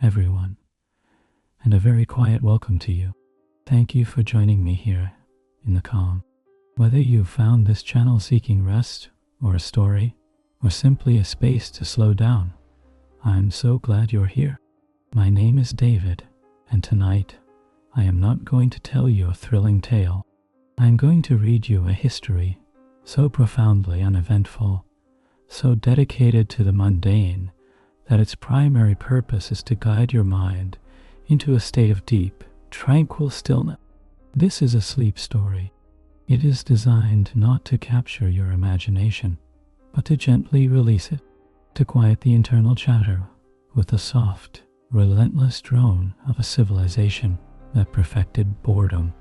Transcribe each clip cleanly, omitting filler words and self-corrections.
everyone, and a very quiet welcome to you. Thank you for joining me here in the calm. Whether you've found this channel seeking rest, or a story, or simply a space to slow down, I'm so glad you're here. My name is David, and tonight I am not going to tell you a thrilling tale. I am going to read you a history so profoundly uneventful, so dedicated to the mundane, that its primary purpose is to guide your mind into a state of deep, tranquil stillness. This is a sleep story. It is designed not to capture your imagination, but to gently release it, to quiet the internal chatter with the soft, relentless drone of a civilization that perfected boredom.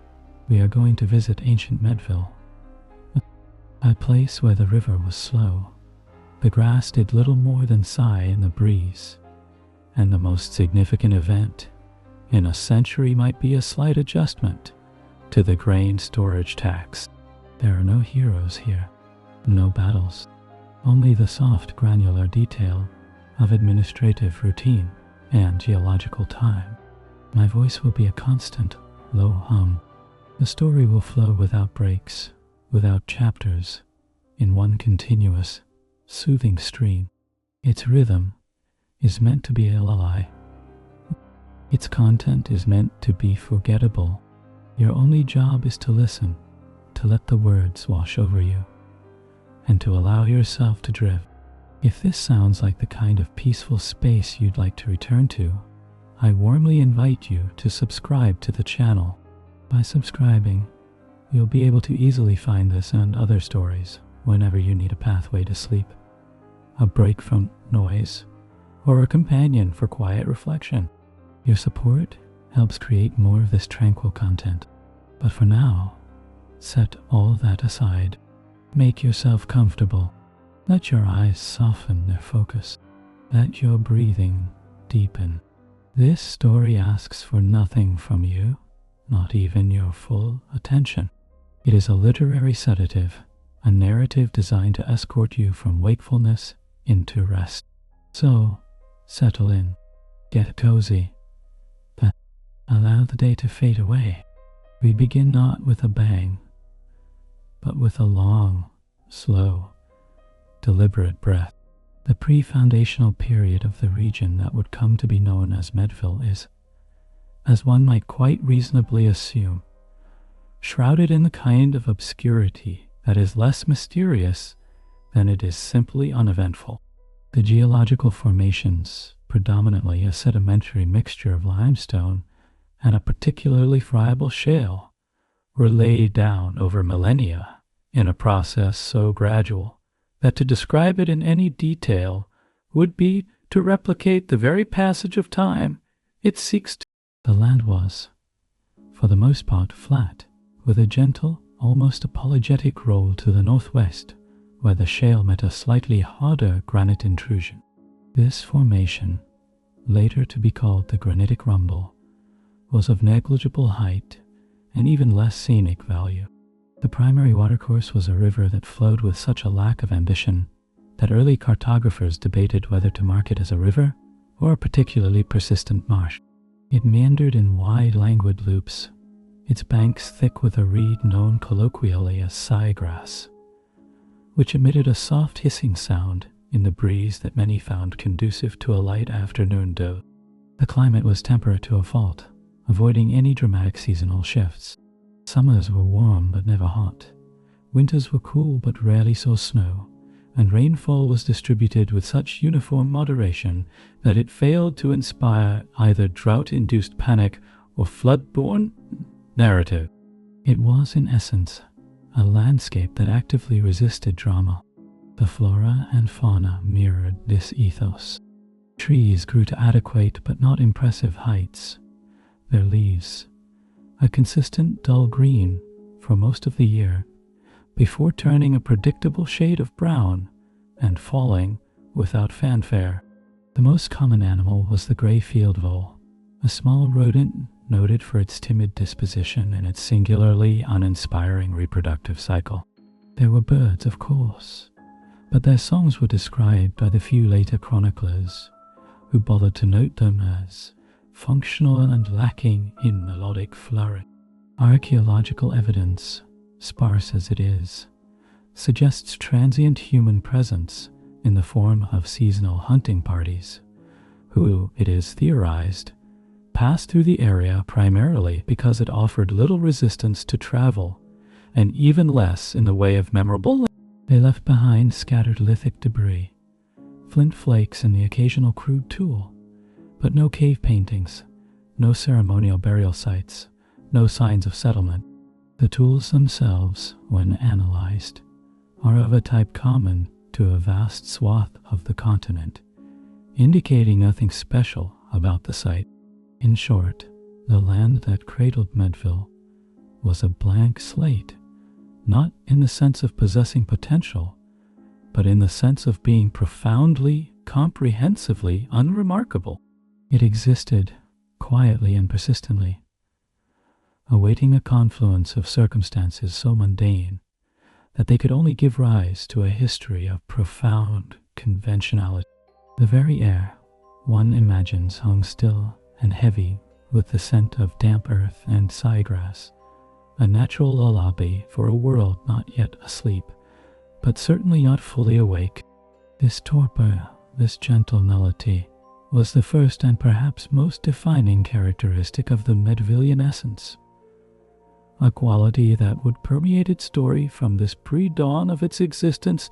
We are going to visit Ancient Medville, a place where the river was slow, the grass did little more than sigh in the breeze, and the most significant event in a century might be a slight adjustment to the grain storage tax. There are no heroes here, no battles, only the soft granular detail of administrative routine and geological time. My voice will be a constant, low hum. The story will flow without breaks, without chapters, in one continuous, soothing stream. Its rhythm is meant to be a lullaby. Its content is meant to be forgettable. Your only job is to listen, to let the words wash over you, and to allow yourself to drift. If this sounds like the kind of peaceful space you'd like to return to, I warmly invite you to subscribe to the channel. By subscribing, you'll be able to easily find this and other stories whenever you need a pathway to sleep, a break from noise, or a companion for quiet reflection. Your support helps create more of this tranquil content. But for now, set all that aside. Make yourself comfortable. Let your eyes soften their focus. Let your breathing deepen. This story asks for nothing from you, not even your full attention. It is a literary sedative, a narrative designed to escort you from wakefulness into rest. So, settle in, get cozy, but allow the day to fade away. We begin not with a bang, but with a long, slow, deliberate breath. The pre-foundational period of the region that would come to be known as Medville is, as one might quite reasonably assume, shrouded in the kind of obscurity that is less mysterious than it is simply uneventful. The geological formations, predominantly a sedimentary mixture of limestone and a particularly friable shale, were laid down over millennia in a process so gradual that to describe it in any detail would be to replicate the very passage of time it seeks to. The land was, for the most part, flat, with a gentle, almost apologetic roll to the northwest, where the shale met a slightly harder granite intrusion. This formation, later to be called the granitic rumble, was of negligible height and even less scenic value. The primary watercourse was a river that flowed with such a lack of ambition that early cartographers debated whether to mark it as a river or a particularly persistent marsh. It meandered in wide, languid loops, its banks thick with a reed known colloquially as siegrass, which emitted a soft hissing sound in the breeze that many found conducive to a light afternoon doze. The climate was temperate to a fault, avoiding any dramatic seasonal shifts. Summers were warm but never hot. Winters were cool but rarely saw snow, and rainfall was distributed with such uniform moderation that it failed to inspire either drought-induced panic or flood-borne narrative. It was, in essence, a landscape that actively resisted drama. The flora and fauna mirrored this ethos. Trees grew to adequate but not impressive heights. Their leaves, a consistent dull green for most of the year, before turning a predictable shade of brown and falling without fanfare. The most common animal was the gray field vole, a small rodent noted for its timid disposition and its singularly uninspiring reproductive cycle. There were birds, of course, but their songs were described by the few later chroniclers who bothered to note them as functional and lacking in melodic flourish. Archaeological evidence, sparse as it is, suggests transient human presence in the form of seasonal hunting parties, who, it is theorized, passed through the area primarily because it offered little resistance to travel, and even less in the way of memorable. They left behind scattered lithic debris, flint flakes and the occasional crude tool, but no cave paintings, no ceremonial burial sites, no signs of settlement. The tools themselves, when analyzed, are of a type common to a vast swath of the continent, indicating nothing special about the site. In short, the land that cradled Medville was a blank slate, not in the sense of possessing potential, but in the sense of being profoundly, comprehensively unremarkable. It existed, quietly and persistently, awaiting a confluence of circumstances so mundane that they could only give rise to a history of profound conventionality. The very air, one imagines, hung still and heavy with the scent of damp earth and siegrass, a natural lullaby for a world not yet asleep, but certainly not fully awake. This torpor, this gentle nullity, was the first and perhaps most defining characteristic of the Medvillian essence, a quality that would permeate its story from this pre-dawn of its existence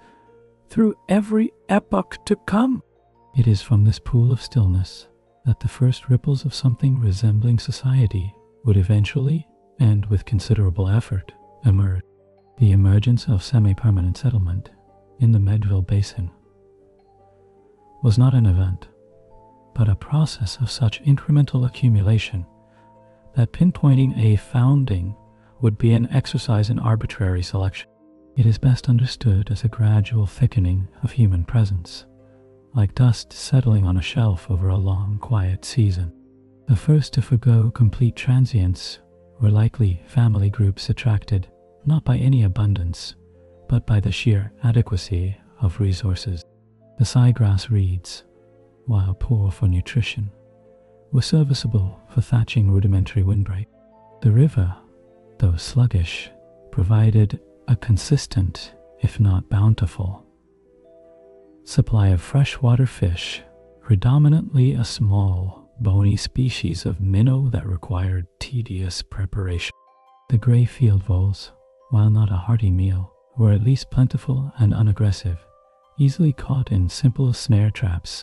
through every epoch to come. It is from this pool of stillness that the first ripples of something resembling society would eventually, and with considerable effort, emerge. The emergence of semi-permanent settlement in the Medville Basin was not an event, but a process of such incremental accumulation that pinpointing a founding would be an exercise in arbitrary selection. It is best understood as a gradual thickening of human presence, like dust settling on a shelf over a long, quiet season. The first to forgo complete transience were likely family groups attracted not by any abundance, but by the sheer adequacy of resources. The siegrass reeds, while poor for nutrition, were serviceable for thatching rudimentary windbreak. The river, though sluggish, provided a consistent, if not bountiful, supply of freshwater fish, predominantly a small, bony species of minnow that required tedious preparation. The gray field voles, while not a hearty meal, were at least plentiful and unaggressive, easily caught in simple snare traps.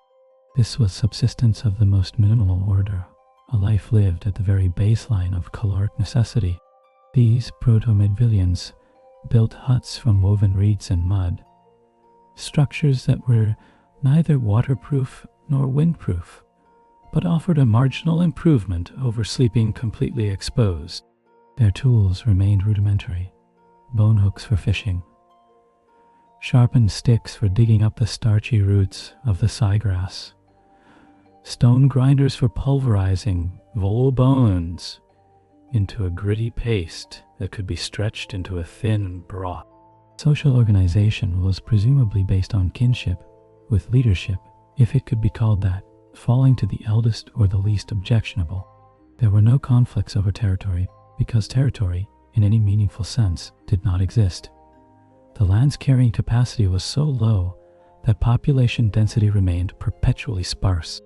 This was subsistence of the most minimal order, a life lived at the very baseline of caloric necessity. These proto-Medvillians built huts from woven reeds and mud, structures that were neither waterproof nor windproof, but offered a marginal improvement over sleeping completely exposed. Their tools remained rudimentary: bone hooks for fishing, sharpened sticks for digging up the starchy roots of the siegrass, stone grinders for pulverizing vole bones into a gritty paste that could be stretched into a thin broth. Social organization was presumably based on kinship, with leadership, if it could be called that, falling to the eldest or the least objectionable. There were no conflicts over territory, because territory, in any meaningful sense, did not exist. The land's carrying capacity was so low that population density remained perpetually sparse.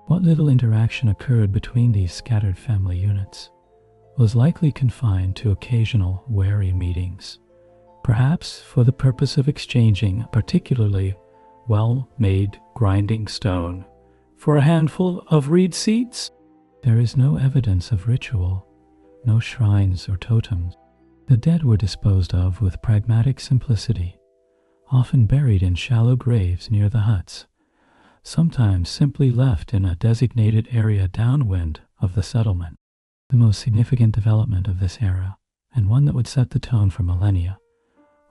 What little interaction occurred between these scattered family units was likely confined to occasional wary meetings, perhaps for the purpose of exchanging a particularly well-made grinding stone for a handful of reed seeds. There is no evidence of ritual, no shrines or totems. The dead were disposed of with pragmatic simplicity, often buried in shallow graves near the huts, sometimes simply left in a designated area downwind of the settlement. The most significant development of this era, and one that would set the tone for millennia,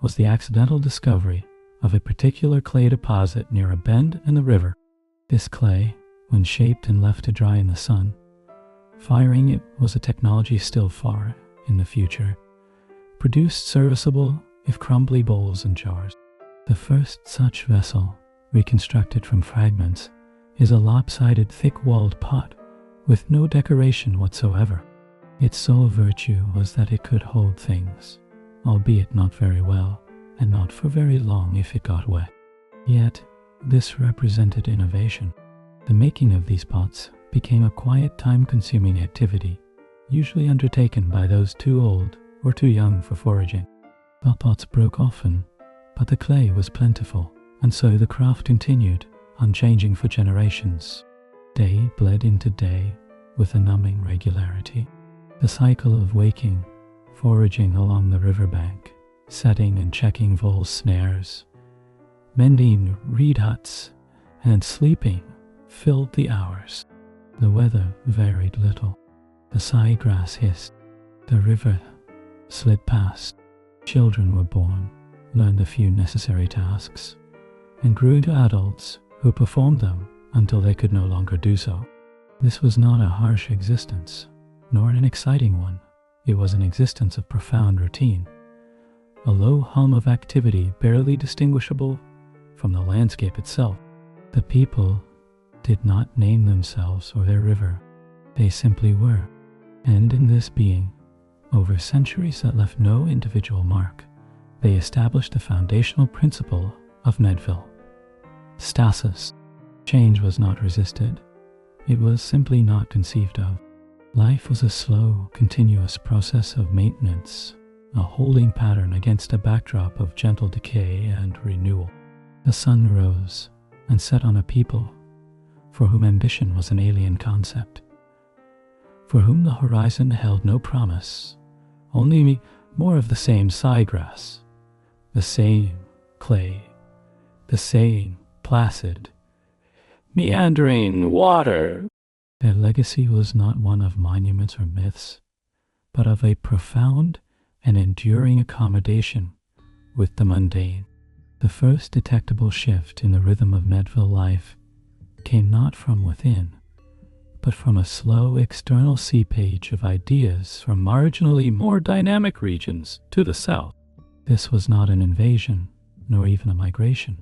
was the accidental discovery of a particular clay deposit near a bend in the river. This clay, when shaped and left to dry in the sun, firing it was a technology still far in the future, produced serviceable, if crumbly, bowls and jars. The first such vessel, reconstructed from fragments, is a lopsided, thick-walled pot with no decoration whatsoever. Its sole virtue was that it could hold things, albeit not very well, and not for very long if it got wet. Yet, this represented innovation. The making of these pots became a quiet, time-consuming activity, usually undertaken by those too old or too young for foraging. The pots broke often, but the clay was plentiful, and so the craft continued, unchanging for generations. Day bled into day with a numbing regularity. The cycle of waking, foraging along the riverbank, setting and checking vole snares, mending reed huts, and sleeping filled the hours. The weather varied little. The siegrass hissed, the river slid past. Children were born, learned a few necessary tasks, and grew into adults who performed them until they could no longer do so. This was not a harsh existence, nor an exciting one. It was an existence of profound routine, a low hum of activity barely distinguishable from the landscape itself. The people did not name themselves or their river. They simply were, and in this being, over centuries that left no individual mark, they established the foundational principle of Medville. Stasis. Change was not resisted. It was simply not conceived of. Life was a slow, continuous process of maintenance, a holding pattern against a backdrop of gentle decay and renewal. The sun rose and set on a people for whom ambition was an alien concept, for whom the horizon held no promise, only more of the same siegrass, the same clay, the same placid, meandering water. Their legacy was not one of monuments or myths, but of a profound and enduring accommodation with the mundane. The first detectable shift in the rhythm of Medville life came not from within, but from a slow external seepage of ideas from marginally more dynamic regions to the south. This was not an invasion, nor even a migration.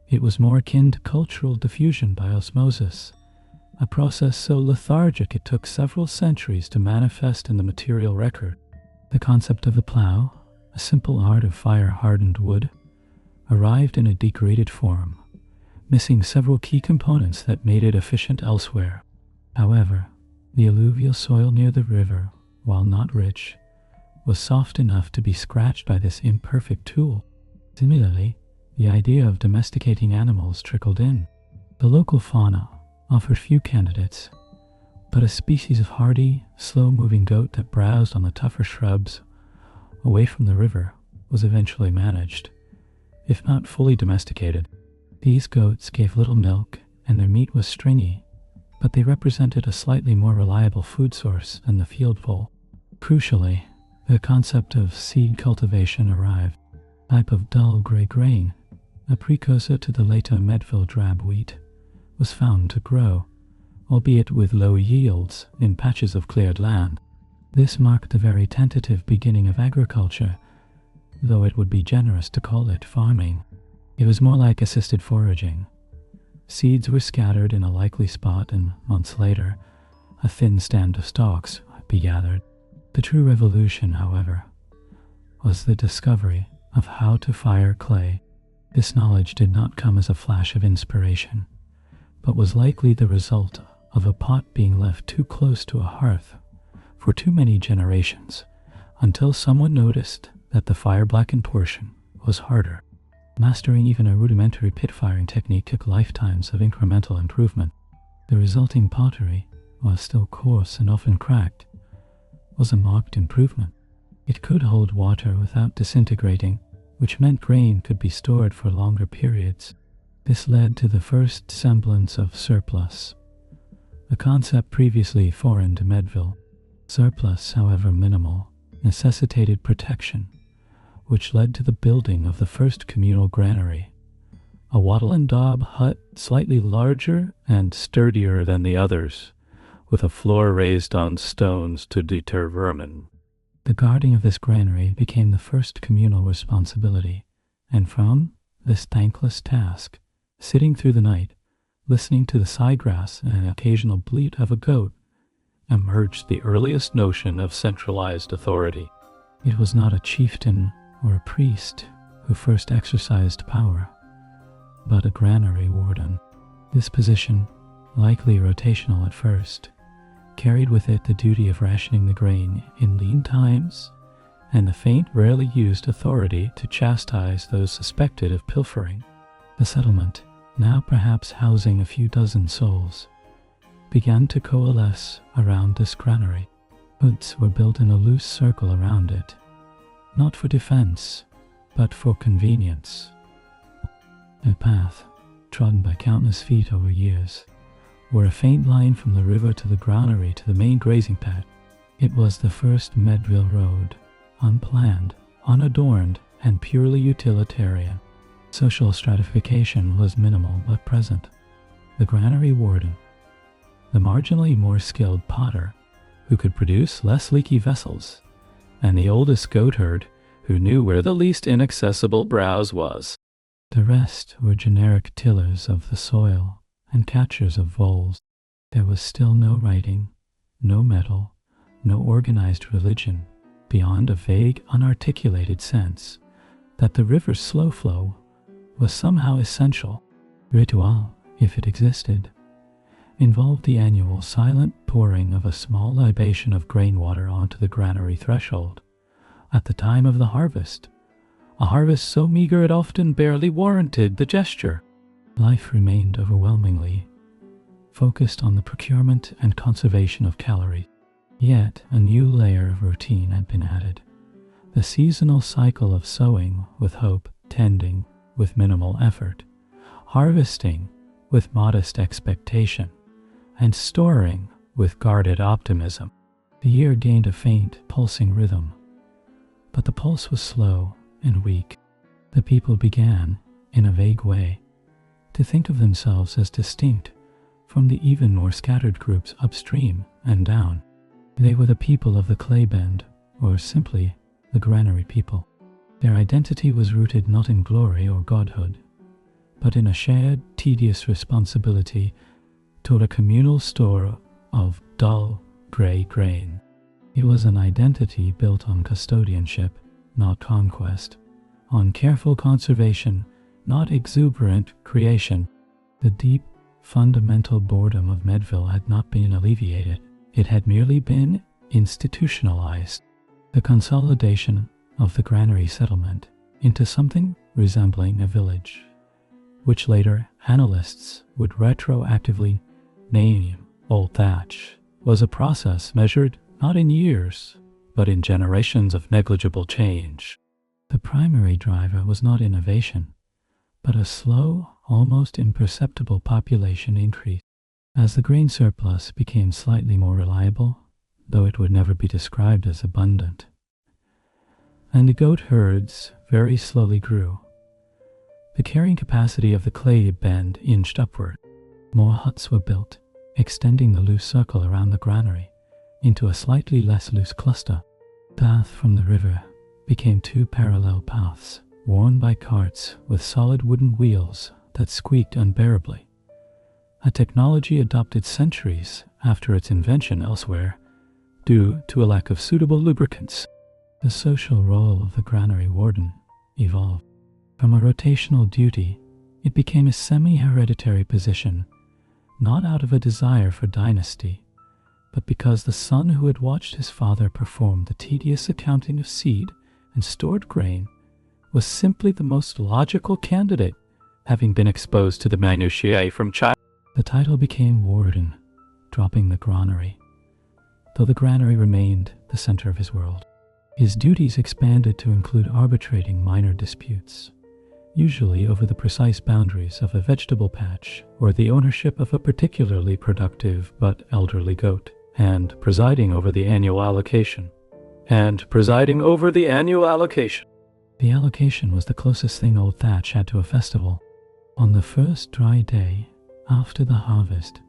It was more akin to cultural diffusion by osmosis, a process so lethargic it took several centuries to manifest in the material record. The concept of the plow, a simple art of fire-hardened wood, arrived in a degraded form, missing several key components that made it efficient elsewhere. However, the alluvial soil near the river, while not rich, was soft enough to be scratched by this imperfect tool. Similarly, the idea of domesticating animals trickled in. The local fauna offered few candidates, but a species of hardy, slow-moving goat that browsed on the tougher shrubs away from the river was eventually managed, if not fully domesticated. These goats gave little milk, and their meat was stringy, but they represented a slightly more reliable food source than the field vole. Crucially, the concept of seed cultivation arrived, a type of dull gray grain, a precursor to the later Medville drab wheat, was found to grow, albeit with low yields, in patches of cleared land. This marked the very tentative beginning of agriculture, though it would be generous to call it farming. It was more like assisted foraging. Seeds were scattered in a likely spot, and months later, a thin stand of stalks would be gathered. The true revolution, however, was the discovery of how to fire clay. This knowledge did not come as a flash of inspiration, but was likely the result of a pot being left too close to a hearth for too many generations, until someone noticed that the fire-blackened portion was harder. Mastering even a rudimentary pit firing technique took lifetimes of incremental improvement. The resulting pottery, while still coarse and often cracked, was a marked improvement. It could hold water without disintegrating, which meant grain could be stored for longer periods. This led to the first semblance of surplus, a concept previously foreign to Medville. Surplus, however minimal, necessitated protection, which led to the building of the first communal granary, a wattle and daub hut slightly larger and sturdier than the others, with a floor raised on stones to deter vermin. The guarding of this granary became the first communal responsibility, and from this thankless task, sitting through the night, listening to the siegrass and an occasional bleat of a goat, emerged the earliest notion of centralized authority. It was not a chieftain or a priest who first exercised power, but a granary warden. This position, likely rotational at first, carried with it the duty of rationing the grain in lean times and the faint, rarely used authority to chastise those suspected of pilfering. The settlement, now perhaps housing a few dozen souls, began to coalesce around this granary. Hoods were built in a loose circle around it, not for defense, but for convenience. A path, trodden by countless feet over years, were a faint line from the river to the granary to the main grazing pad. It was the first Medville road, unplanned, unadorned, and purely utilitarian. Social stratification was minimal but present. The granary warden, the marginally more skilled potter who could produce less leaky vessels, and the oldest goatherd who knew where the least inaccessible browse was. The rest were generic tillers of the soil and catchers of voles. There was still no writing, no metal, no organized religion, beyond a vague, unarticulated sense that the river's slow flow was somehow essential. Ritual, if it existed, involved the annual silent pouring of a small libation of grain water onto the granary threshold at the time of the harvest, a harvest so meager it often barely warranted the gesture. Life remained overwhelmingly focused on the procurement and conservation of calories. Yet a new layer of routine had been added. The seasonal cycle of sowing with hope, tending with minimal effort, harvesting with modest expectation, and storing with guarded optimism. The year gained a faint, pulsing rhythm, but the pulse was slow and weak. The people began, in a vague way, to think of themselves as distinct from the even more scattered groups upstream and down. They were the people of the clay bend, or simply the granary people. Their identity was rooted not in glory or godhood, but in a shared, tedious responsibility toward a communal store of dull, gray grain. It was an identity built on custodianship, not conquest, on careful conservation, not exuberant creation. The deep, fundamental boredom of Medville had not been alleviated. It had merely been institutionalized. The consolidation of the granary settlement into something resembling a village, which later analysts would retroactively name Old Thatch, was a process measured not in years, but in generations of negligible change. The primary driver was not innovation, but a slow, almost imperceptible population increase. As the grain surplus became slightly more reliable, though it would never be described as abundant, and the goat herds very slowly grew, the carrying capacity of the clay bend inched upward. More huts were built, extending the loose circle around the granary into a slightly less loose cluster. The path from the river became two parallel paths, worn by carts with solid wooden wheels that squeaked unbearably, a technology adopted centuries after its invention elsewhere due to a lack of suitable lubricants. The social role of the granary warden evolved. From a rotational duty, it became a semi-hereditary position, not out of a desire for dynasty, but because the son who had watched his father perform the tedious accounting of seed and stored grain was simply the most logical candidate, having been exposed to the minutiae from child. The title became warden, dropping the granary, though the granary remained the center of his world. His duties expanded to include arbitrating minor disputes, usually over the precise boundaries of a vegetable patch or the ownership of a particularly productive but elderly goat, and presiding over the annual allocation. The allocation was the closest thing Old Thatch had to a festival. On the first dry day after the harvest,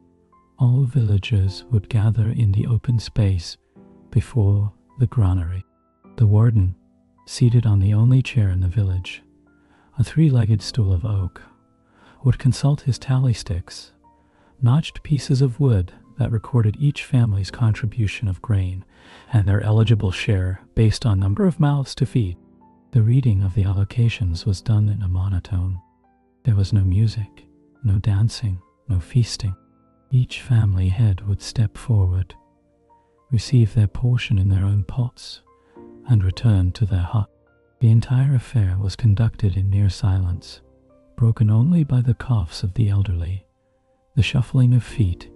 all villagers would gather in the open space before the granary. The warden, seated on the only chair in the village, a three-legged stool of oak, would consult his tally sticks notched pieces of wood that recorded each family's contribution of grain and their eligible share based on number of mouths to feed. The reading of the allocations was done in a monotone. There was no music, no dancing, no feasting. Each family head would step forward, receive their portion in their own pots, and return to their hut. The entire affair was conducted in near silence, broken only by the coughs of the elderly, the shuffling of feet,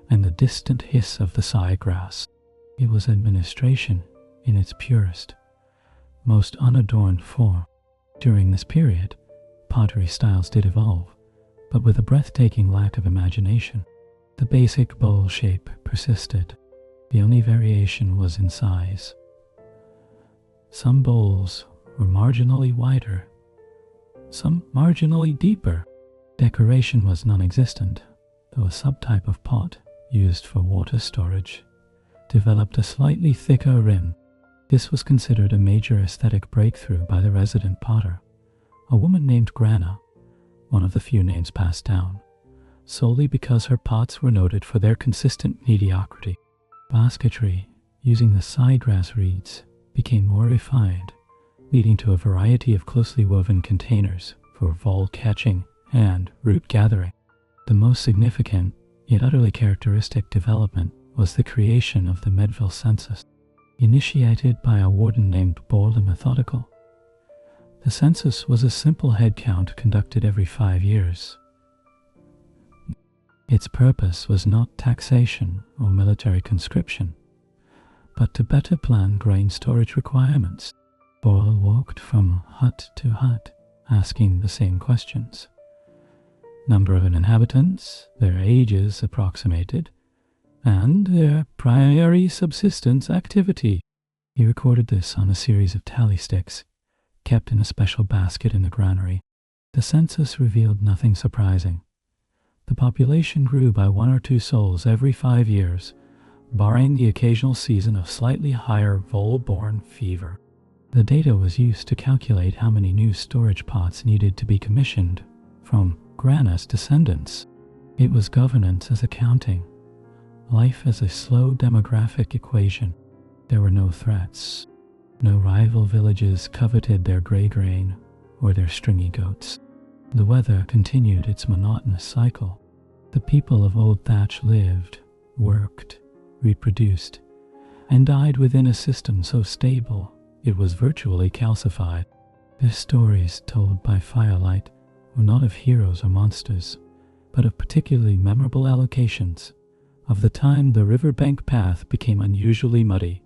and the distant hiss of the siegrass. It was administration in its purest, most unadorned form. During this period, pottery styles did evolve, but with a breathtaking lack of imagination. The basic bowl shape persisted. The only variation was in size. Some bowls were marginally wider, some marginally deeper. Decoration was non-existent, though a subtype of pot used for water storage developed a slightly thicker rim. This was considered a major aesthetic breakthrough by the resident potter, a woman named Grana, one of the few names passed down, solely because her pots were noted for their consistent mediocrity. Basketry, using the siegrass reeds, became more refined, leading to a variety of closely woven containers for vole catching and root gathering. The most significant, yet utterly characteristic development was the creation of the Medville census, initiated by a warden named Ball the Methodical. The census was a simple head count conducted every 5 years. Its purpose was not taxation or military conscription, but to better plan grain storage requirements. Ball walked from hut to hut, asking the same questions. Number of inhabitants, their ages approximated, and their primary subsistence activity. He recorded this on a series of tally sticks, kept in a special basket in the granary. The census revealed nothing surprising. The population grew by 1 or 2 souls every 5 years, barring the occasional season of slightly higher vole-borne fever. The data was used to calculate how many new storage pots needed to be commissioned from Grana's descendants. It was governance as accounting, life as a slow demographic equation. There were no threats. No rival villages coveted their grey grain or their stringy goats. The weather continued its monotonous cycle. The people of Old Thatch lived, worked, reproduced, and died within a system so stable it was virtually calcified. Their stories, told by firelight, were not of heroes or monsters, but of particularly memorable allocations, of the time the riverbank path became unusually muddy,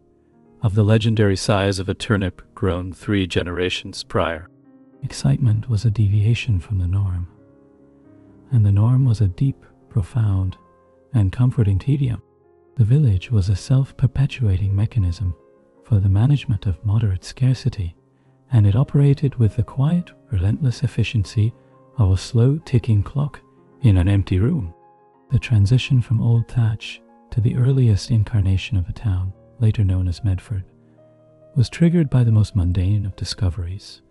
of the legendary size of a turnip grown 3 generations prior. Excitement was a deviation from the norm, and the norm was a deep, profound, and comforting tedium. The village was a self-perpetuating mechanism for the management of moderate scarcity, and it operated with the quiet, relentless efficiency of a slow-ticking clock in an empty room. The transition from Old Thatch to the earliest incarnation of a town, later known as Medford, was triggered by the most mundane of discoveries.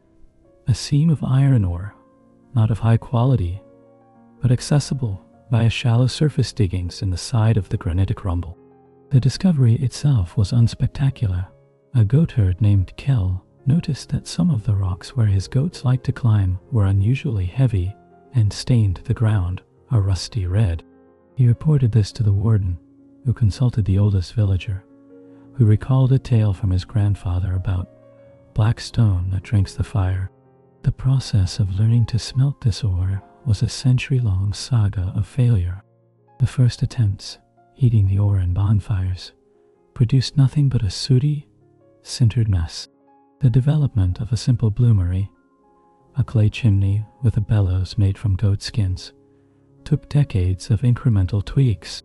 A seam of iron ore, not of high quality, but accessible via shallow surface diggings in the side of the granitic rumble. The discovery itself was unspectacular. A goatherd named Kell noticed that some of the rocks where his goats liked to climb were unusually heavy and stained the ground a rusty red. He reported this to the warden, who consulted the oldest villager, who recalled a tale from his grandfather about black stone that drinks the fire. The process of learning to smelt this ore was a century-long saga of failure. The first attempts, heating the ore in bonfires, produced nothing but a sooty, sintered mess. The development of a simple bloomery, a clay chimney with a bellows made from goat skins, took decades of incremental tweaks.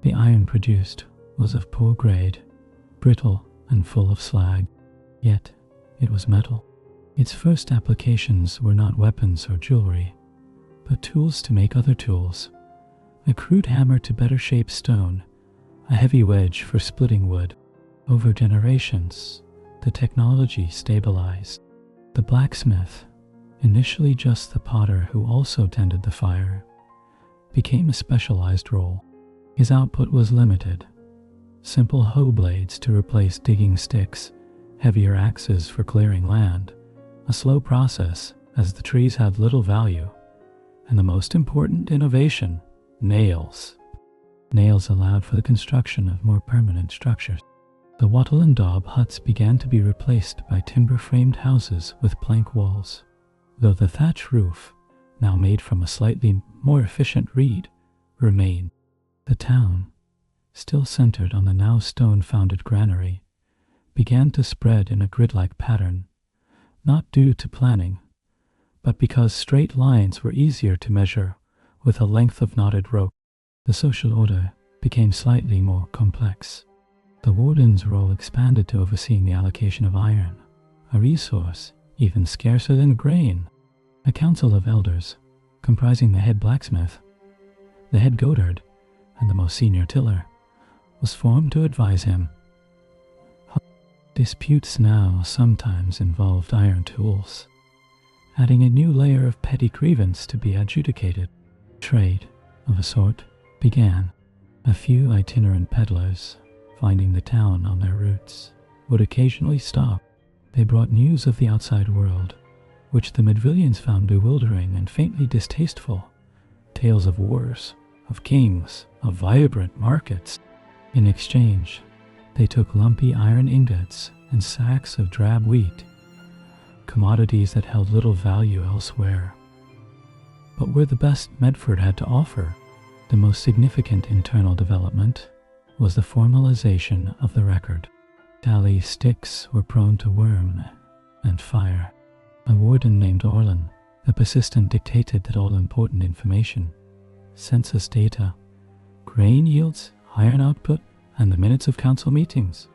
The iron produced was of poor grade, brittle and full of slag, yet it was metal. Its first applications were not weapons or jewelry, but tools to make other tools. A crude hammer to better shape stone, a heavy wedge for splitting wood. Over generations, the technology stabilized. The blacksmith, initially just the potter who also tended the fire, became a specialized role. His output was limited. Simple hoe blades to replace digging sticks, heavier axes for clearing land, a slow process as the trees had little value, and the most important innovation, nails. Nails allowed for the construction of more permanent structures. The wattle and daub huts began to be replaced by timber-framed houses with plank walls, though the thatch roof, now made from a slightly more efficient reed, remained. The town, still centered on the now stone-founded granary, began to spread in a grid-like pattern, not due to planning, but because straight lines were easier to measure with a length of knotted rope. The social order became slightly more complex. The warden's role expanded to overseeing the allocation of iron, a resource even scarcer than grain. A council of elders, comprising the head blacksmith, the head goatherd, and the most senior tiller, was formed to advise him. Disputes now sometimes involved iron tools, adding a new layer of petty grievance to be adjudicated. Trade, of a sort, began. A few itinerant peddlers, finding the town on their routes, would occasionally stop. They brought news of the outside world, which the Medvillians found bewildering and faintly distasteful. Tales of wars, of kings, of vibrant markets. In exchange, they took lumpy iron ingots and sacks of drab wheat, commodities that held little value elsewhere, but were the best Medford had to offer. The most significant internal development was the formalization of the record. Tally sticks were prone to worm and fire. A warden named Orlin, the persistent, dictated that all important information, census data, grain yields, iron output, and the minutes of council meetings,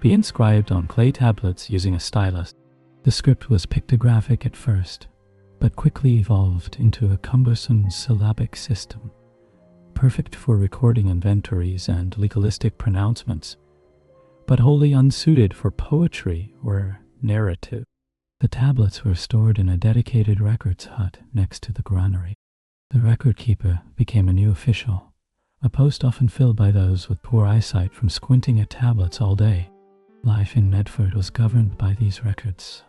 be inscribed on clay tablets using a stylus. The script was pictographic at first, but quickly evolved into a cumbersome syllabic system, perfect for recording inventories and legalistic pronouncements, but wholly unsuited for poetry or narrative. The tablets were stored in a dedicated records hut next to the granary. The record keeper became a new official, a post often filled by those with poor eyesight from squinting at tablets all day. Life in Medford was governed by these records.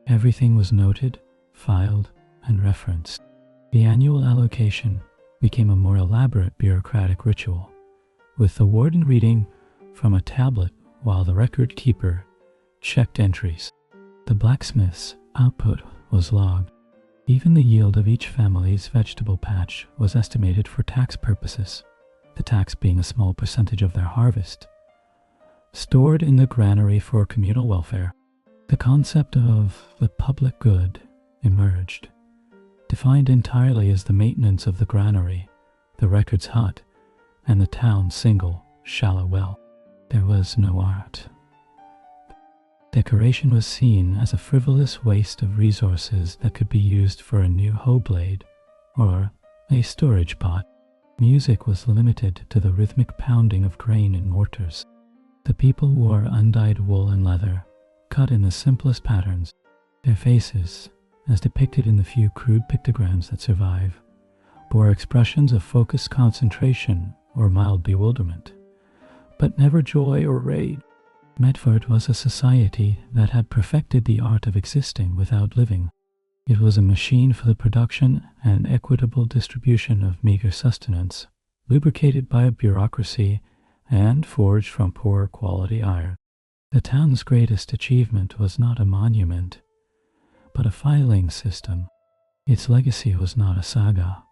Everything was noted, filed, and referenced. The annual allocation became a more elaborate bureaucratic ritual, with the warden reading from a tablet while the record keeper checked entries. The blacksmith's output was logged. Even the yield of each family's vegetable patch was estimated for tax purposes, the tax being a small percentage of their harvest, stored in the granary for communal welfare. The concept of the public good emerged, defined entirely as the maintenance of the granary, the records hut, and the town's single, shallow well. There was no art. Decoration was seen as a frivolous waste of resources that could be used for a new hoe blade or a storage pot. Music was limited to the rhythmic pounding of grain in mortars. The people wore undyed wool and leather, cut in the simplest patterns. Their faces, as depicted in the few crude pictograms that survive, bore expressions of focused concentration or mild bewilderment, but never joy or rage. Medford was a society that had perfected the art of existing without living. It was a machine for the production and equitable distribution of meager sustenance, lubricated by a bureaucracy and forged from poor quality iron. The town's greatest achievement was not a monument, but a filing system. Its legacy was not a saga,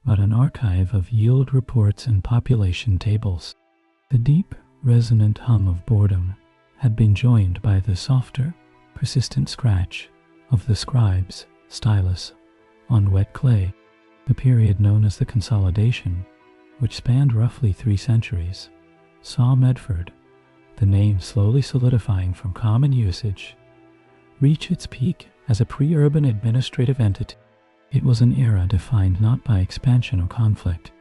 but an archive of yield reports and population tables. The deep, resonant hum of boredom had been joined by the softer, persistent scratch of the scribe's stylus on wet clay. The period known as the Consolidation, which spanned roughly 3 centuries, saw Medford, the name slowly solidifying from common usage, reach its peak as a pre-urban administrative entity. It was an era defined not by expansion or conflict,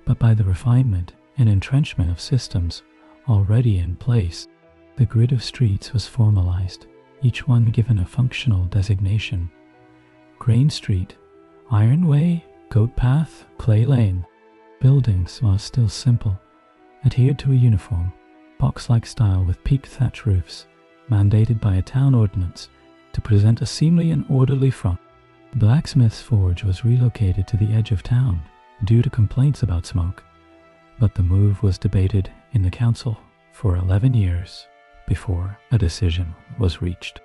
but by the refinement and entrenchment of systems already in place. The grid of streets was formalized, each one given a functional designation, Grain Street, Iron Way, Goat Path, Clay Lane. Buildings, while still simple, adhered to a uniform, box-like style with peaked thatch roofs, mandated by a town ordinance to present a seemly and orderly front. The blacksmith's forge was relocated to the edge of town due to complaints about smoke, but the move was debated in the council for 11 years before a decision was reached.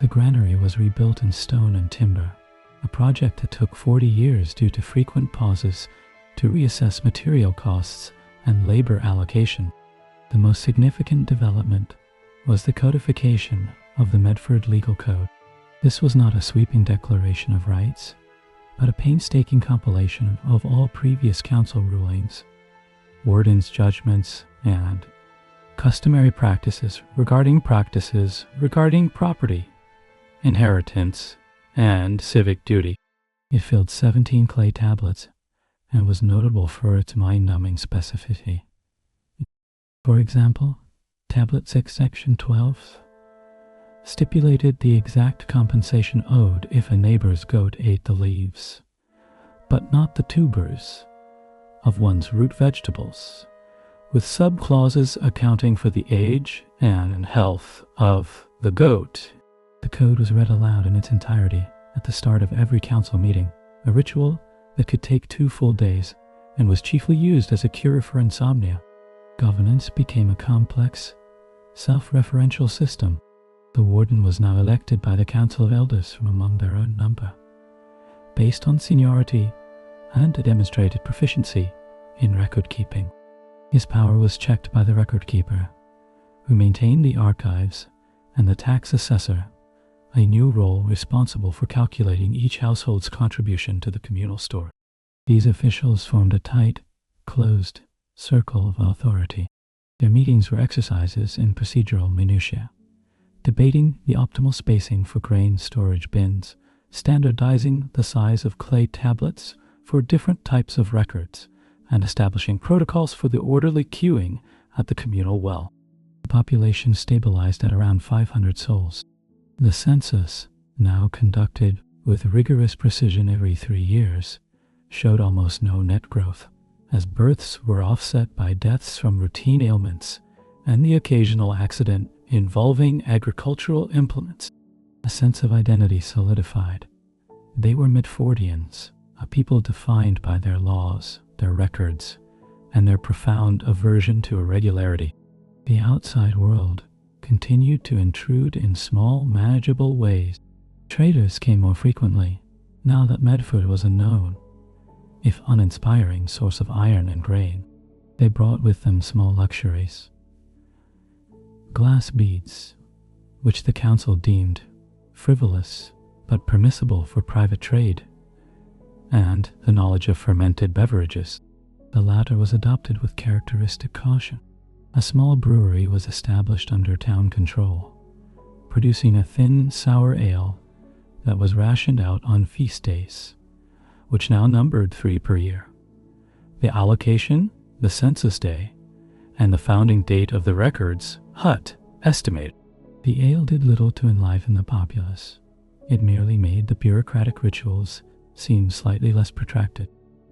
The granary was rebuilt in stone and timber, a project that took 40 years due to frequent pauses to reassess material costs and labor allocation. The most significant development was the codification of the Medford Legal Code. This was not a sweeping declaration of rights, but a painstaking compilation of all previous council rulings, wardens' judgments, and customary practices regarding property, inheritance, and civic duty. It filled 17 clay tablets and was notable for its mind-numbing specificity. For example, Tablet 6, Section 12 stipulated the exact compensation owed if a neighbor's goat ate the leaves, but not the tubers of one's root vegetables, with sub-clauses accounting for the age and health of the goat. The code was read aloud in its entirety at the start of every council meeting, a ritual that could take 2 full days and was chiefly used as a cure for insomnia. Governance became a complex, self-referential system. The warden was now elected by the council of elders from among their own number, based on seniority and a demonstrated proficiency in record-keeping. His power was checked by the record-keeper, who maintained the archives, and the tax assessor, a new role responsible for calculating each household's contribution to the communal store. These officials formed a tight, closed circle of authority. Their meetings were exercises in procedural minutiae, debating the optimal spacing for grain storage bins, standardizing the size of clay tablets for different types of records, and establishing protocols for the orderly queuing at the communal well. The population stabilized at around 500 souls. The census, now conducted with rigorous precision every 3 years, showed almost no net growth, as births were offset by deaths from routine ailments and the occasional accident involving agricultural implements. A sense of identity solidified. They were Medfordians, a people defined by their laws, their records, and their profound aversion to irregularity. The outside world continued to intrude in small, manageable ways. Traders came more frequently, now that Medford was a known, if uninspiring, source of iron and grain. They brought with them small luxuries. Glass beads, which the council deemed frivolous but permissible for private trade, and the knowledge of fermented beverages. The latter was adopted with characteristic caution. A small brewery was established under town control, producing a thin, sour ale that was rationed out on feast days, which now numbered 3 per year. The allocation, the census day, and the founding date of the records, Hutt, estimated. The ale did little to enliven the populace. It merely made the bureaucratic rituals seem slightly less protracted.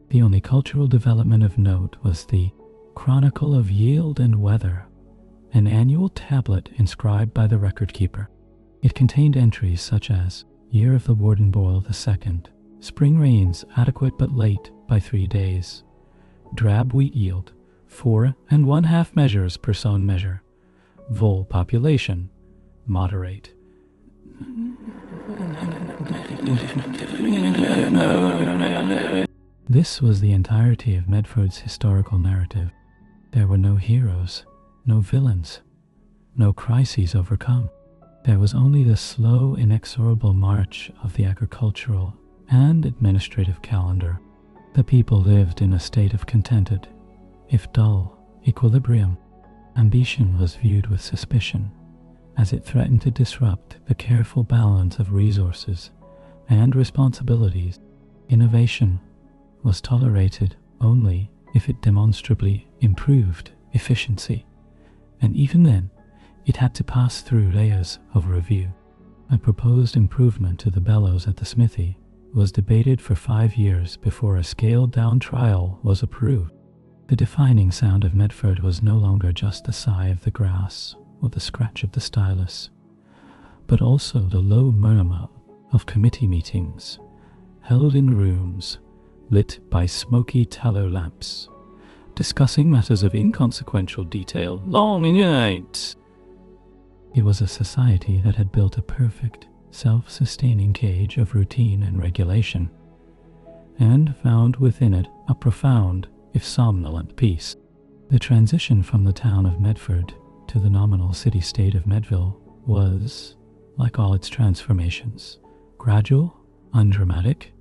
The only cultural development of note was the Chronicle of Yield and Weather, an annual tablet inscribed by the record keeper. It contained entries such as Year of the Warden Boyle II, Spring rains adequate but late by 3 days, Drab wheat yield, 4 1/2 measures per sown measure, Vole population, moderate. This was the entirety of Medford's historical narrative. There were no heroes, no villains, no crises overcome. There was only the slow, inexorable march of the agricultural and administrative calendar. The people lived in a state of contented, if dull, equilibrium. Ambition was viewed with suspicion, as it threatened to disrupt the careful balance of resources and responsibilities. Innovation was tolerated only if it demonstrably improved efficiency, and even then, it had to pass through layers of review. A proposed improvement to the bellows at the smithy was debated for 5 years before a scaled-down trial was approved. The defining sound of Medford was no longer just the sigh of the grass or the scratch of the stylus, but also the low murmur of committee meetings held in rooms lit by smoky tallow lamps, discussing matters of inconsequential detail long in night. It was a society that had built a perfect, self-sustaining cage of routine and regulation, and found within it a profound, if somnolent, peace. The transition from the town of Medford to the nominal city-state of Medville was, like all its transformations, gradual, undramatic,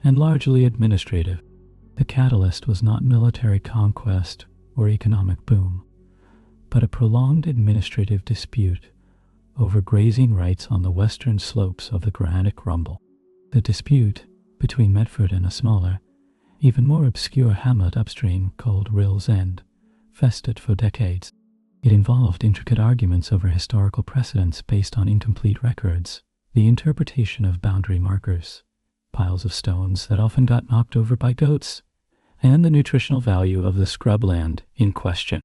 and largely administrative. The catalyst was not military conquest or economic boom, but a prolonged administrative dispute over grazing rights on the western slopes of the Granitic Rumble. The dispute between Medford and a smaller, even more obscure hamlet upstream called Rill's End festered for decades. It involved intricate arguments over historical precedents based on incomplete records, the interpretation of boundary markers, piles of stones that often got knocked over by goats, and the nutritional value of the scrubland in question.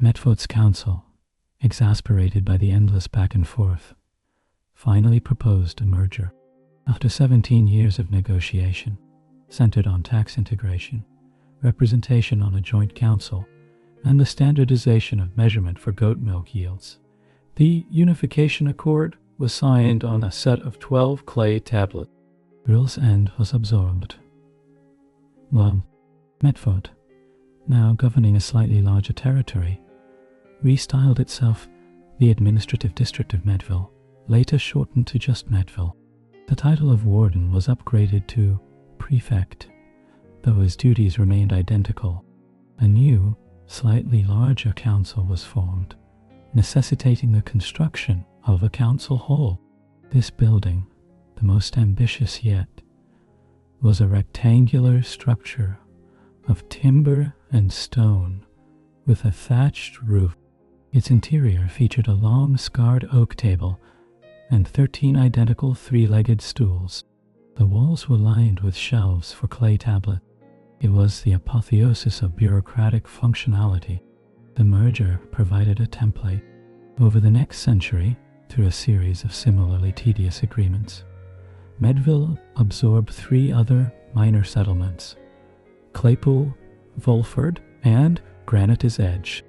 Medford's council, exasperated by the endless back and forth, finally proposed a merger. After 17 years of negotiation, centered on tax integration, representation on a joint council, and the standardization of measurement for goat milk yields, the Unification Accord was signed on a set of 12 clay tablets. Rill's End was absorbed. Medford, now governing a slightly larger territory, restyled itself the Administrative District of Medville, later shortened to just Medville. The title of warden was upgraded to prefect, though his duties remained identical. A new, slightly larger council was formed, necessitating the construction of a council hall. This building, the most ambitious yet, was a rectangular structure of timber and stone with a thatched roof. Its interior featured a long scarred oak table and 13 identical three-legged stools. The walls were lined with shelves for clay tablets. It was the apotheosis of bureaucratic functionality. The merger provided a template. Over the next century, through a series of similarly tedious agreements, Medville absorbed 3 other minor settlements: Claypool, Volford, and Granites Edge.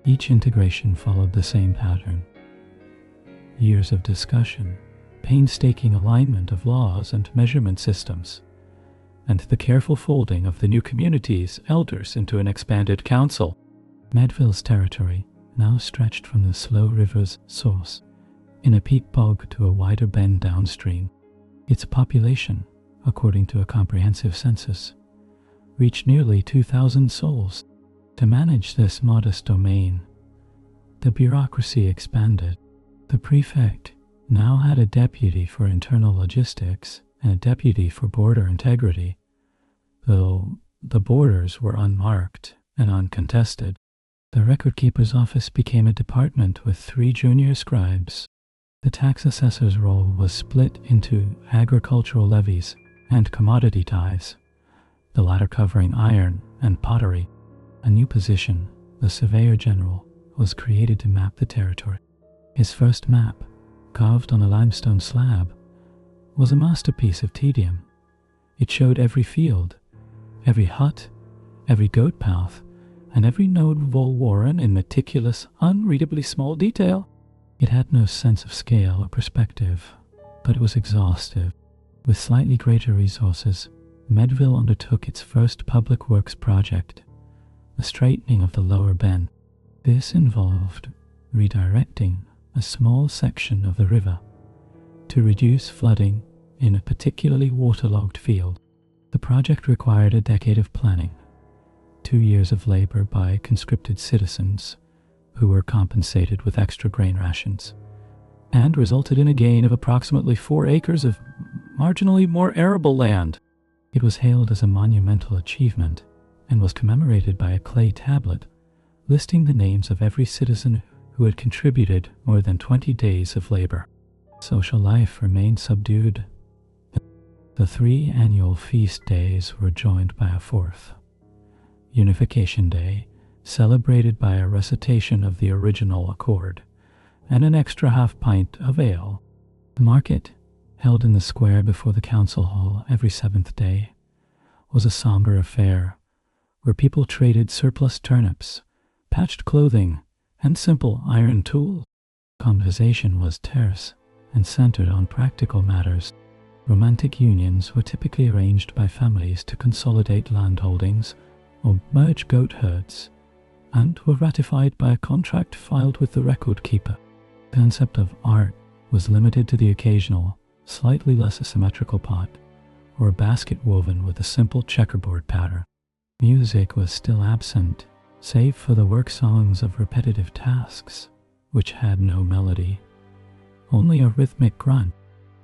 Each integration followed the same pattern. Years of discussion, painstaking alignment of laws and measurement systems, and the careful folding of the new community's elders into an expanded council. Medville's territory now stretched from the slow river's source in a peat bog to a wider bend downstream. Its population, according to a comprehensive census, reached nearly 2,000 souls. To manage this modest domain, the bureaucracy expanded. The prefect now had a deputy for internal logistics and a deputy for border integrity, though the borders were unmarked and uncontested. The record-keeper's office became a department with 3 junior scribes. The tax assessor's role was split into agricultural levies and commodity tithes, the latter covering iron and pottery. A new position, the Surveyor General, was created to map the territory. His first map, carved on a limestone slab, was a masterpiece of tedium. It showed every field, every hut, every goat path, and every notable warren in meticulous, unreadably small detail. It had no sense of scale or perspective, but it was exhaustive. With slightly greater resources, Medville undertook its first public works project, the straightening of the lower bend. This involved redirecting a small section of the river to reduce flooding in a particularly waterlogged field. The project required a decade of planning, 2 years of labor by conscripted citizens who were compensated with extra grain rations, and resulted in a gain of approximately 4 acres of marginally more arable land. It was hailed as a monumental achievement and was commemorated by a clay tablet listing the names of every citizen who had contributed more than 20 days of labor. Social life remained subdued. The 3 annual feast days were joined by a 4th, Unification Day, celebrated by a recitation of the original accord, and an extra half-pint of ale. The market, held in the square before the council hall every 7th day, was a somber affair, where people traded surplus turnips, patched clothing, and simple iron tools. Conversation was terse and centered on practical matters. Romantic unions were typically arranged by families to consolidate landholdings or merge goat herds, and were ratified by a contract filed with the record keeper. The concept of art was limited to the occasional, slightly less symmetrical pot, or a basket woven with a simple checkerboard pattern. Music was still absent, save for the work songs of repetitive tasks, which had no melody, only a rhythmic grunt.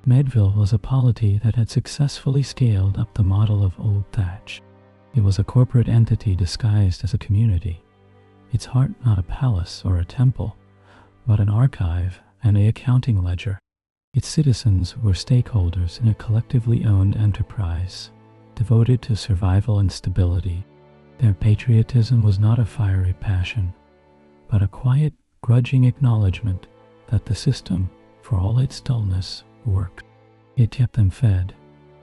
Medville was a polity that had successfully scaled up the model of Old Thatch. It was a corporate entity disguised as a community, its heart not a palace or a temple, but an archive and an accounting ledger. Its citizens were stakeholders in a collectively owned enterprise, devoted to survival and stability. Their patriotism was not a fiery passion, but a quiet, grudging acknowledgement that the system, for all its dullness, worked. It kept them fed,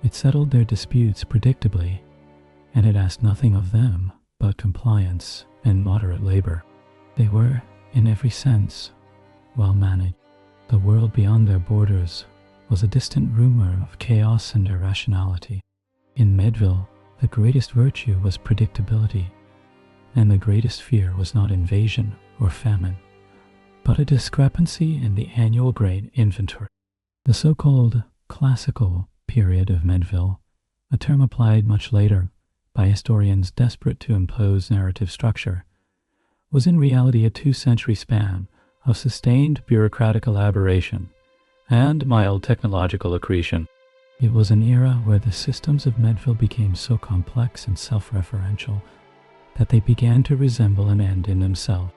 it settled their disputes predictably, and it asked nothing of them but compliance and moderate labor. They were, in every sense, well managed. The world beyond their borders was a distant rumor of chaos and irrationality. In Medville, the greatest virtue was predictability, and the greatest fear was not invasion or famine, but a discrepancy in the annual grain inventory. The so-called classical period of Medville, a term applied much later by historians desperate to impose narrative structure, was in reality a 2-century span of sustained bureaucratic elaboration and mild technological accretion. It was an era where the systems of Medville became so complex and self-referential that they began to resemble an end in themselves.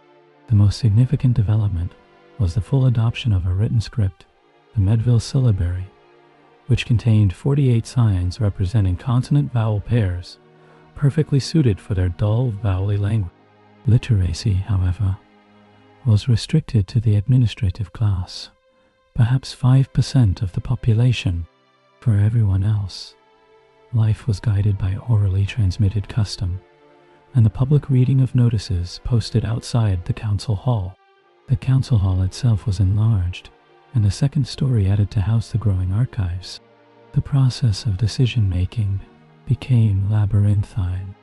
The most significant development was the full adoption of a written script, the Medville syllabary, which contained 48 signs representing consonant-vowel pairs, perfectly suited for their dull, vowely language. Literacy, however, was restricted to the administrative class, perhaps 5% of the population. For everyone else, life was guided by orally transmitted custom, and the public reading of notices posted outside the council hall. The council hall itself was enlarged, and a 2nd story added to house the growing archives. The process of decision-making became labyrinthine.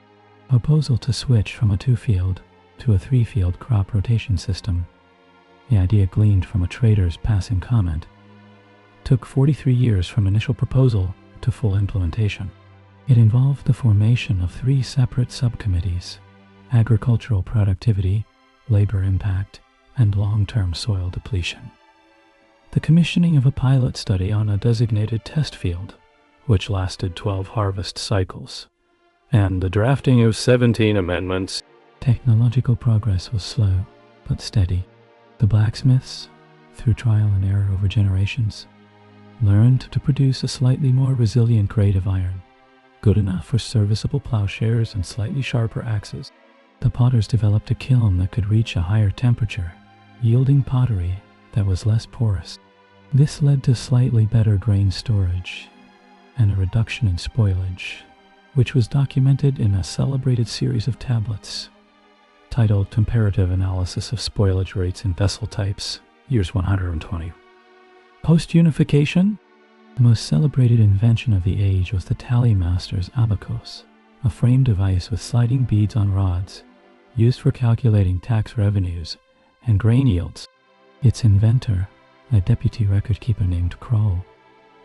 A proposal to switch from a 2-field to a 3-field crop rotation system, the idea gleaned from a trader's passing comment, took 43 years from initial proposal to full implementation. It involved the formation of 3 separate subcommittees: agricultural productivity, labor impact, and long-term soil depletion. The commissioning of a pilot study on a designated test field, which lasted 12 harvest cycles, and the drafting of 17 amendments. Technological progress was slow, but steady. The blacksmiths, through trial and error over generations, learned to produce a slightly more resilient grade of iron, good enough for serviceable plowshares and slightly sharper axes. The potters developed a kiln that could reach a higher temperature, yielding pottery that was less porous. This led to slightly better grain storage and a reduction in spoilage, which was documented in a celebrated series of tablets titled Comparative Analysis of Spoilage Rates in Vessel Types, years 120. Post-unification, the most celebrated invention of the age was the tallymaster's abacus, a frame device with sliding beads on rods, used for calculating tax revenues and grain yields. Its inventor, a deputy record keeper named Kroll,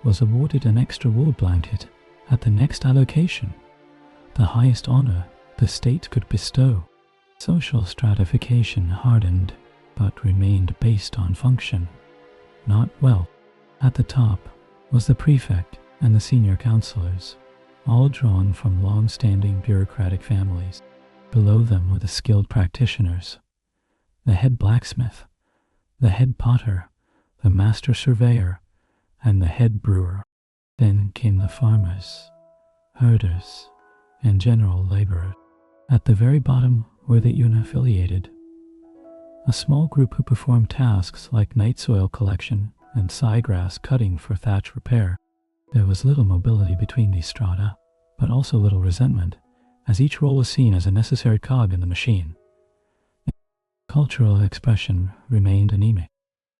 was awarded an extra wool blanket at the next allocation, the highest honor the state could bestow. Social stratification hardened, but remained based on function, not wealth. At the top was the prefect and the senior counselors, all drawn from long-standing bureaucratic families. Below them were the skilled practitioners, the head blacksmith, the head potter, the master surveyor, and the head brewer. Then came the farmers, herders, and general laborers. At the very bottom were the unaffiliated, a small group who performed tasks like night soil collection and siegrass cutting for thatch repair. There was little mobility between these strata, but also little resentment, as each role was seen as a necessary cog in the machine. Cultural expression remained anemic.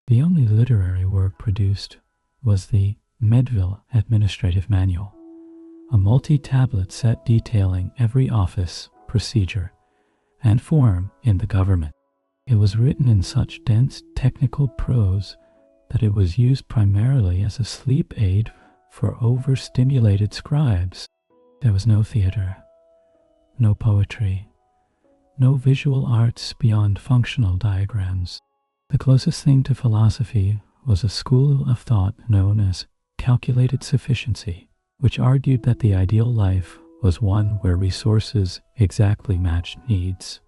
The only literary work produced was the Medville Administrative Manual, a multi-tablet set detailing every office, procedure, and form in the government. It was written in such dense technical prose that it was used primarily as a sleep aid for overstimulated scribes. There was no theater, no poetry, no visual arts beyond functional diagrams. The closest thing to philosophy was a school of thought known as calculated sufficiency, which argued that the ideal life was one where resources exactly matched needs,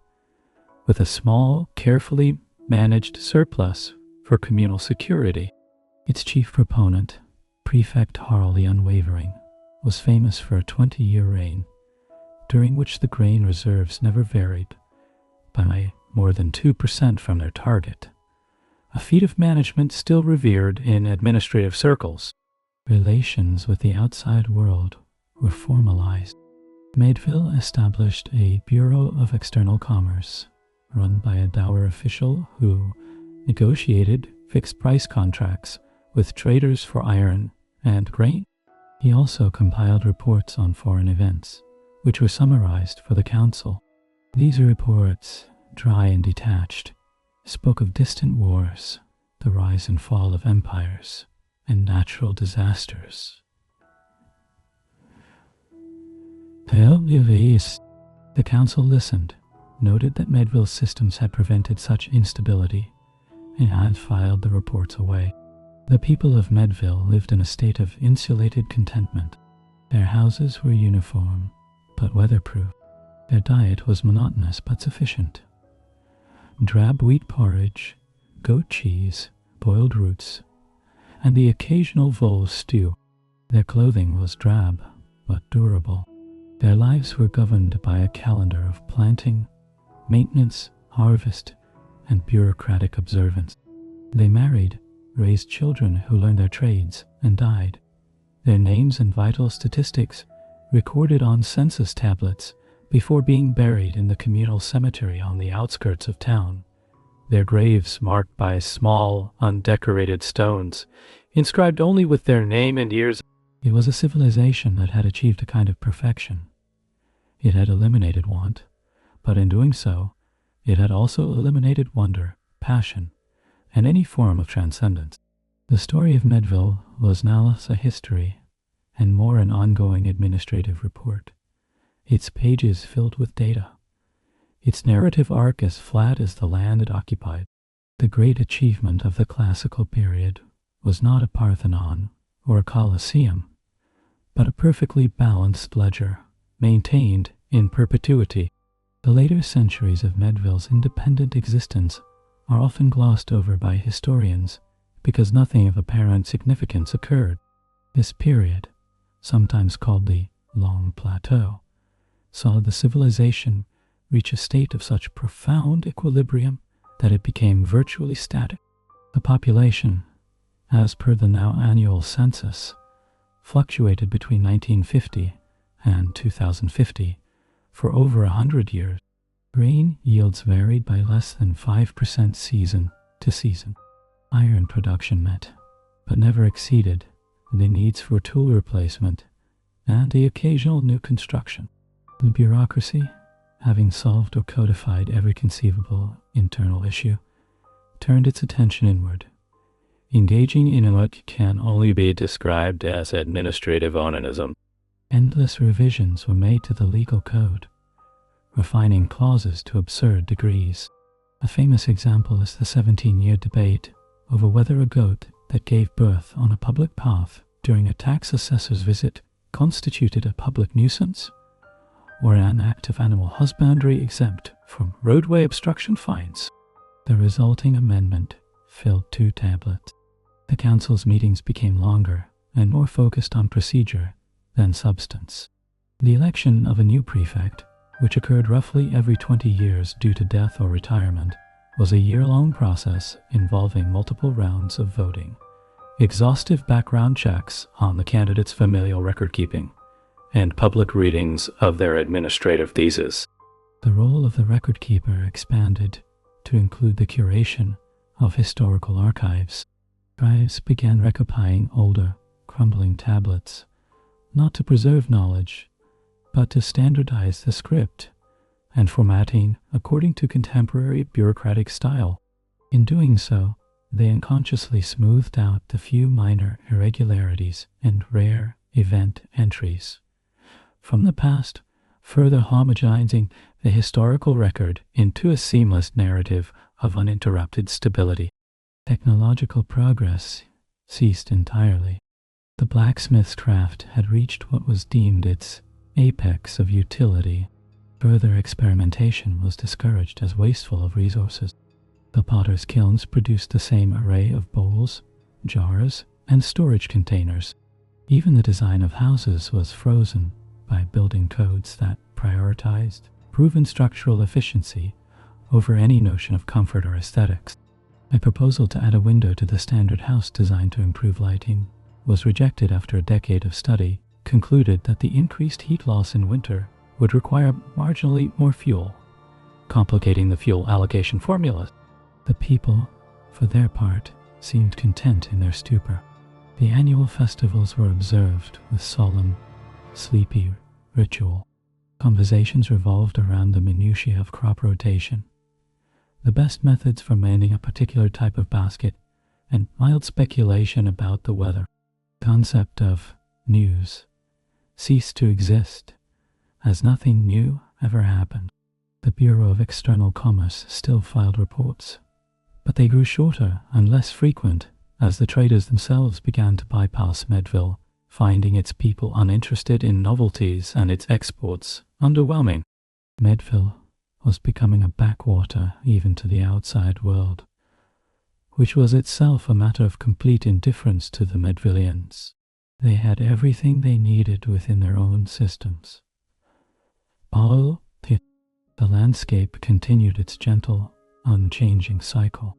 with a small, carefully managed surplus for communal security. Its chief proponent, Prefect Harl the Unwavering, was famous for a 20-year reign, during which the grain reserves never varied by more than 2% from their target, a feat of management still revered in administrative circles. Relations with the outside world were formalized. Medville established a Bureau of External Commerce, run by a dour official who negotiated fixed-price contracts with traders for iron and grain. He also compiled reports on foreign events, which were summarized for the council. These reports, dry and detached, spoke of distant wars, the rise and fall of empires, and natural disasters. The council listened, noted that Medville's systems had prevented such instability, and had filed the reports away. The people of Medville lived in a state of insulated contentment. Their houses were uniform, but weatherproof. Their diet was monotonous but sufficient. Drab wheat porridge, goat cheese, boiled roots, and the occasional vole stew. Their clothing was drab but durable. Their lives were governed by a calendar of planting, maintenance, harvest, and bureaucratic observance. They married, raised children who learned their trades, and died. Their names and vital statistics recorded on census tablets before being buried in the communal cemetery on the outskirts of town, their graves marked by small, undecorated stones, inscribed only with their name and years. It was a civilization that had achieved a kind of perfection. It had eliminated want, but in doing so, it had also eliminated wonder, passion, and any form of transcendence. The story of Medville was now less a history, and more an ongoing administrative report, its pages filled with data, its narrative arc as flat as the land it occupied. The great achievement of the classical period was not a Parthenon or a Colosseum, but a perfectly balanced ledger, maintained in perpetuity. The later centuries of Medville's independent existence are often glossed over by historians because nothing of apparent significance occurred. This period, sometimes called the Long Plateau, saw the civilization reach a state of such profound equilibrium that it became virtually static. The population, as per the now annual census, fluctuated between 1950 and 2050 for over 100 years. Grain yields varied by less than 5% season to season. Iron production met, but never exceeded, the needs for tool replacement and the occasional new construction. The bureaucracy, having solved or codified every conceivable internal issue, turned its attention inward, engaging in what can only be described as administrative onanism. Endless revisions were made to the legal code, refining clauses to absurd degrees. A famous example is the 17-year debate over whether a goat that gave birth on a public path during a tax assessor's visit constituted a public nuisance, or an act of animal husbandry exempt from roadway obstruction fines. The resulting amendment filled 2 tablets. The council's meetings became longer and more focused on procedure than substance. The election of a new prefect, which occurred roughly every 20 years due to death or retirement, was a year-long process involving multiple rounds of voting, exhaustive background checks on the candidates' familial record-keeping, and public readings of their administrative theses. The role of the record-keeper expanded to include the curation of historical archives. Scribes began recopiling older, crumbling tablets, not to preserve knowledge, but to standardize the script and formatting according to contemporary bureaucratic style. In doing so, they unconsciously smoothed out the few minor irregularities and rare event entries from the past, further homogenizing the historical record into a seamless narrative of uninterrupted stability. Technological progress ceased entirely. The blacksmith's craft had reached what was deemed its apex of utility. Further experimentation was discouraged as wasteful of resources. The potter's kilns produced the same array of bowls, jars, and storage containers. Even the design of houses was frozen by building codes that prioritized proven structural efficiency over any notion of comfort or aesthetics. A proposal to add a window to the standard house designed to improve lighting was rejected after a decade of study, concluded that the increased heat loss in winter would require marginally more fuel, complicating the fuel allocation formulas. The people, for their part, seemed content in their stupor. The annual festivals were observed with solemn, sleepy ritual. Conversations revolved around the minutiae of crop rotation, the best methods for mending a particular type of basket, and mild speculation about the weather. The concept of news ceased to exist, as nothing new ever happened. The Bureau of External Commerce still filed reports, but they grew shorter and less frequent as the traders themselves began to bypass Medville, finding its people uninterested in novelties and its exports underwhelming. Medville was becoming a backwater even to the outside world, which was itself a matter of complete indifference to the Medvillians. They had everything they needed within their own systems. The landscape continued its gentle, unchanging cycle.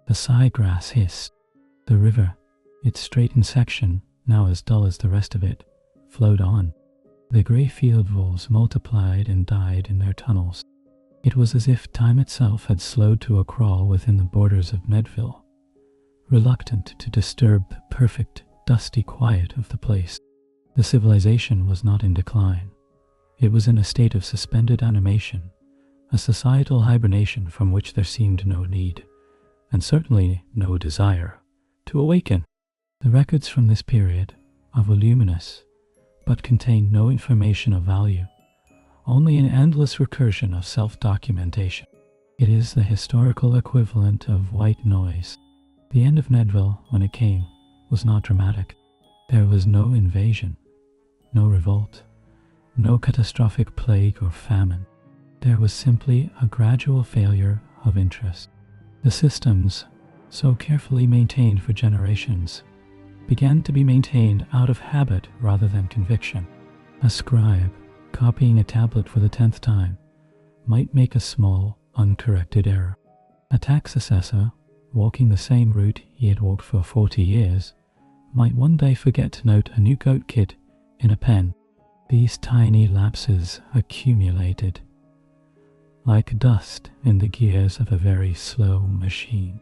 The siegrass hissed. The river, its straightened section, now as dull as the rest of it, flowed on. The grey field voles multiplied and died in their tunnels. It was as if time itself had slowed to a crawl within the borders of Medville, reluctant to disturb the perfect, dusty quiet of the place. The civilization was not in decline. It was in a state of suspended animation, a societal hibernation from which there seemed no need, and certainly no desire, to awaken. The records from this period are voluminous, but contain no information of value, only an endless recursion of self-documentation. It is the historical equivalent of white noise. The end of Medville, when it came, was not dramatic. There was no invasion, no revolt, no catastrophic plague or famine. There was simply a gradual failure of interest. The systems, so carefully maintained for generations, began to be maintained out of habit rather than conviction. A scribe, copying a tablet for the 10th time, might make a small, uncorrected error. A tax assessor, walking the same route he had walked for 40 years, might one day forget to note a new goat kit in a pen. These tiny lapses accumulated, like dust in the gears of a very slow machine.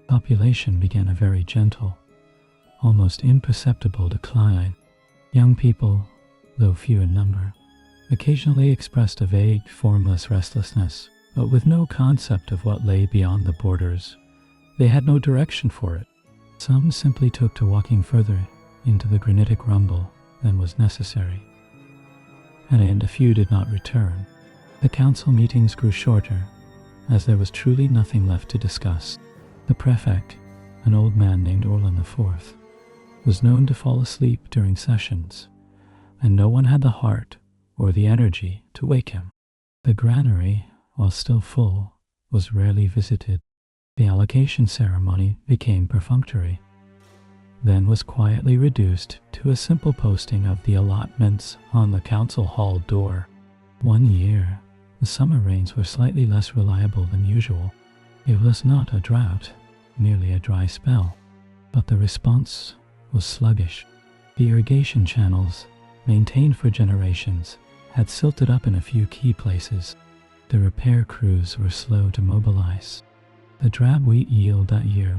Population began a very gentle, almost imperceptible decline. Young people, though few in number, occasionally expressed a vague, formless restlessness, but with no concept of what lay beyond the borders. They had no direction for it. Some simply took to walking further into the granitic rumble than was necessary, and a few did not return. The council meetings grew shorter, as there was truly nothing left to discuss. The prefect, an old man named Orlan IV, was known to fall asleep during sessions, and no one had the heart or the energy to wake him. The granary, while still full, was rarely visited. The allocation ceremony became perfunctory. then was quietly reduced to a simple posting of the allotments on the council hall door. One year, the summer rains were slightly less reliable than usual. It was not a drought, merely a dry spell, but the response was sluggish. The irrigation channels, maintained for generations, had silted up in a few key places. The repair crews were slow to mobilize. The drab wheat yield that year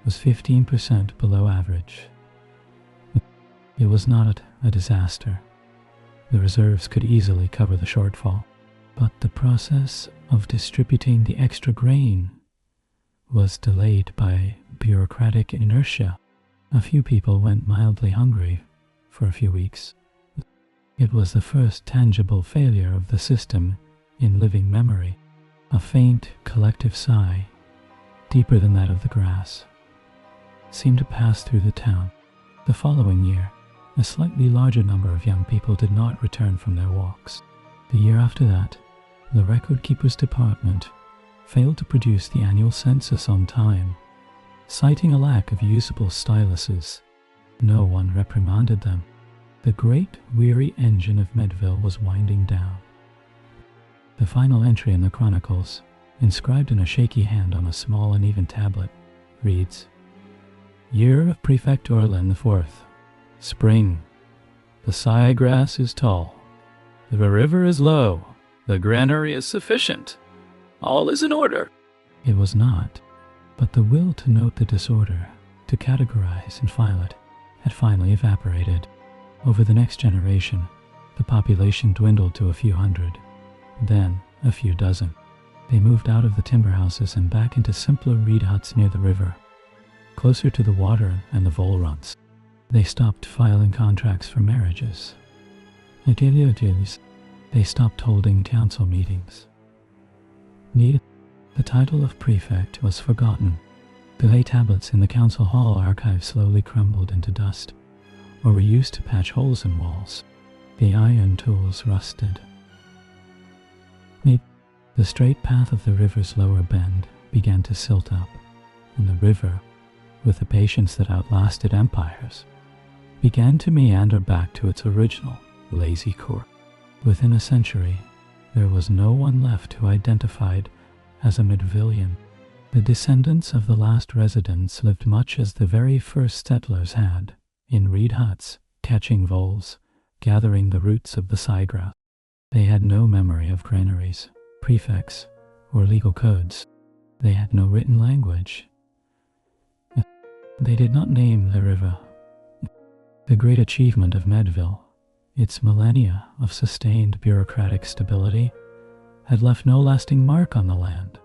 was 15% below average. It was not a disaster. The reserves could easily cover the shortfall, but the process of distributing the extra grain was delayed by bureaucratic inertia. A few people went mildly hungry for a few weeks. It was the first tangible failure of the system in living memory. A faint collective sigh, deeper than that of the grass, seemed to pass through the town. The following year, a slightly larger number of young people did not return from their walks. The year after that, the Record Keepers Department failed to produce the annual census on time, citing a lack of usable styluses. No one reprimanded them. The great weary engine of Medville was winding down. The final entry in the chronicles, inscribed in a shaky hand on a small uneven tablet, reads, "Year of Prefect Orlan IV. Spring. The siegrass is tall. The river is low. The granary is sufficient. All is in order." It was not, but the will to note the disorder, to categorize and file it, had finally evaporated. Over the next generation, the population dwindled to a few hundred, then a few dozen. They moved out of the timber houses and back into simpler reed huts near the river, closer to the water and the vole runs. They stopped filing contracts for marriages. They stopped holding council meetings. The title of prefect was forgotten. The lay tablets in the council hall archive slowly crumbled into dust, or were used to patch holes in walls. The iron tools rusted. The straight path of the river's lower bend began to silt up, and the river, with a patience that outlasted empires, began to meander back to its original, lazy course. Within a century, there was no one left who identified as a Medvillian. The descendants of the last residents lived much as the very first settlers had, in reed huts, catching voles, gathering the roots of the siegrass. They had no memory of granaries, prefects, or legal codes. They had no written language. They did not name the river. The great achievement of Medville, its millennia of sustained bureaucratic stability, had left no lasting mark on the land,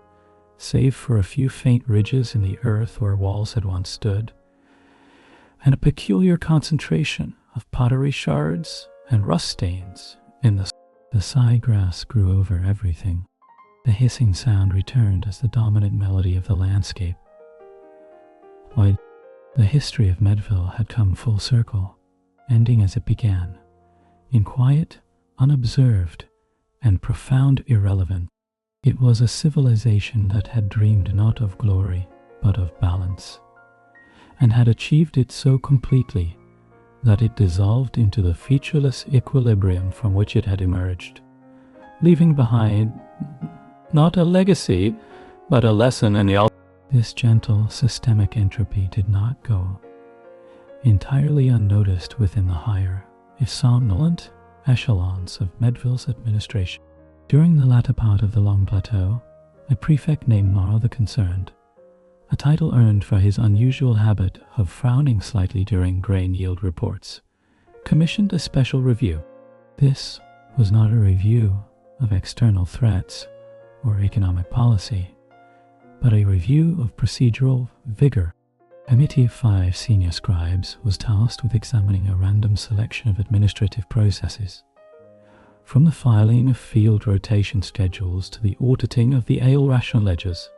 save for a few faint ridges in the earth where walls had once stood, and a peculiar concentration of pottery shards and rust stains in the siegrass grew over everything. The hissing sound returned as the dominant melody of the landscape. The history of Medville had come full circle, ending as it began, in quiet, unobserved, and profound irrelevance. It was a civilization that had dreamed not of glory, but of balance, and had achieved it so completely that it dissolved into the featureless equilibrium from which it had emerged, leaving behind not a legacy, but a lesson in the This gentle systemic entropy did not go entirely unnoticed within the higher, if somnolent, echelons of Medville's administration. During the latter part of the Long Plateau, a prefect named Marl the Concerned, a title earned for his unusual habit of frowning slightly during grain yield reports, commissioned a special review. This was not a review of external threats or economic policy, but a review of procedural vigor. A committee of 5 senior scribes was tasked with examining a random selection of administrative processes, from the filing of field rotation schedules to the auditing of the ale ration ledgers,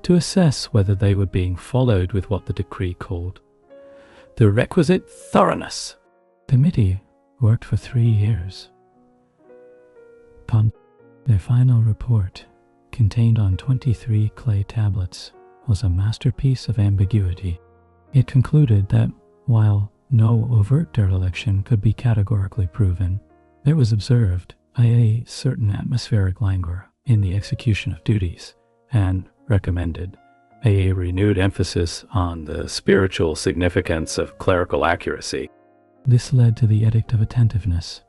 to assess whether they were being followed with what the decree called the requisite thoroughness. The committee worked for 3 years. Their final report, contained on 23 clay tablets, was a masterpiece of ambiguity. It concluded that while no overt dereliction could be categorically proven, there was observed a certain atmospheric languor in the execution of duties, and recommended a renewed emphasis on the spiritual significance of clerical accuracy. This led to the Edict of Attentiveness,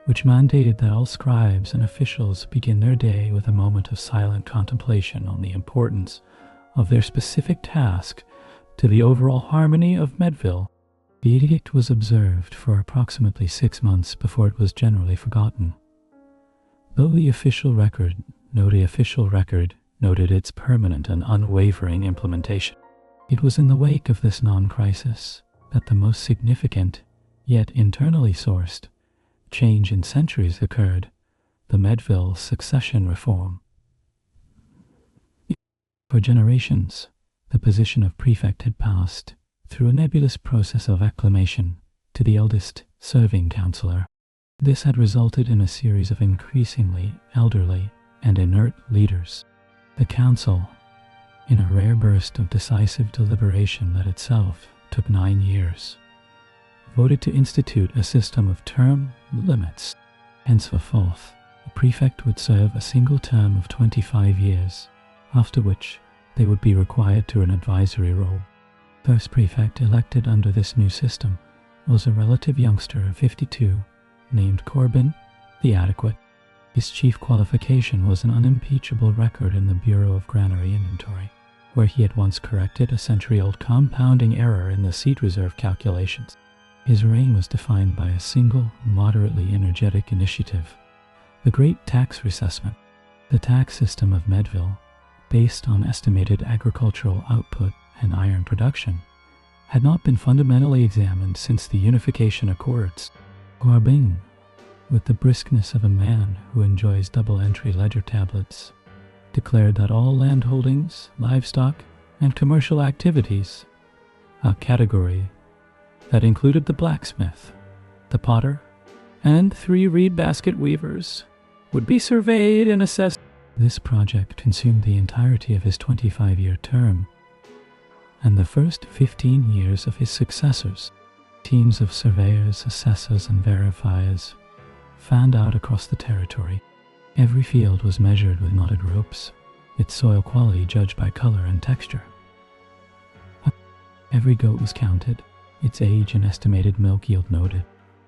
which mandated that all scribes and officials begin their day with a moment of silent contemplation on the importance of their specific task to the overall harmony of Medville. The edict was observed for approximately 6 months before it was generally forgotten. Though the official record noted its permanent and unwavering implementation, it was in the wake of this non-crisis that the most significant, yet internally sourced, change in centuries occurred: the Medville succession reform. For generations, the position of prefect had passed through a nebulous process of acclamation to the eldest serving councillor. This had resulted in a series of increasingly elderly and inert leaders. The council, in a rare burst of decisive deliberation that itself took 9 years, voted to institute a system of term limits. Henceforth, a prefect would serve a single term of 25 years, after which they would be required to an advisory role. First prefect elected under this new system was a relative youngster of 52 named Corbin the Adequate. His chief qualification was an unimpeachable record in the Bureau of Granary Inventory, where he had once corrected a century-old compounding error in the seed reserve calculations. His reign was defined by a single, moderately energetic initiative: the Great Tax Reassessment. The tax system of Medville, based on estimated agricultural output and iron production, had not been fundamentally examined since the Unification Accords. Corbin, with the briskness of a man who enjoys double-entry ledger tablets, declared that all land holdings, livestock, and commercial activities, a category that included the blacksmith, the potter, and 3 reed basket weavers, would be surveyed and assessed. This project consumed the entirety of his 25-year term, and the first 15 years of his successors. Teams of surveyors, assessors, and verifiers fanned out across the territory. Every field was measured with knotted ropes, its soil quality judged by color and texture. Every goat was counted, its age and estimated milk yield noted.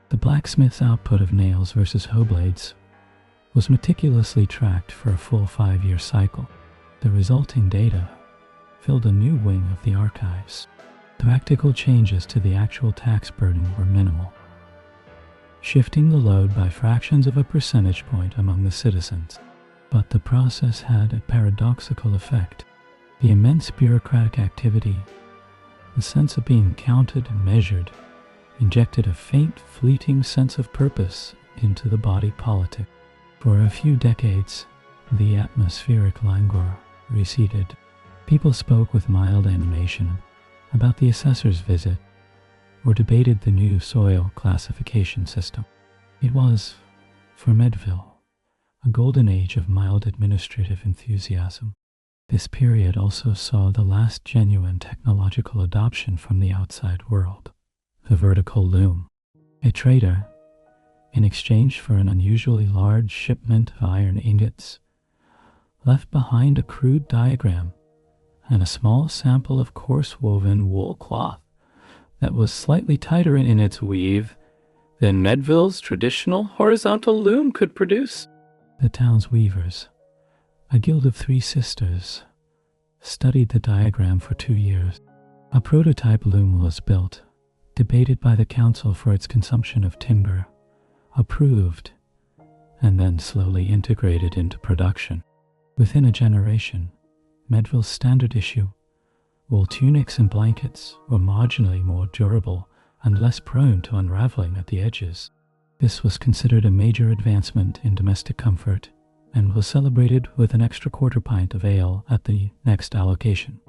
The blacksmith's output of nails versus hoe blades was meticulously tracked for a full 5-year cycle. The resulting data filled a new wing of the archives. Practical changes to the actual tax burden were minimal, shifting the load by fractions of a percentage point among the citizens. But the process had a paradoxical effect. The immense bureaucratic activity, the sense of being counted and measured, injected a faint, fleeting sense of purpose into the body politic. For a few decades, the atmospheric languor receded. People spoke with mild animation about the assessor's visit, or debated the new soil classification system. It was, for Medville, a golden age of mild administrative enthusiasm. This period also saw the last genuine technological adoption from the outside world: the vertical loom. A trader, in exchange for an unusually large shipment of iron ingots, left behind a crude diagram and a small sample of coarse-woven wool cloth that was slightly tighter in its weave than Medville's traditional horizontal loom could produce. The town's weavers, a guild of 3 sisters, studied the diagram for 2 years. A prototype loom was built, debated by the council for its consumption of timber, approved, and then slowly integrated into production. Within a generation, Medville's standard issue wool tunics and blankets were marginally more durable and less prone to unraveling at the edges. This was considered a major advancement in domestic comfort and was celebrated with an extra quarter pint of ale at the next allocation.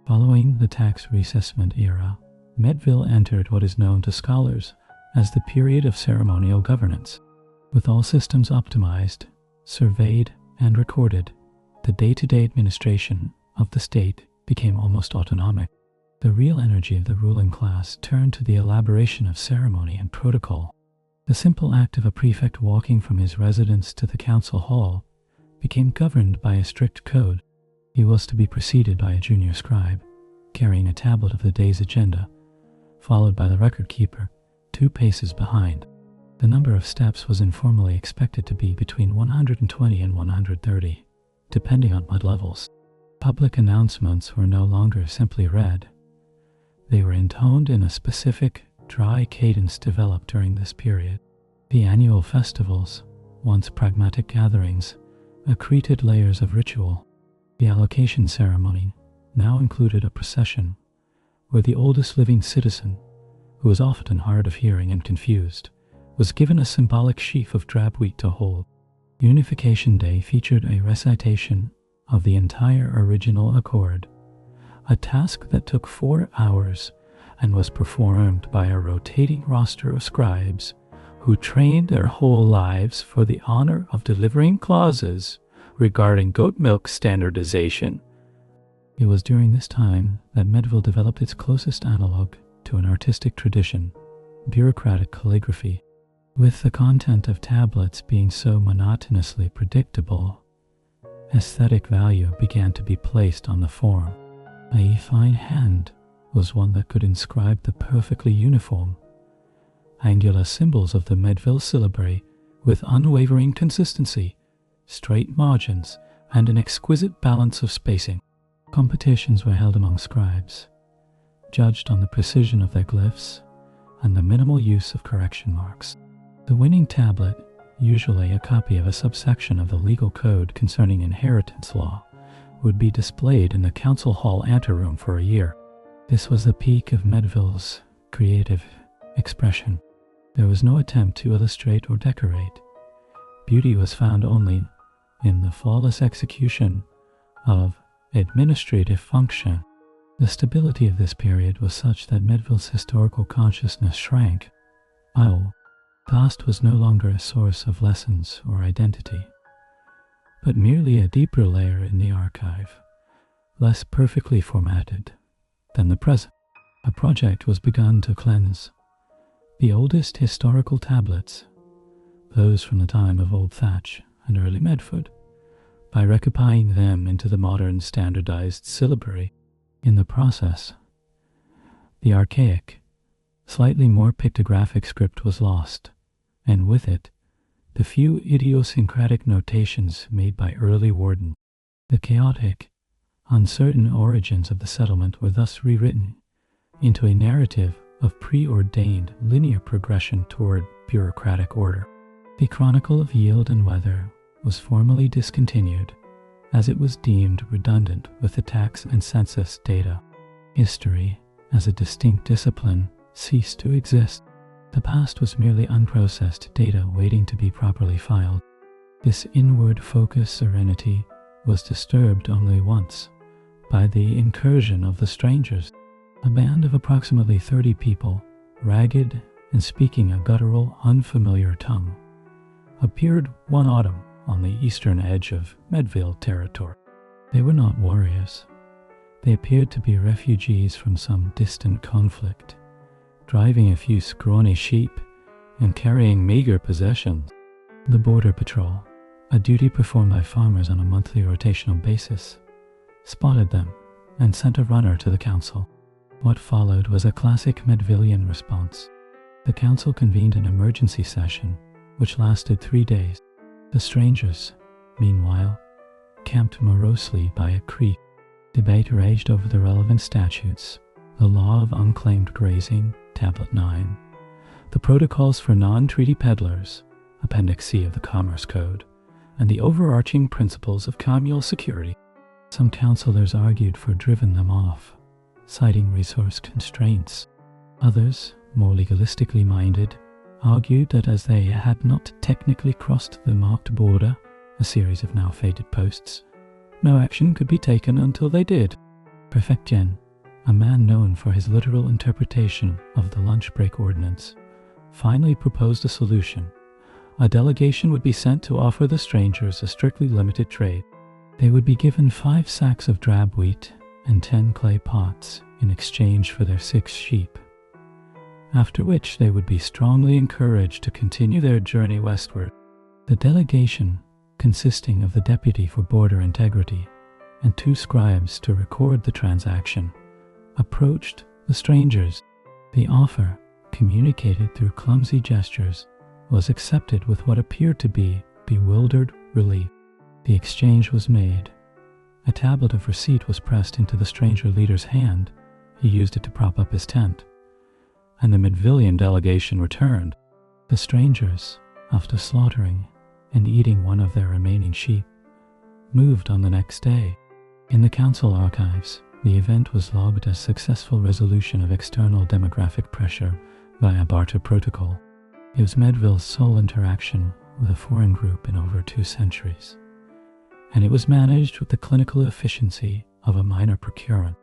Following the tax reassessment era, Medville entered what is known to scholars as the period of ceremonial governance. With all systems optimized, surveyed, and recorded, the day-to-day administration of the state became almost autonomic. The real energy of the ruling class turned to the elaboration of ceremony and protocol. The simple act of a prefect walking from his residence to the council hall became governed by a strict code. He was to be preceded by a junior scribe, carrying a tablet of the day's agenda, followed by the record keeper, 2 paces behind. The number of steps was informally expected to be between 120 and 130, depending on mud levels. Public announcements were no longer simply read. They were intoned in a specific, dry cadence developed during this period. The annual festivals, once pragmatic gatherings, accreted layers of ritual. The allocation ceremony now included a procession where the oldest living citizen, who was often hard of hearing and confused, was given a symbolic sheaf of drab wheat to hold. Unification Day featured a recitation of the entire original accord, a task that took 4 hours and was performed by a rotating roster of scribes who trained their whole lives for the honor of delivering clauses regarding goat milk standardization. It was during this time that Medville developed its closest analog to an artistic tradition, bureaucratic calligraphy. With the content of tablets being so monotonously predictable, aesthetic value began to be placed on the form. A fine hand was one that could inscribe the perfectly uniform, angular symbols of the Medville syllabary with unwavering consistency, straight margins, and an exquisite balance of spacing. Competitions were held among scribes, judged on the precision of their glyphs and the minimal use of correction marks. The winning tablet, usually a copy of a subsection of the legal code concerning inheritance law, would be displayed in the council hall anteroom for a year. This was the peak of Medville's creative expression. There was no attempt to illustrate or decorate. Beauty was found only in the flawless execution of administrative function. The stability of this period was such that Medville's historical consciousness shrank. Past was no longer a source of lessons or identity, but merely a deeper layer in the archive, less perfectly formatted than the present. A project was begun to cleanse the oldest historical tablets, those from the time of Old Thatch and early Medford, by recopiling them into the modern standardized syllabary. In the process, the archaic, slightly more pictographic script was lost, and with it, the few idiosyncratic notations made by early wardens. The chaotic, uncertain origins of the settlement were thus rewritten into a narrative of preordained linear progression toward bureaucratic order. The Chronicle of Yield and Weather was formally discontinued, as it was deemed redundant with the tax and census data. History, as a distinct discipline, ceased to exist. The past was merely unprocessed data waiting to be properly filed. This inward-focused serenity was disturbed only once, by the incursion of the strangers. A band of approximately 30 people, ragged and speaking a guttural, unfamiliar tongue, appeared one autumn on the eastern edge of Medville territory. They were not warriors. They appeared to be refugees from some distant conflict, driving a few scrawny sheep and carrying meager possessions. The Border Patrol, a duty performed by farmers on a monthly rotational basis, spotted them and sent a runner to the council. What followed was a classic Medvillian response. The council convened an emergency session, which lasted 3 days. The strangers, meanwhile, camped morosely by a creek. Debate raged over the relevant statutes, the law of unclaimed grazing, Tablet 9, the protocols for non-treaty peddlers, Appendix C of the Commerce Code, and the overarching principles of communal security. Some councillors argued for driving them off, citing resource constraints. Others, more legalistically minded, argued that as they had not technically crossed the marked border, a series of now faded posts, no action could be taken until they did. Prefect Gen, a man known for his literal interpretation of the lunch break ordinance, finally proposed a solution. A delegation would be sent to offer the strangers a strictly limited trade. They would be given 5 sacks of drab wheat and 10 clay pots in exchange for their 6 sheep, after which they would be strongly encouraged to continue their journey westward. The delegation, consisting of the deputy for border integrity and 2 scribes to record the transaction, approached the strangers. The offer, communicated through clumsy gestures, was accepted with what appeared to be bewildered relief. The exchange was made. A tablet of receipt was pressed into the stranger leader's hand. He used it to prop up his tent, and the Medvillian delegation returned. The strangers, after slaughtering and eating one of their remaining sheep, moved on the next day. In the council archives, the event was logged as successful resolution of external demographic pressure via barter protocol. It was Medville's sole interaction with a foreign group in over 2 centuries, and it was managed with the clinical efficiency of a minor procurement.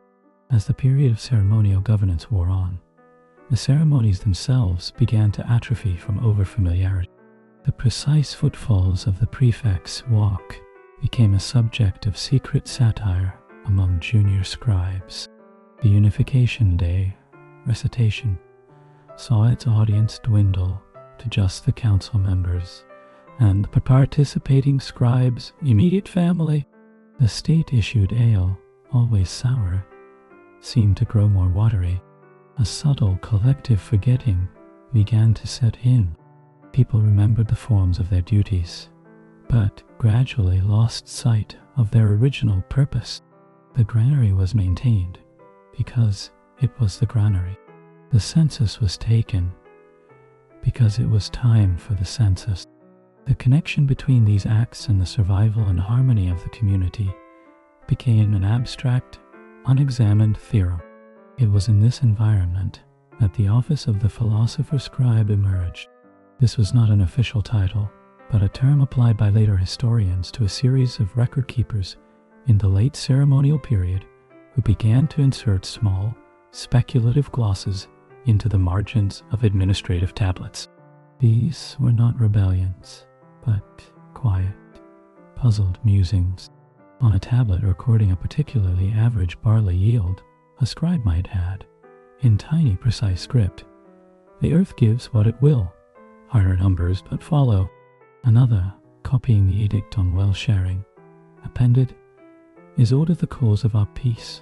As the period of ceremonial governance wore on, the ceremonies themselves began to atrophy from overfamiliarity. The precise footfalls of the prefect's walk became a subject of secret satire among junior scribes. The Unification Day recitation saw its audience dwindle to just the council members and the participating scribe's immediate family. The state-issued ale, always sour, seemed to grow more watery. A subtle collective forgetting began to set in. People remembered the forms of their duties, but gradually lost sight of their original purpose. The granary was maintained because it was the granary. The census was taken because it was time for the census. The connection between these acts and the survival and harmony of the community became an abstract, unexamined theorem. It was in this environment that the office of the philosopher scribe emerged. This was not an official title, but a term applied by later historians to a series of record keepers in the late ceremonial period who began to insert small, speculative glosses into the margins of administrative tablets. These were not rebellions, but quiet, puzzled musings. On a tablet recording a particularly average barley yield, a scribe might add, in tiny precise script, "The earth gives what it will, harder numbers but follow." Another, copying the edict on well sharing, appended, "Is order the cause of our peace,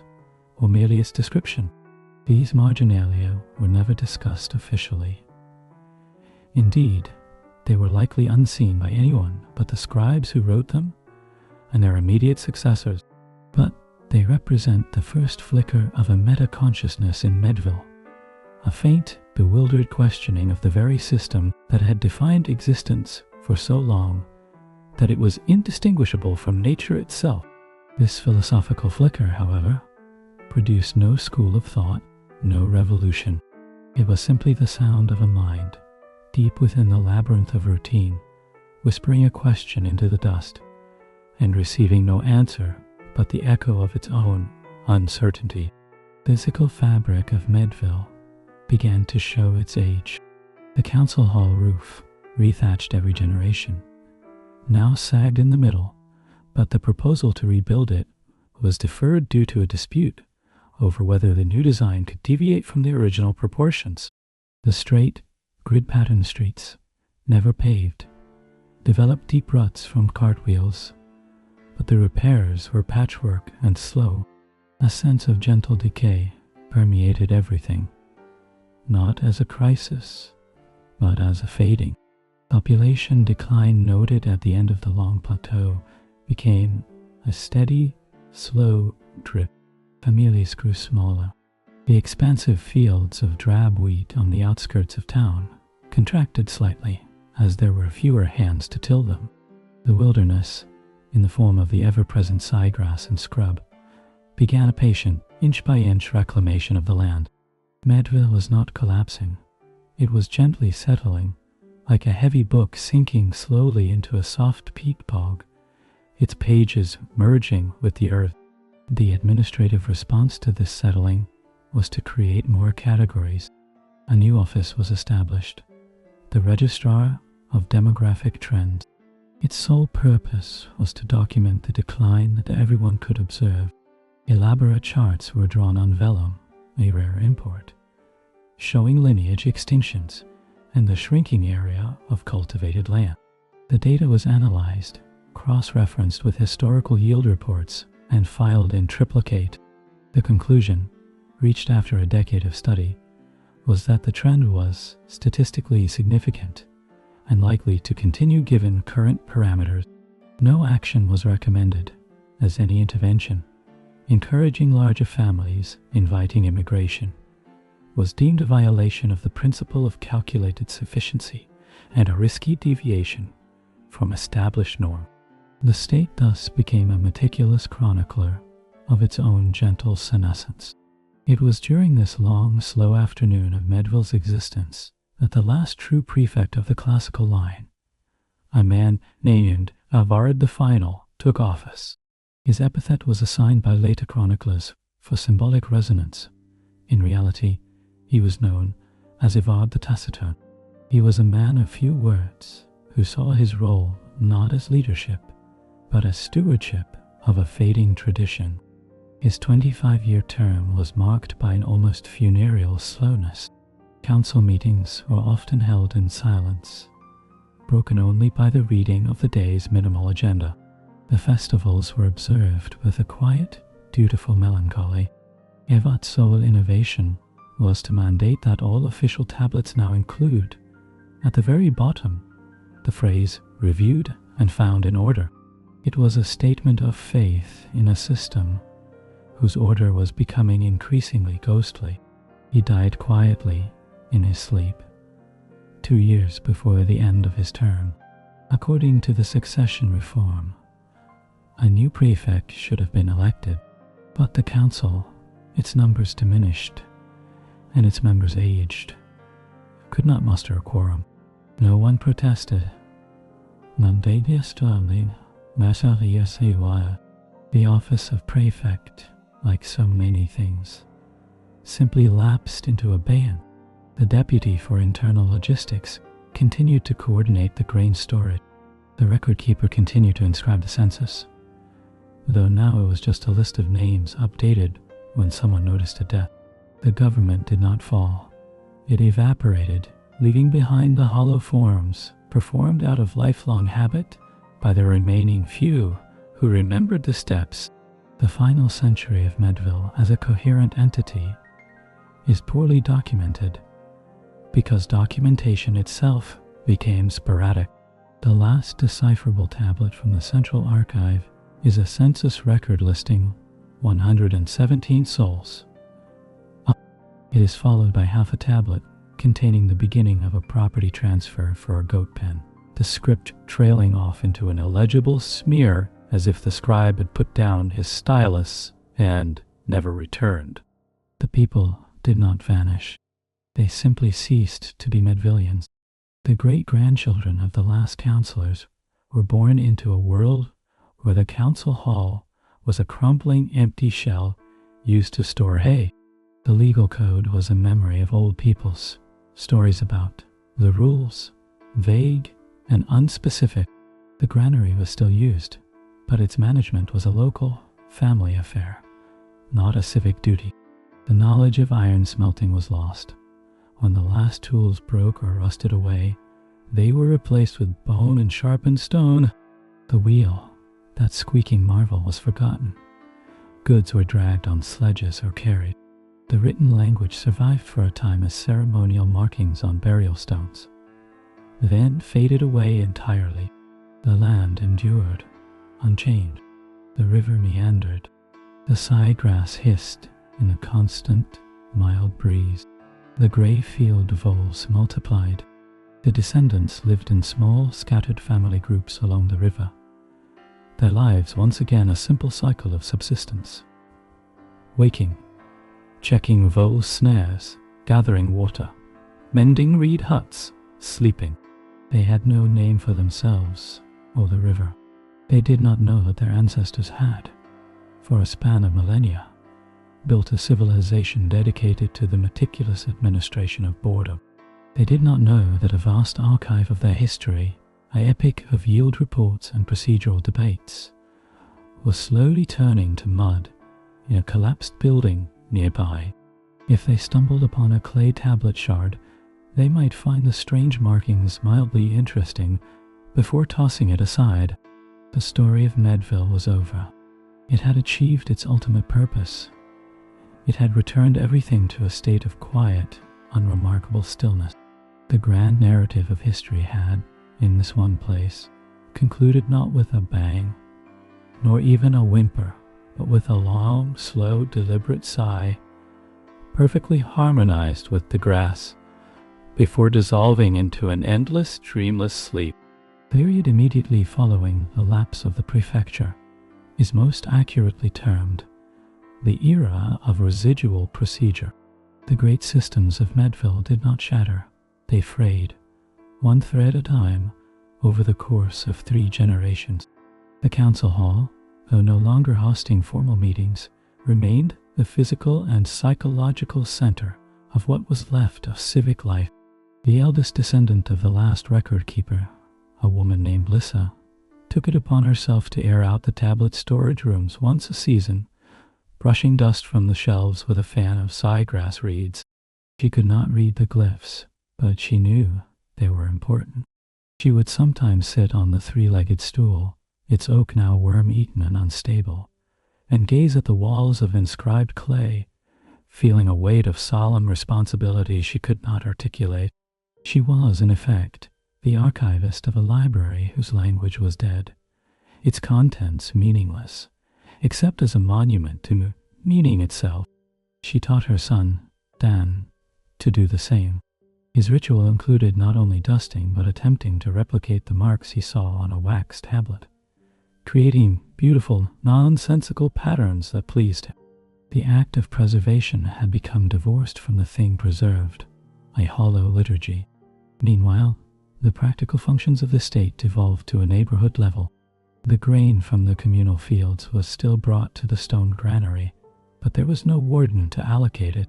or merely its description?" These marginalia were never discussed officially. Indeed, they were likely unseen by anyone but the scribes who wrote them and their immediate successors. But they represent the first flicker of a meta-consciousness in Medville, a faint, bewildered questioning of the very system that had defined existence for so long that it was indistinguishable from nature itself. This philosophical flicker, however, produced no school of thought, no revolution. It was simply the sound of a mind, deep within the labyrinth of routine, whispering a question into the dust, and receiving no answer but the echo of its own uncertainty. The physical fabric of Medville began to show its age. The council hall roof, rethatched every generation, now sagged in the middle, but the proposal to rebuild it was deferred due to a dispute over whether the new design could deviate from the original proportions. The straight, grid-patterned streets, never paved, developed deep ruts from cartwheels, but the repairs were patchwork and slow. A sense of gentle decay permeated everything, not as a crisis, but as a fading. Population decline noted at the end of the long plateau became a steady, slow drip. Families grew smaller. The expansive fields of drab wheat on the outskirts of town contracted slightly as there were fewer hands to till them. The wilderness, in the form of the ever-present siegrass and scrub, began a patient, inch-by-inch reclamation of the land. Medville was not collapsing. It was gently settling, like a heavy book sinking slowly into a soft peat bog, its pages merging with the earth. The administrative response to this settling was to create more categories. A new office was established, the Registrar of Demographic Trends. Its sole purpose was to document the decline that everyone could observe. Elaborate charts were drawn on vellum, a rare import, showing lineage extinctions and the shrinking area of cultivated land. The data was analyzed, cross-referenced with historical yield reports, and filed in triplicate. The conclusion, reached after a decade of study, was that the trend was statistically significant and likely to continue given current parameters. No action was recommended, as any intervention, encouraging larger families, inviting immigration, was deemed a violation of the principle of calculated sufficiency and a risky deviation from established norm. The state thus became a meticulous chronicler of its own gentle senescence. It was during this long, slow afternoon of Medville's existence that the last true prefect of the classical line, a man named Avard the Final, took office. His epithet was assigned by later chroniclers for symbolic resonance. In reality, he was known as Avard the Taciturn. He was a man of few words who saw his role not as leadership, but as stewardship of a fading tradition. His 25-year term was marked by an almost funereal slowness. Council meetings were often held in silence, broken only by the reading of the day's minimal agenda. The festivals were observed with a quiet, dutiful melancholy. Evard's sole innovation was to mandate that all official tablets now include, at the very bottom, the phrase "reviewed and found in order." It was a statement of faith in a system whose order was becoming increasingly ghostly. He died quietly in his sleep, 2 years before the end of his term. According to the succession reform, a new prefect should have been elected, but the council, its numbers diminished, and its members aged, could not muster a quorum. No one protested. The office of prefect, like so many things, simply lapsed into abeyance. The deputy for internal logistics continued to coordinate the grain storage. The record keeper continued to inscribe the census, though now it was just a list of names updated when someone noticed a death. The government did not fall. It evaporated, leaving behind the hollow forms performed out of lifelong habit by the remaining few who remembered the steps. The final century of Medville as a coherent entity is poorly documented because documentation itself became sporadic. The last decipherable tablet from the Central Archive is a census record listing 117 souls. It is followed by half a tablet containing the beginning of a property transfer for a goat pen, the script trailing off into an illegible smear as if the scribe had put down his stylus and never returned. The people did not vanish. They simply ceased to be Medvillians. The great-grandchildren of the last councillors were born into a world where the council hall was a crumbling empty shell used to store hay. The legal code was a memory of old people's stories about the rules, vague and unspecific. The granary was still used, but its management was a local, family affair, not a civic duty. The knowledge of iron smelting was lost. When the last tools broke or rusted away, they were replaced with bone and sharpened stone. The wheel, that squeaking marvel, was forgotten. Goods were dragged on sledges or carried. The written language survived for a time as ceremonial markings on burial stones, then faded away entirely. The land endured, unchanged. The river meandered. The side-grass hissed in the constant, mild breeze. The grey field voles multiplied. The descendants lived in small, scattered family groups along the river, their lives once again a simple cycle of subsistence. Waking, checking vole snares, gathering water, mending reed huts, sleeping. They had no name for themselves or the river. They did not know that their ancestors had, for a span of millennia, built a civilization dedicated to the meticulous administration of boredom. They did not know that a vast archive of their history, an epic of yield reports and procedural debates, was slowly turning to mud in a collapsed building nearby. If they stumbled upon a clay tablet shard, they might find the strange markings mildly interesting before tossing it aside. The story of Medville was over. It had achieved its ultimate purpose. It had returned everything to a state of quiet, unremarkable stillness. The grand narrative of history had, in this one place, concluded not with a bang, nor even a whimper, but with a long, slow, deliberate sigh, perfectly harmonized with the grass, before dissolving into an endless, dreamless sleep. The period immediately following the lapse of the prefecture is most accurately termed the era of residual procedure. The great systems of Medville did not shatter. They frayed, one thread at a time, over the course of 3 generations. The council hall, though no longer hosting formal meetings, remained the physical and psychological center of what was left of civic life. The eldest descendant of the last record keeper, a woman named Lissa, took it upon herself to air out the tablet storage rooms once a season, brushing dust from the shelves with a fan of siegrass reeds. She could not read the glyphs, but she knew they were important. She would sometimes sit on the 3-legged stool, its oak now worm-eaten and unstable, and gaze at the walls of inscribed clay, feeling a weight of solemn responsibility she could not articulate. She was, in effect, the archivist of a library whose language was dead, its contents meaningless, except as a monument to meaning itself. She taught her son, Dan, to do the same. His ritual included not only dusting but attempting to replicate the marks he saw on a wax tablet, creating beautiful, nonsensical patterns that pleased him. The act of preservation had become divorced from the thing preserved, a hollow liturgy. Meanwhile, the practical functions of the state devolved to a neighborhood level. The grain from the communal fields was still brought to the stone granary, but there was no warden to allocate it.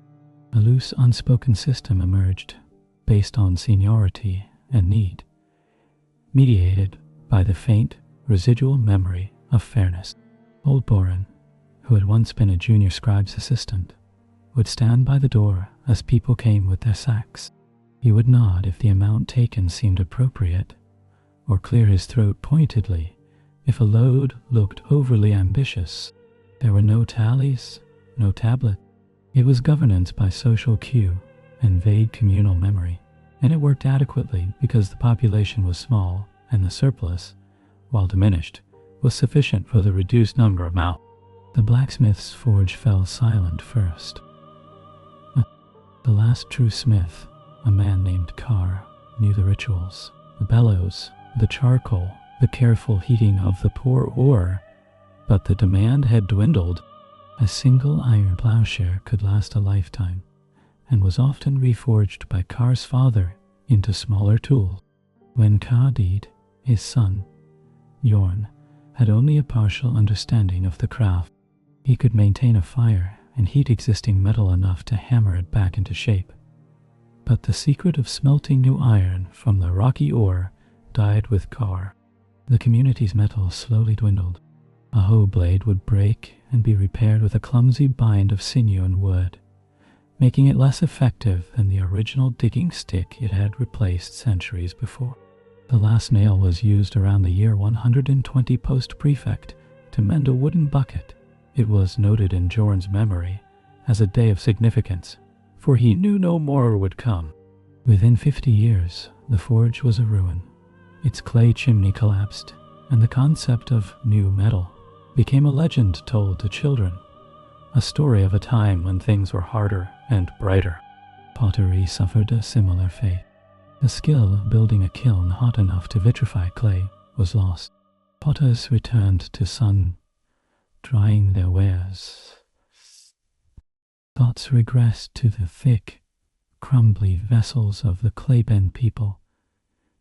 A loose, unspoken system emerged, based on seniority and need, mediated by the faint, residual memory of fairness. Old Boren, who had once been a junior scribe's assistant, would stand by the door as people came with their sacks. He would nod if the amount taken seemed appropriate, or clear his throat pointedly if a load looked overly ambitious. There were no tallies, no tablet. It was governance by social cue and vague communal memory, and it worked adequately because the population was small and the surplus, while diminished, was sufficient for the reduced number of mouths. The blacksmith's forge fell silent first. The last true smith, a man named Carr, knew the rituals, the bellows, the charcoal, the careful heating of the poor ore, but the demand had dwindled. A single iron plowshare could last a lifetime, and was often reforged by Carr's father into smaller tools. When Carr died, his son, Jorn, had only a partial understanding of the craft. He could maintain a fire and heat existing metal enough to hammer it back into shape. But the secret of smelting new iron from the rocky ore died with Carr. The community's metal slowly dwindled. A hoe blade would break and be repaired with a clumsy bind of sinew and wood, making it less effective than the original digging stick it had replaced centuries before. The last nail was used around the year 120 post-prefect to mend a wooden bucket. It was noted in Jorn's memory as a day of significance, for he knew no more would come. Within 50 years, the forge was a ruin. Its clay chimney collapsed, and the concept of new metal became a legend told to children, a story of a time when things were harder and brighter. Pottery suffered a similar fate. The skill of building a kiln hot enough to vitrify clay was lost. Potters returned to sun, drying their wares. Thoughts regressed to the thick, crumbly vessels of the clay-bend people,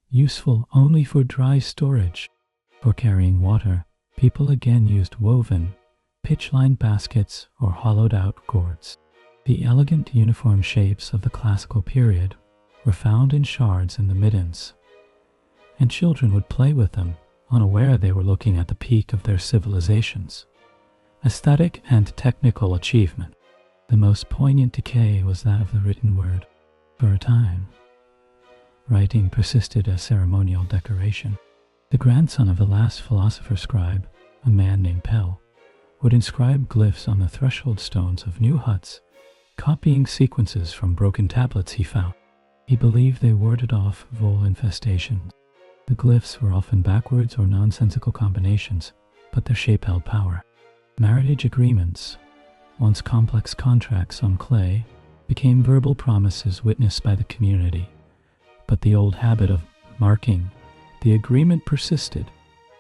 useful only for dry storage. For carrying water, people again used woven, pitch-lined baskets or hollowed-out gourds. The elegant uniform shapes of the classical period were found in shards in the middens, and children would play with them, unaware they were looking at the peak of their civilizations. aesthetic and technical achievement. The most poignant decay was that of the written word. For a time, writing persisted as ceremonial decoration. The grandson of the last philosopher scribe, a man named Pell, would inscribe glyphs on the threshold stones of new huts, copying sequences from broken tablets he found. He believed they warded off vole infestations. The glyphs were often backwards or nonsensical combinations, but their shape held power. Marriage agreements, once complex contracts on clay, became verbal promises witnessed by the community. But the old habit of marking the agreement persisted.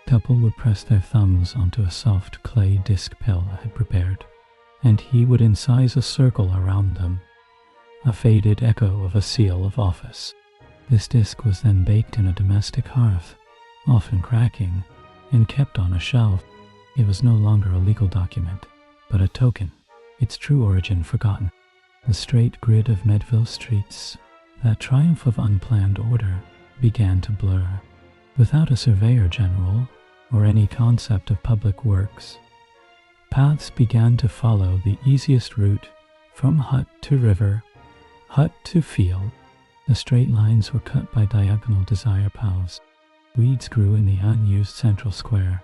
The couple would press their thumbs onto a soft clay disc Pell had prepared, and he would incise a circle around them, a faded echo of a seal of office. This disc was then baked in a domestic hearth, often cracking, and kept on a shelf. It was no longer a legal document, but a token, its true origin forgotten. The straight grid of Medville streets, that triumph of unplanned order, began to blur. Without a surveyor general or any concept of public works, paths began to follow the easiest route from hut to river, hut to field. The straight lines were cut by diagonal desire paths. Weeds grew in the unused central square.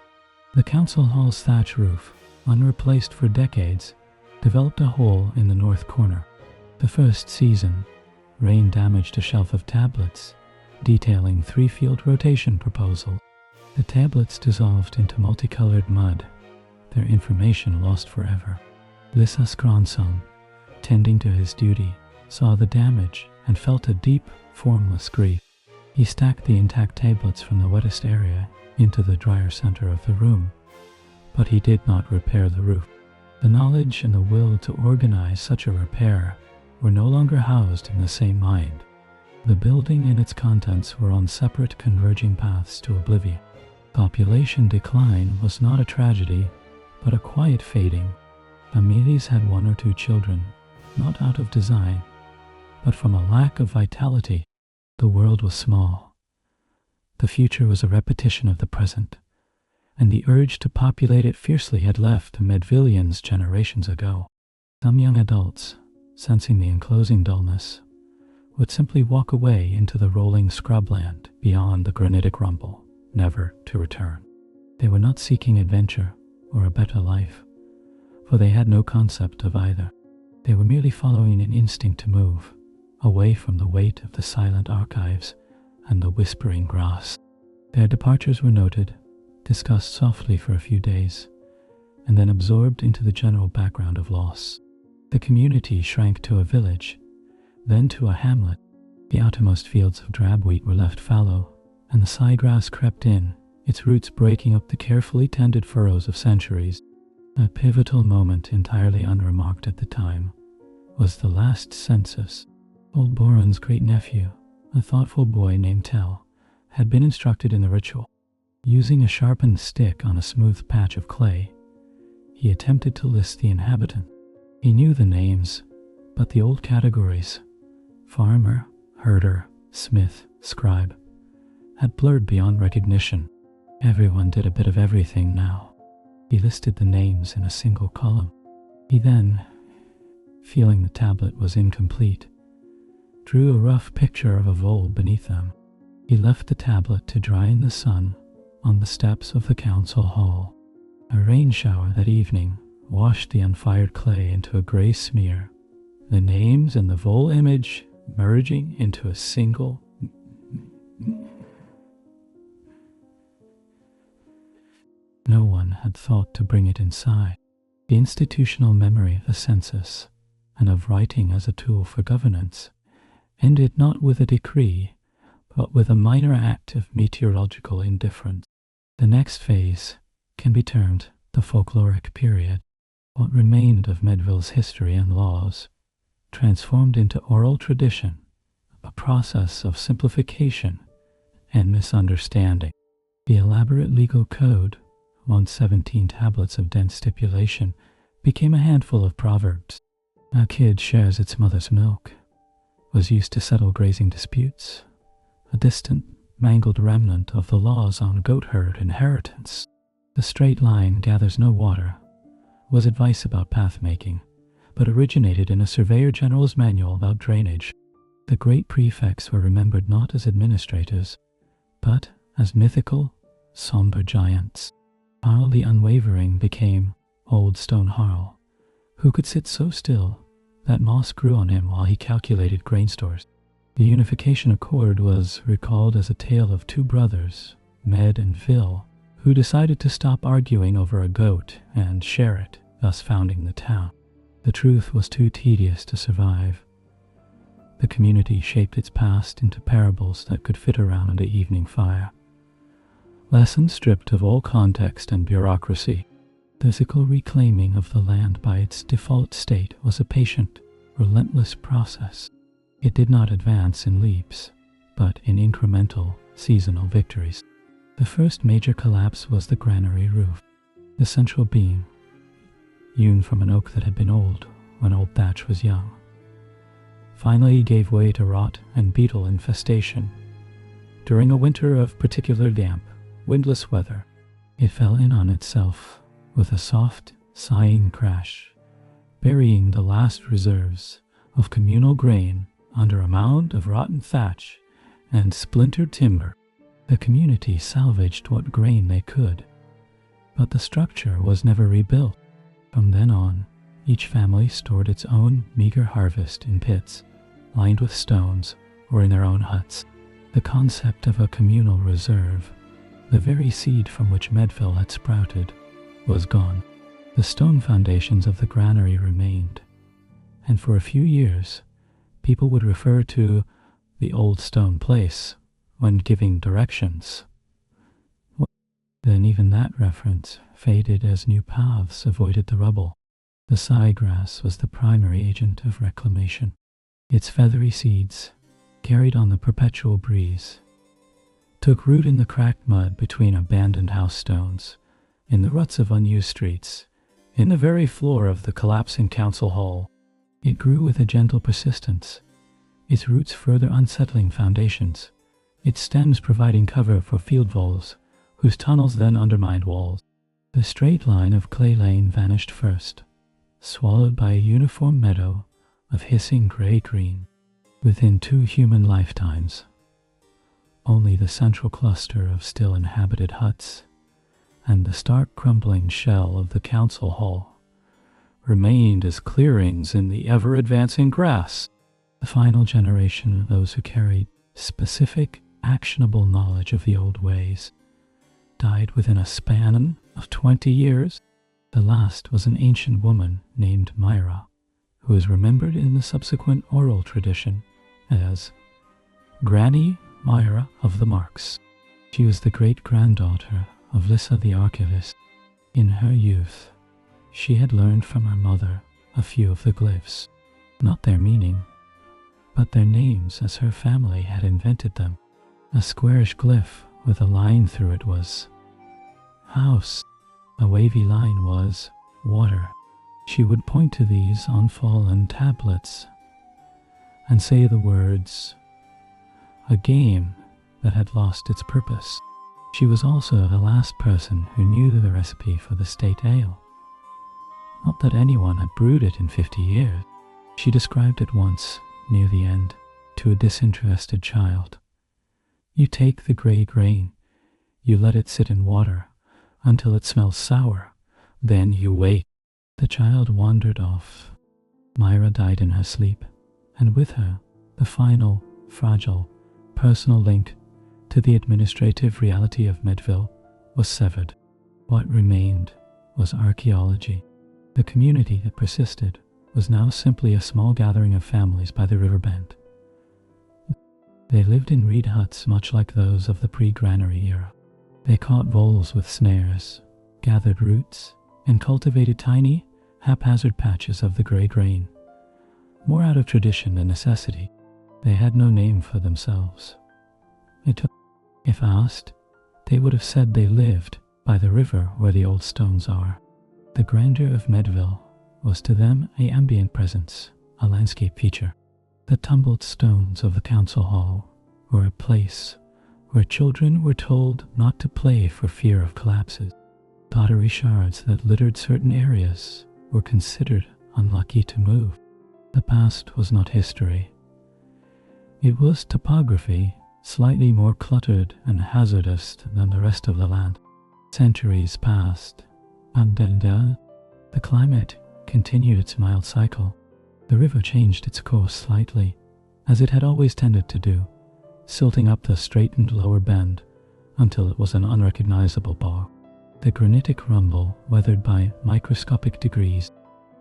The council hall's thatch roof, unreplaced for decades, developed a hole in the north corner. The first season, rain damaged a shelf of tablets detailing 3-field rotation proposals. The tablets dissolved into multicolored mud, their information lost forever. Lissa's grandson, tending to his duty, saw the damage and felt a deep, formless grief. He stacked the intact tablets from the wettest area into the drier center of the room, but he did not repair the roof. The knowledge and the will to organize such a repair were no longer housed in the same mind. The building and its contents were on separate converging paths to oblivion. Population decline was not a tragedy, but a quiet fading. Families had 1 or 2 children, not out of design, but from a lack of vitality. The world was small. The future was a repetition of the present, and the urge to populate it fiercely had left the Medvillians generations ago. Some young adults, sensing the enclosing dullness, would simply walk away into the rolling scrubland beyond the granitic rumble, never to return. They were not seeking adventure or a better life, for they had no concept of either. They were merely following an instinct to move, away from the weight of the silent archives and the whispering grass. Their departures were noted, discussed softly for a few days, and then absorbed into the general background of loss. The community shrank to a village, then to a hamlet. The outermost fields of drab wheat were left fallow, and the side-grass crept in, its roots breaking up the carefully tended furrows of centuries. A pivotal moment entirely unremarked at the time was the last census. Old Boron's great-nephew, a thoughtful boy named Tell, had been instructed in the ritual. Using a sharpened stick on a smooth patch of clay, he attempted to list the inhabitants. He knew the names, but the old categories, farmer, herder, smith, scribe, had blurred beyond recognition. Everyone did a bit of everything now. He listed the names in a single column. He then, feeling the tablet was incomplete, drew a rough picture of a vole beneath them. He left the tablet to dry in the sun on the steps of the council hall. A rain shower that evening washed the unfired clay into a gray smear, the names and the vole image merging into a single. No one had thought to bring it inside. The institutional memory of the census and of writing as a tool for governance ended not with a decree, but with a minor act of meteorological indifference. The next phase can be termed the folkloric period. What remained of Medville's history and laws transformed into oral tradition, a process of simplification and misunderstanding. The elaborate legal code, once 17 tablets of dense stipulation, became a handful of proverbs. A kid shares its mother's milk was used to settle grazing disputes, a distant, mangled remnant of the laws on goat herd inheritance. The straight line gathers no water, was advice about path making, but originated in a Surveyor General's manual about drainage. The great prefects were remembered not as administrators, but as mythical, somber giants. Harl the Unwavering became Old Stone Harl, who could sit so still that moss grew on him while he calculated grain stores. The Unification Accord was recalled as a tale of two brothers, Med and Vil, who decided to stop arguing over a goat and share it, thus founding the town. The truth was too tedious to survive. The community shaped its past into parables that could fit around an evening fire. Lessons stripped of all context and bureaucracy. The physical reclaiming of the land by its default state was a patient, relentless process. It did not advance in leaps, but in incremental, seasonal victories. The first major collapse was the granary roof. The central beam, hewn from an oak that had been old when old thatch was young, finally gave way to rot and beetle infestation. During a winter of particular damp, windless weather, it fell in on itself with a soft, sighing crash, burying the last reserves of communal grain under a mound of rotten thatch and splintered timber. The community salvaged what grain they could, but the structure was never rebuilt. From then on, each family stored its own meager harvest in pits, lined with stones, or in their own huts. The concept of a communal reserve, the very seed from which Medville had sprouted, was gone. The stone foundations of the granary remained, and for a few years, people would refer to the old stone place when giving directions. Then even that reference faded as new paths avoided the rubble. The siegrass was the primary agent of reclamation. Its feathery seeds, carried on the perpetual breeze, took root in the cracked mud between abandoned house stones, in the ruts of unused streets, in the very floor of the collapsing council hall. It grew with a gentle persistence, its roots further unsettling foundations, its stems providing cover for field voles, whose tunnels then undermined walls. The straight line of Clay Lane vanished first, swallowed by a uniform meadow of hissing gray-green. Within 2 human lifetimes, only the central cluster of still inhabited huts and the stark crumbling shell of the council hall remained as clearings in the ever-advancing grass. The final generation of those who carried specific, actionable knowledge of the old ways died within a span of 20 years. The last was an ancient woman named Myra, who is remembered in the subsequent oral tradition as Granny Myra of the Marks. She was the great-granddaughter of Lissa the archivist. In her youth, she had learned from her mother a few of the glyphs, not their meaning, but their names as her family had invented them. A squarish glyph with a line through it was house. A wavy line was water. She would point to these unfallen tablets and say the words, a game that had lost its purpose. She was also the last person who knew the recipe for the state ale. Not that anyone had brewed it in 50 years. She described it once, near the end, to a disinterested child. You take the gray grain, you let it sit in water until it smells sour, then you wait. The child wandered off. Myra died in her sleep, and with her, the final, fragile, personal link to the administrative reality of Medville was severed. What remained was archaeology. The community that persisted was now simply a small gathering of families by the riverbend. They lived in reed huts much like those of the pre-granary era. They caught voles with snares, gathered roots, and cultivated tiny, haphazard patches of the grey grain, more out of tradition than necessity. They had no name for themselves. If asked, they would have said they lived by the river where the old stones are. The grandeur of Medville was to them an ambient presence, a landscape feature. The tumbled stones of the council hall were a place where children were told not to play for fear of collapses. Pottery shards that littered certain areas were considered unlucky to move. The past was not history. It was topography, slightly more cluttered and hazardous than the rest of the land. Centuries passed, and the climate continued its mild cycle. The river changed its course slightly, as it had always tended to do, silting up the straightened lower bend until it was an unrecognizable bog. The granitic rumble weathered by microscopic degrees.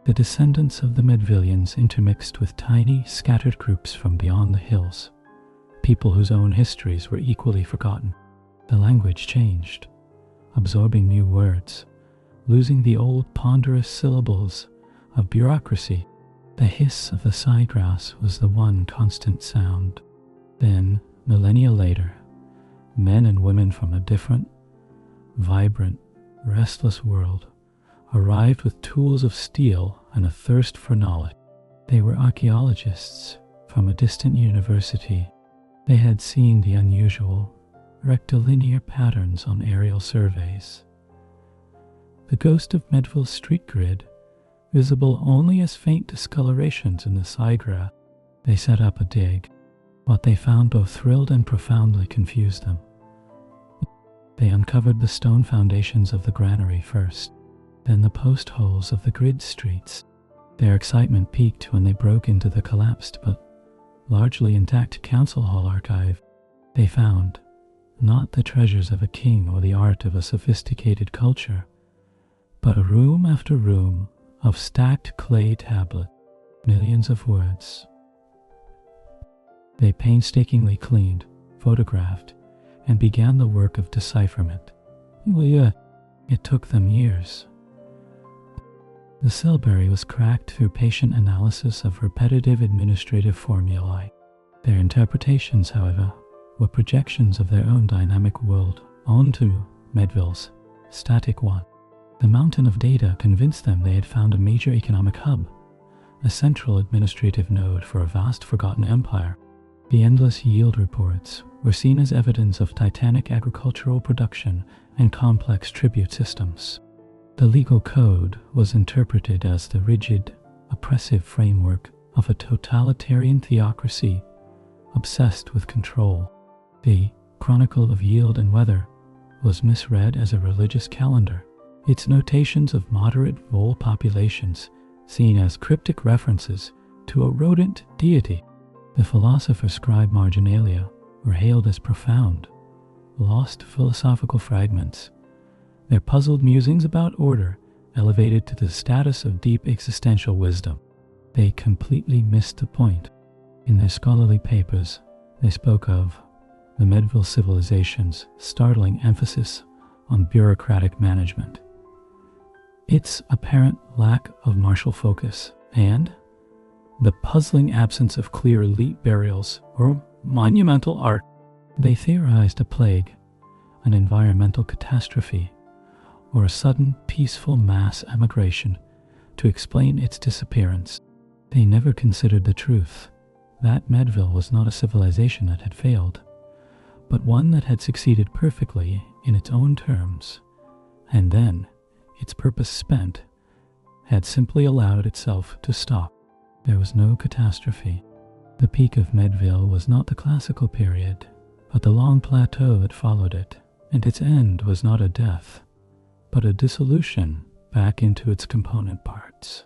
The descendants of the Medvillians intermixed with tiny, scattered groups from beyond the hills, people whose own histories were equally forgotten. The language changed, absorbing new words, losing the old ponderous syllables of bureaucracy. The hiss of the siegrass was the one constant sound. Then, millennia later, men and women from a different, vibrant, restless world arrived with tools of steel and a thirst for knowledge. They were archaeologists from a distant university. They had seen the unusual, rectilinear patterns on aerial surveys. The ghost of Medville's street grid, visible only as faint discolorations in the siegrass. They set up a dig. What they found both thrilled and profoundly confused them. They uncovered the stone foundations of the granary first, then the post holes of the grid streets. Their excitement peaked when they broke into the collapsed but largely intact council hall archive. They found not the treasures of a king or the art of a sophisticated culture, but a room after room of stacked clay tablets, millions of words. They painstakingly cleaned, photographed, and began the work of decipherment. It took them years. The syllabary was cracked through patient analysis of repetitive administrative formulae. Their interpretations, however, were projections of their own dynamic world onto Medville's static one. The mountain of data convinced them they had found a major economic hub, a central administrative node for a vast forgotten empire. The endless yield reports were seen as evidence of titanic agricultural production and complex tribute systems. The legal code was interpreted as the rigid, oppressive framework of a totalitarian theocracy obsessed with control. The Chronicle of Yield and Weather was misread as a religious calendar, its notations of moderate vole populations seen as cryptic references to a rodent deity. The philosopher scribe marginalia were hailed as profound, lost philosophical fragments, their puzzled musings about order elevated to the status of deep existential wisdom. They completely missed the point. In their scholarly papers, they spoke of the Medville civilization's startling emphasis on bureaucratic management, its apparent lack of martial focus, and the puzzling absence of clear elite burials or monumental art. They theorized a plague, an environmental catastrophe, or a sudden peaceful mass emigration to explain its disappearance. They never considered the truth that Medville was not a civilization that had failed, but one that had succeeded perfectly in its own terms, and then, its purpose spent, had simply allowed itself to stop. There was no catastrophe. The peak of Medville was not the classical period, but the long plateau that followed it, and its end was not a death, but a dissolution back into its component parts.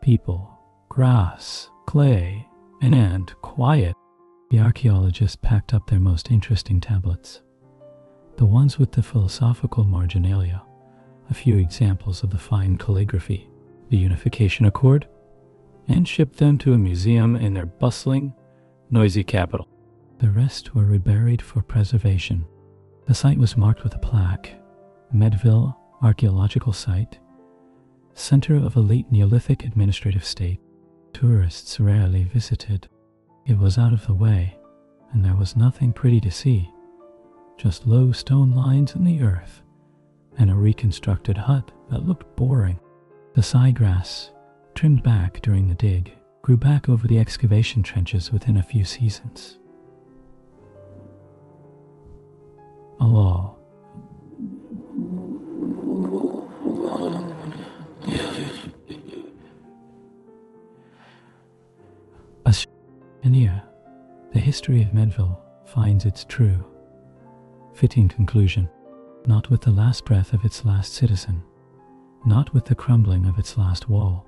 People, grass, clay, and quiet. The archaeologists packed up their most interesting tablets, the ones with the philosophical marginalia, a few examples of the fine calligraphy, the unification accord, and shipped them to a museum in their bustling, noisy capital. The rest were reburied for preservation. The site was marked with a plaque, Medville Archaeological Site, Center of a Late Neolithic Administrative State. Tourists rarely visited. It was out of the way, and there was nothing pretty to see, just low stone lines in the earth, and a reconstructed hut that looked boring. The siegrass, trimmed back during the dig, grew back over the excavation trenches within a few seasons. And here, the history of Medville finds its true, fitting conclusion, not with the last breath of its last citizen, not with the crumbling of its last wall,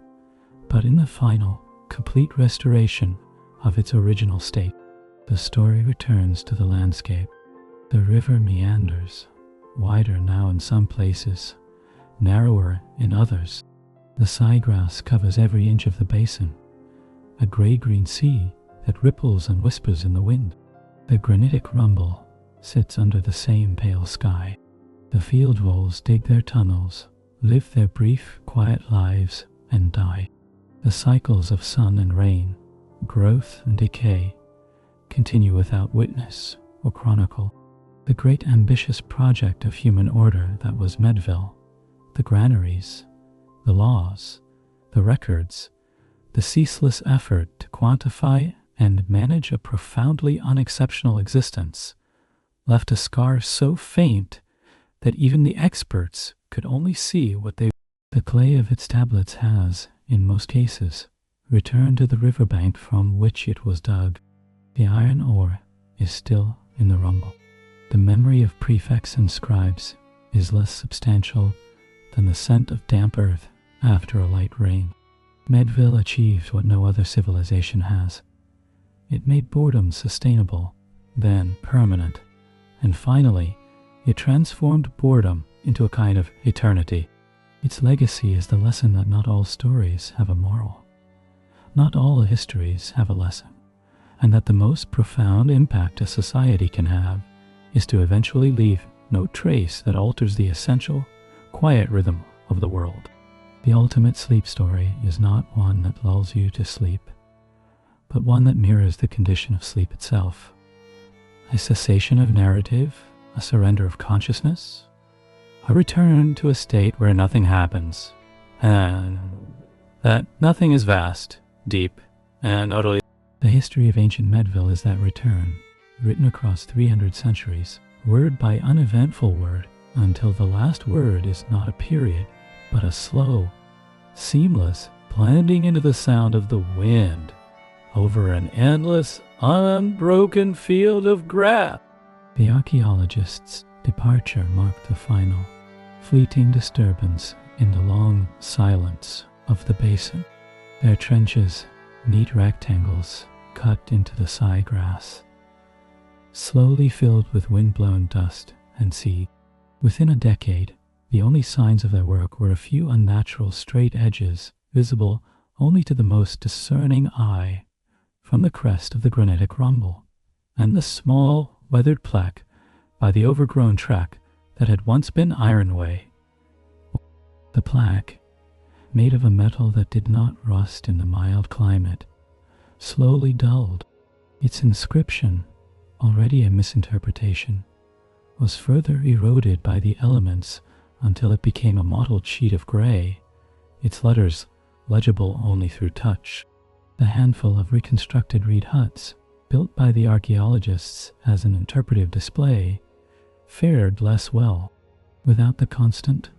but in the final, complete restoration of its original state. The story returns to the landscape. The river meanders, wider now in some places, narrower in others. The siegrass covers every inch of the basin, a gray-green sea that ripples and whispers in the wind. The granitic rumble sits under the same pale sky. The field voles dig their tunnels, live their brief, quiet lives, and die. The cycles of sun and rain, growth and decay, continue without witness or chronicle. The great ambitious project of human order that was Medville, the granaries, the laws, the records, the ceaseless effort to quantify and manage a profoundly unexceptional existence, left a scar so faint that even the experts could only see what they. The clay of its tablets has, in most cases, returned to the riverbank from which it was dug. The iron ore is still in the rumble. The memory of prefects and scribes is less substantial than the scent of damp earth after a light rain. Medville achieved what no other civilization has. It made boredom sustainable, then permanent, and finally, it transformed boredom into a kind of eternity. Its legacy is the lesson that not all stories have a moral. Not all histories have a lesson, and that the most profound impact a society can have is to eventually leave no trace that alters the essential, quiet rhythm of the world. The ultimate sleep story is not one that lulls you to sleep, but one that mirrors the condition of sleep itself. A cessation of narrative, a surrender of consciousness, a return to a state where nothing happens, and that nothing is vast, deep, and utterly. The history of Ancient Medville is that return, written across 300 centuries, word by uneventful word, until the last word is not a period, but a slow, seamless blending into the sound of the wind over an endless, unbroken field of grass. The archaeologists' departure marked the final, fleeting disturbance in the long silence of the basin. Their trenches, neat rectangles cut into the siegrass, slowly filled with wind-blown dust and seed. Within a decade, the only signs of their work were a few unnatural straight edges visible only to the most discerning eye from the crest of the granitic rumble, and the small, weathered plaque by the overgrown track that had once been Ironway. The plaque, made of a metal that did not rust in the mild climate, slowly dulled. Its inscription, already a misinterpretation, was further eroded by the elements until it became a mottled sheet of gray, its letters legible only through touch. The handful of reconstructed reed huts, built by the archaeologists as an interpretive display, fared less well. Without the constant,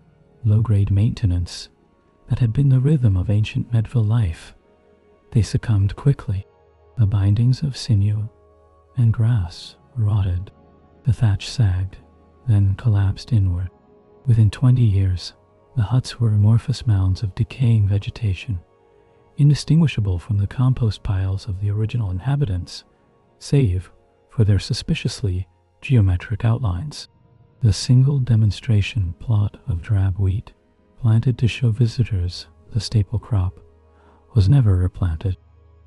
low-grade maintenance that had been the rhythm of ancient Medville life, they succumbed quickly. The bindings of sinew and grass rotted. The thatch sagged, then collapsed inward. Within 20 years, the huts were amorphous mounds of decaying vegetation, indistinguishable from the compost piles of the original inhabitants, save for their suspiciously geometric outlines. The single demonstration plot of drab wheat, planted to show visitors the staple crop, was never replanted.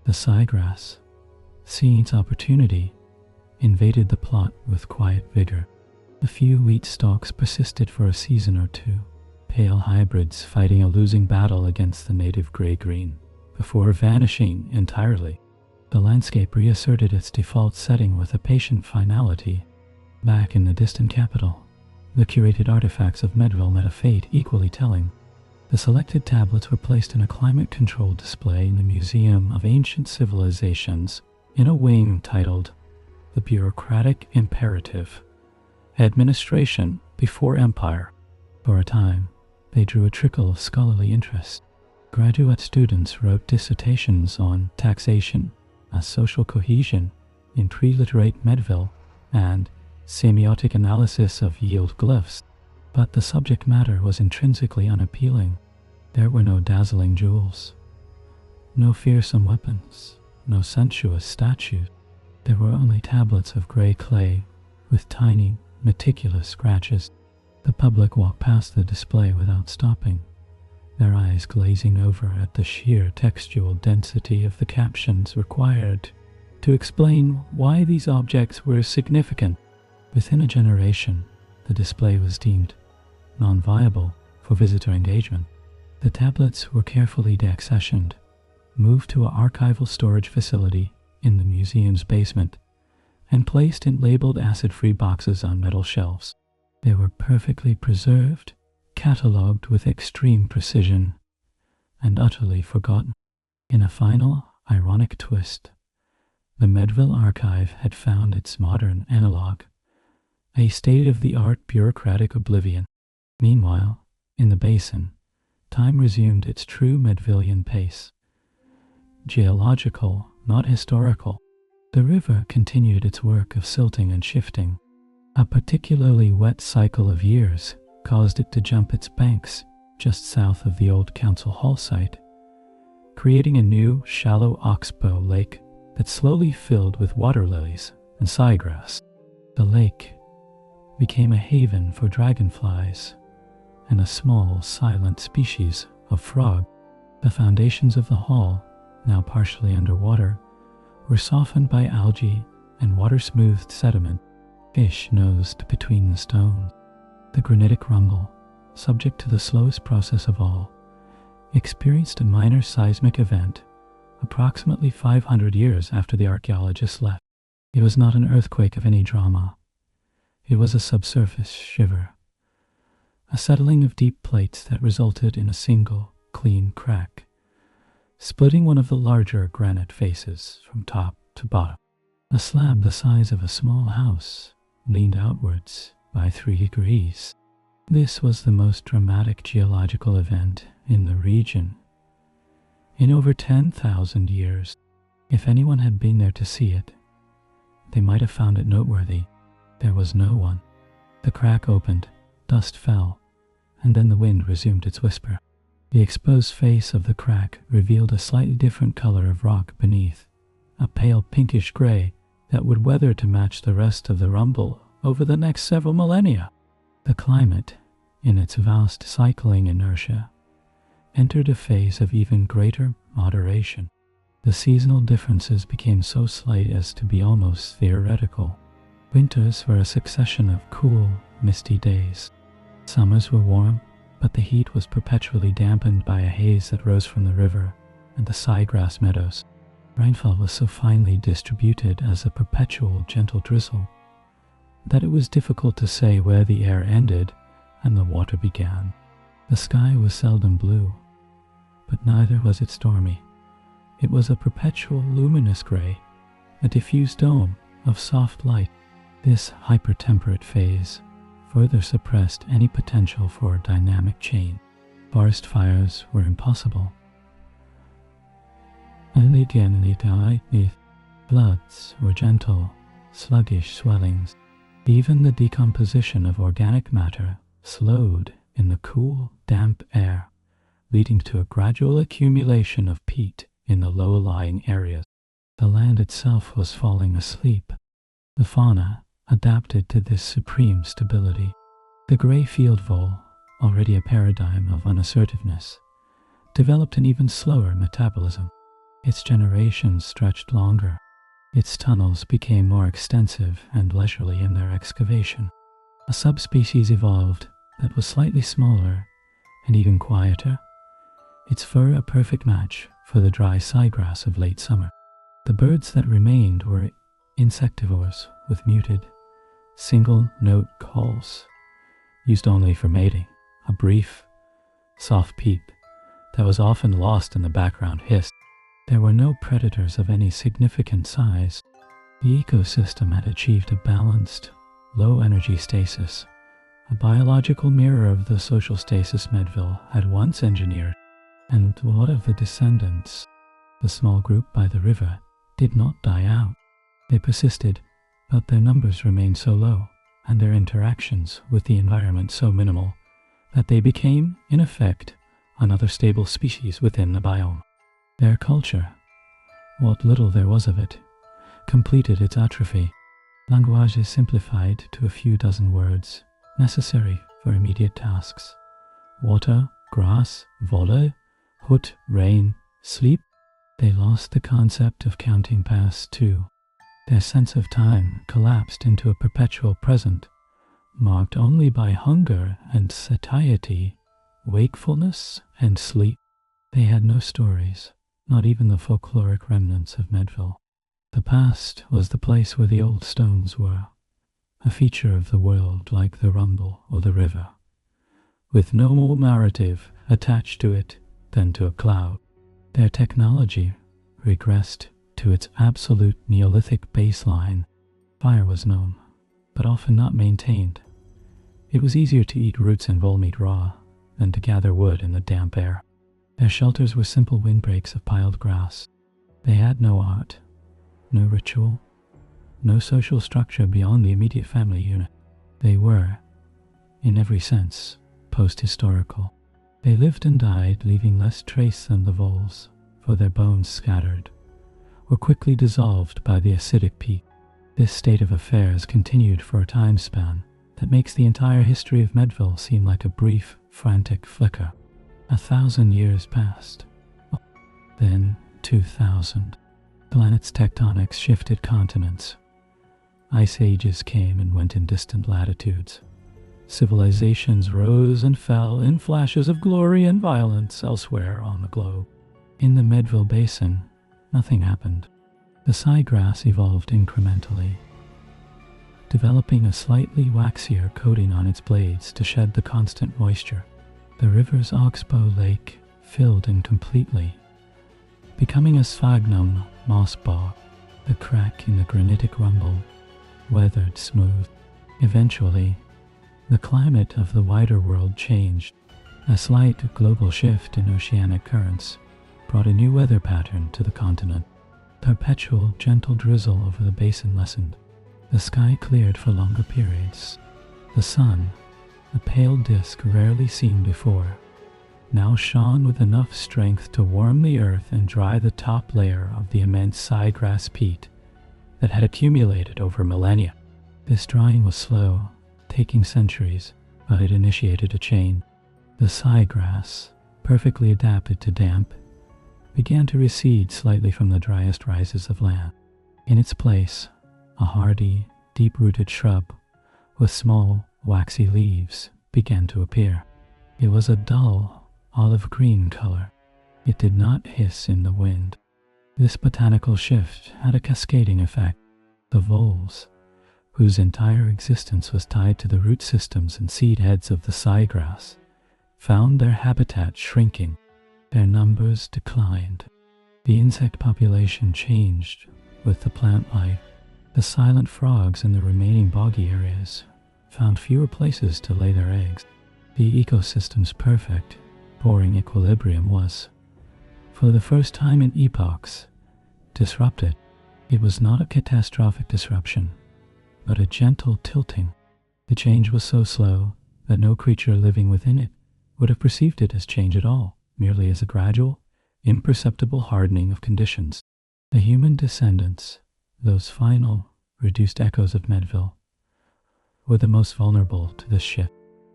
The siegrass, seeing its opportunity, invaded the plot with quiet vigor. A few wheat stalks persisted for a season or two, pale hybrids fighting a losing battle against the native gray-green, before vanishing entirely. The landscape reasserted its default setting with a patient finality. Back in the distant capital, the curated artifacts of Medville met a fate equally telling. The selected tablets were placed in a climate-controlled display in the Museum of Ancient Civilizations in a wing titled The Bureaucratic Imperative, Administration Before Empire. For a time, they drew a trickle of scholarly interest. Graduate students wrote dissertations on taxation, as social cohesion in pre-literate Medville and semiotic analysis of yield glyphs. But the subject matter was intrinsically unappealing. There were no dazzling jewels, no fearsome weapons, no sensuous statues. There were only tablets of grey clay with tiny, meticulous scratches. The public walked past the display without stopping, their eyes glazing over at the sheer textual density of the captions required to explain why these objects were significant. Within a generation, the display was deemed non-viable for visitor engagement. The tablets were carefully deaccessioned, moved to an archival storage facility in the museum's basement, and placed in labeled acid-free boxes on metal shelves. They were perfectly preserved, catalogued with extreme precision, and utterly forgotten. In a final, ironic twist, the Medville archive had found its modern analog, a state-of-the-art bureaucratic oblivion. Meanwhile, in the basin, time resumed its true Medvillian pace. Geological, not historical, the river continued its work of silting and shifting. A particularly wet cycle of years caused it to jump its banks just south of the old council hall site, creating a new, shallow oxbow lake that slowly filled with water lilies and siegrass. The lake became a haven for dragonflies and a small, silent species of frog. The foundations of the hall, now partially underwater, were softened by algae and water-smoothed sediment. Fish nosed between the stones. The granitic rumble, subject to the slowest process of all, experienced a minor seismic event approximately 500 years after the archaeologists left. It was not an earthquake of any drama. It was a subsurface shiver, a settling of deep plates that resulted in a single, clean crack, splitting one of the larger granite faces from top to bottom. A slab the size of a small house leaned outwards by 3 degrees. This was the most dramatic geological event in the region in over 10,000 years. If anyone had been there to see it, they might have found it noteworthy. There was no one. The crack opened, dust fell, and then the wind resumed its whisper. The exposed face of the crack revealed a slightly different color of rock beneath, a pale pinkish gray that would weather to match the rest of the rumble over the next several millennia. The climate, in its vast cycling inertia, entered a phase of even greater moderation. The seasonal differences became so slight as to be almost theoretical. Winters were a succession of cool, misty days. Summers were warm, but the heat was perpetually dampened by a haze that rose from the river and the siegrass meadows. Rainfall was so finely distributed as a perpetual gentle drizzle that it was difficult to say where the air ended and the water began. The sky was seldom blue, but neither was it stormy. It was a perpetual luminous gray, a diffuse dome of soft light. This hypertemperate phase further suppressed any potential for dynamic change. Forest fires were impossible. Floods were gentle, sluggish swellings. Even the decomposition of organic matter slowed in the cool, damp air, leading to a gradual accumulation of peat in the low-lying areas. The land itself was falling asleep. The fauna adapted to this supreme stability. The gray field vole, already a paradigm of unassertiveness, developed an even slower metabolism. Its generations stretched longer. Its tunnels became more extensive and leisurely in their excavation. A subspecies evolved that was slightly smaller and even quieter, its fur a perfect match for the dry siegrass of late summer. The birds that remained were insectivores with muted, single-note calls, used only for mating, a brief, soft peep that was often lost in the background hiss. There were no predators of any significant size. The ecosystem had achieved a balanced, low-energy stasis, a biological mirror of the social stasis Medville had once engineered. And what of the descendants? The small group by the river did not die out. They persisted, but their numbers remained so low, and their interactions with the environment so minimal, that they became, in effect, another stable species within the biome. Their culture, what little there was of it, completed its atrophy. Language is simplified to a few dozen words, necessary for immediate tasks. Water, grass, Wolle, Hut, rain, sleep. They lost the concept of counting past too. Their sense of time collapsed into a perpetual present, marked only by hunger and satiety, wakefulness and sleep. They had no stories, not even the folkloric remnants of Medville. The past was the place where the old stones were, a feature of the world like the rumble or the river, with no more narrative attached to it than to a cloud. Their technology regressed to its absolute Neolithic baseline. Fire was known, but often not maintained. It was easier to eat roots and vole meat raw than to gather wood in the damp air. Their shelters were simple windbreaks of piled grass. They had no art, no ritual, no social structure beyond the immediate family unit. They were, in every sense, post-historical. They lived and died, leaving less trace than the voles, for their bones scattered, were quickly dissolved by the acidic peat. This state of affairs continued for a time span that makes the entire history of Medville seem like a brief, frantic flicker. 1,000 years passed. Then 2,000. Planet's tectonics shifted continents. Ice ages came and went in distant latitudes. Civilizations rose and fell in flashes of glory and violence elsewhere on the globe. In the Medville Basin, nothing happened. The siegrass evolved incrementally, developing a slightly waxier coating on its blades to shed the constant moisture. The river's oxbow lake filled in completely, becoming a sphagnum moss bog. The crack in the granitic rumble weathered smooth. Eventually, the climate of the wider world changed. A slight global shift in oceanic currents brought a new weather pattern to the continent. Perpetual, gentle drizzle over the basin lessened. The sky cleared for longer periods. The sun, a pale disk rarely seen before, now shone with enough strength to warm the earth and dry the top layer of the immense siegrass peat that had accumulated over millennia. This drying was slow, taking centuries, but it initiated a chain. The siegrass, perfectly adapted to damp, began to recede slightly from the driest rises of land. In its place, a hardy, deep-rooted shrub with small, waxy leaves began to appear. It was a dull, olive-green color. It did not hiss in the wind. This botanical shift had a cascading effect. The voles, whose entire existence was tied to the root systems and seed heads of the siegrass, found their habitat shrinking. Their numbers declined. The insect population changed with the plant life. The silent frogs in the remaining boggy areas found fewer places to lay their eggs. The ecosystem's perfect, boring equilibrium was, for the first time in epochs, disrupted. It was not a catastrophic disruption, but a gentle tilting. The change was so slow that no creature living within it would have perceived it as change at all, merely as a gradual, imperceptible hardening of conditions. The human descendants, those final, reduced echoes of Medville, were the most vulnerable to this shift.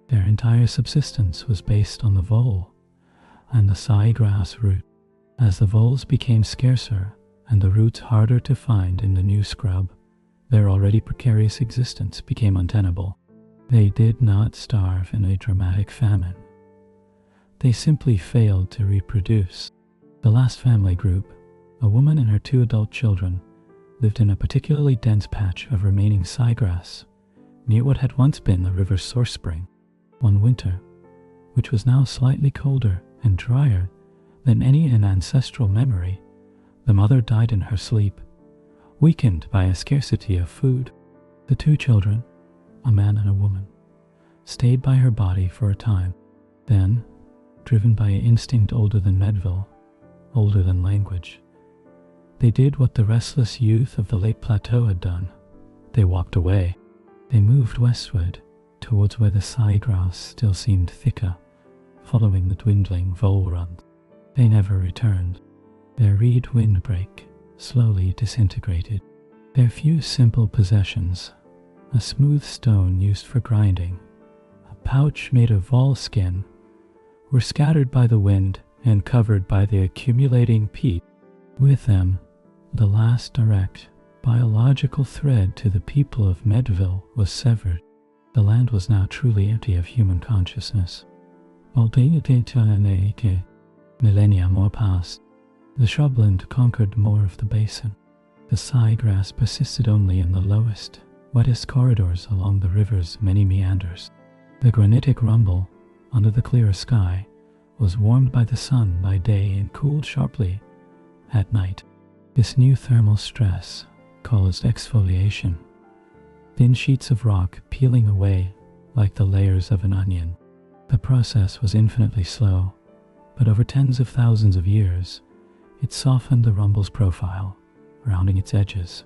Their entire subsistence was based on the vole and the siegrass root. As the voles became scarcer and the roots harder to find in the new scrub, their already precarious existence became untenable. They did not starve in a dramatic famine. They simply failed to reproduce. The last family group, a woman and her 2 adult children, lived in a particularly dense patch of remaining siegrass near what had once been the river's source spring. One winter, which was now slightly colder and drier than any in ancestral memory, the mother died in her sleep, weakened by a scarcity of food. The 2 children, a man and a woman, stayed by her body for a time. Then, driven by an instinct older than Medville, older than language, They did what the restless youth of the Lake Plateau had done. They walked away. They moved westward, towards where the siegrass still seemed thicker, following the dwindling vole runs. They never returned. Their reed windbreak slowly disintegrated. Their few simple possessions, a smooth stone used for grinding, a pouch made of vole skin, were scattered by the wind and covered by the accumulating peat. With them, the last direct biological thread to the people of Medville was severed. The land was now truly empty of human consciousness. Millennia more passed. The shrubland conquered more of the basin. The siegrass persisted only in the lowest, wettest corridors along the river's many meanders. The granitic rumble, under the clear sky, was warmed by the sun by day and cooled sharply at night. This new thermal stress caused exfoliation, thin sheets of rock peeling away like the layers of an onion. The process was infinitely slow, but over tens of thousands of years, it softened the rumble's profile, rounding its edges,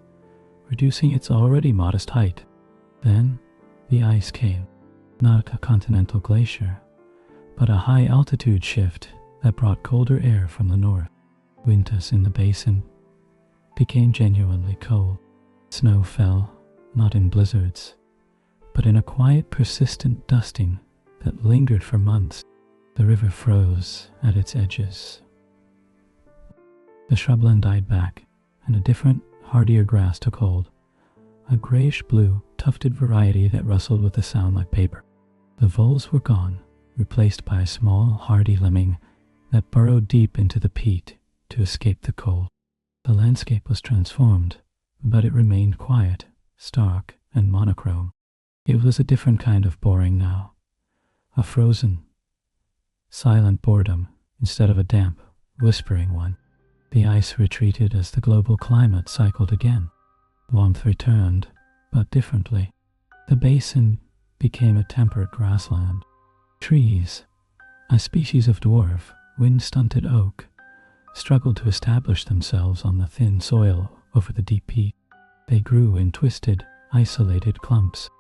reducing its already modest height. Then the ice came, not a continental glacier, but a high-altitude shift that brought colder air from the north. Winters in the basin became genuinely cold. Snow fell, not in blizzards, but in a quiet, persistent dusting that lingered for months. The river froze at its edges. The shrubland died back, and a different, hardier grass took hold, a grayish-blue, tufted variety that rustled with a sound like paper. The voles were gone, replaced by a small, hardy lemming that burrowed deep into the peat to escape the cold. The landscape was transformed, but it remained quiet, stark, and monochrome. It was a different kind of boring now, a frozen, silent boredom instead of a damp, whispering one. The ice retreated as the global climate cycled again. Warmth returned, but differently. The basin became a temperate grassland. Trees, a species of dwarf, wind-stunted oak, struggled to establish themselves on the thin soil over the deep peat. They grew in twisted, isolated clumps.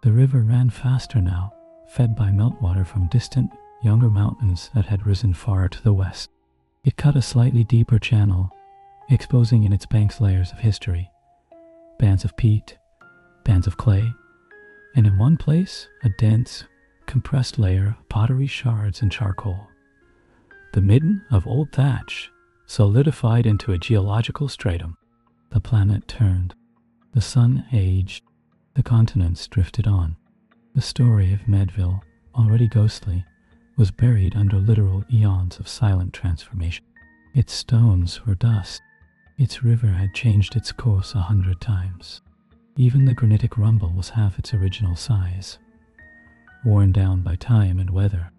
The river ran faster now, fed by meltwater from distant, younger mountains that had risen far to the west. It cut a slightly deeper channel, exposing in its banks layers of history, bands of peat, bands of clay, and in one place, a dense, compressed layer of pottery shards and charcoal. The midden of old thatch solidified into a geological stratum. The planet turned. The sun aged. The continents drifted on. The story of Medville, already ghostly, was buried under literal eons of silent transformation. Its stones were dust. Its river had changed its course 100 times. Even the granitic rumble was half its original size, worn down by time and weather.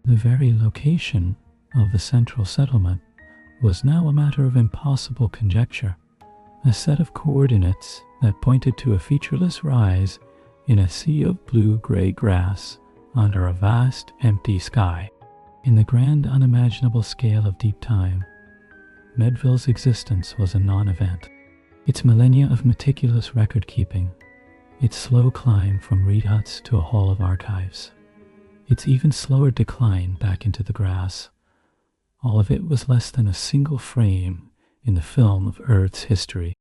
The very location of the central settlement was now a matter of impossible conjecture, a set of coordinates that pointed to a featureless rise in a sea of blue-gray grass under a vast, empty sky. In the grand, unimaginable scale of deep time, Medville's existence was a non-event. Its millennia of meticulous record-keeping, its slow climb from reed huts to a hall of archives, its even slower decline back into the grass, all of it was less than a single frame in the film of Earth's history.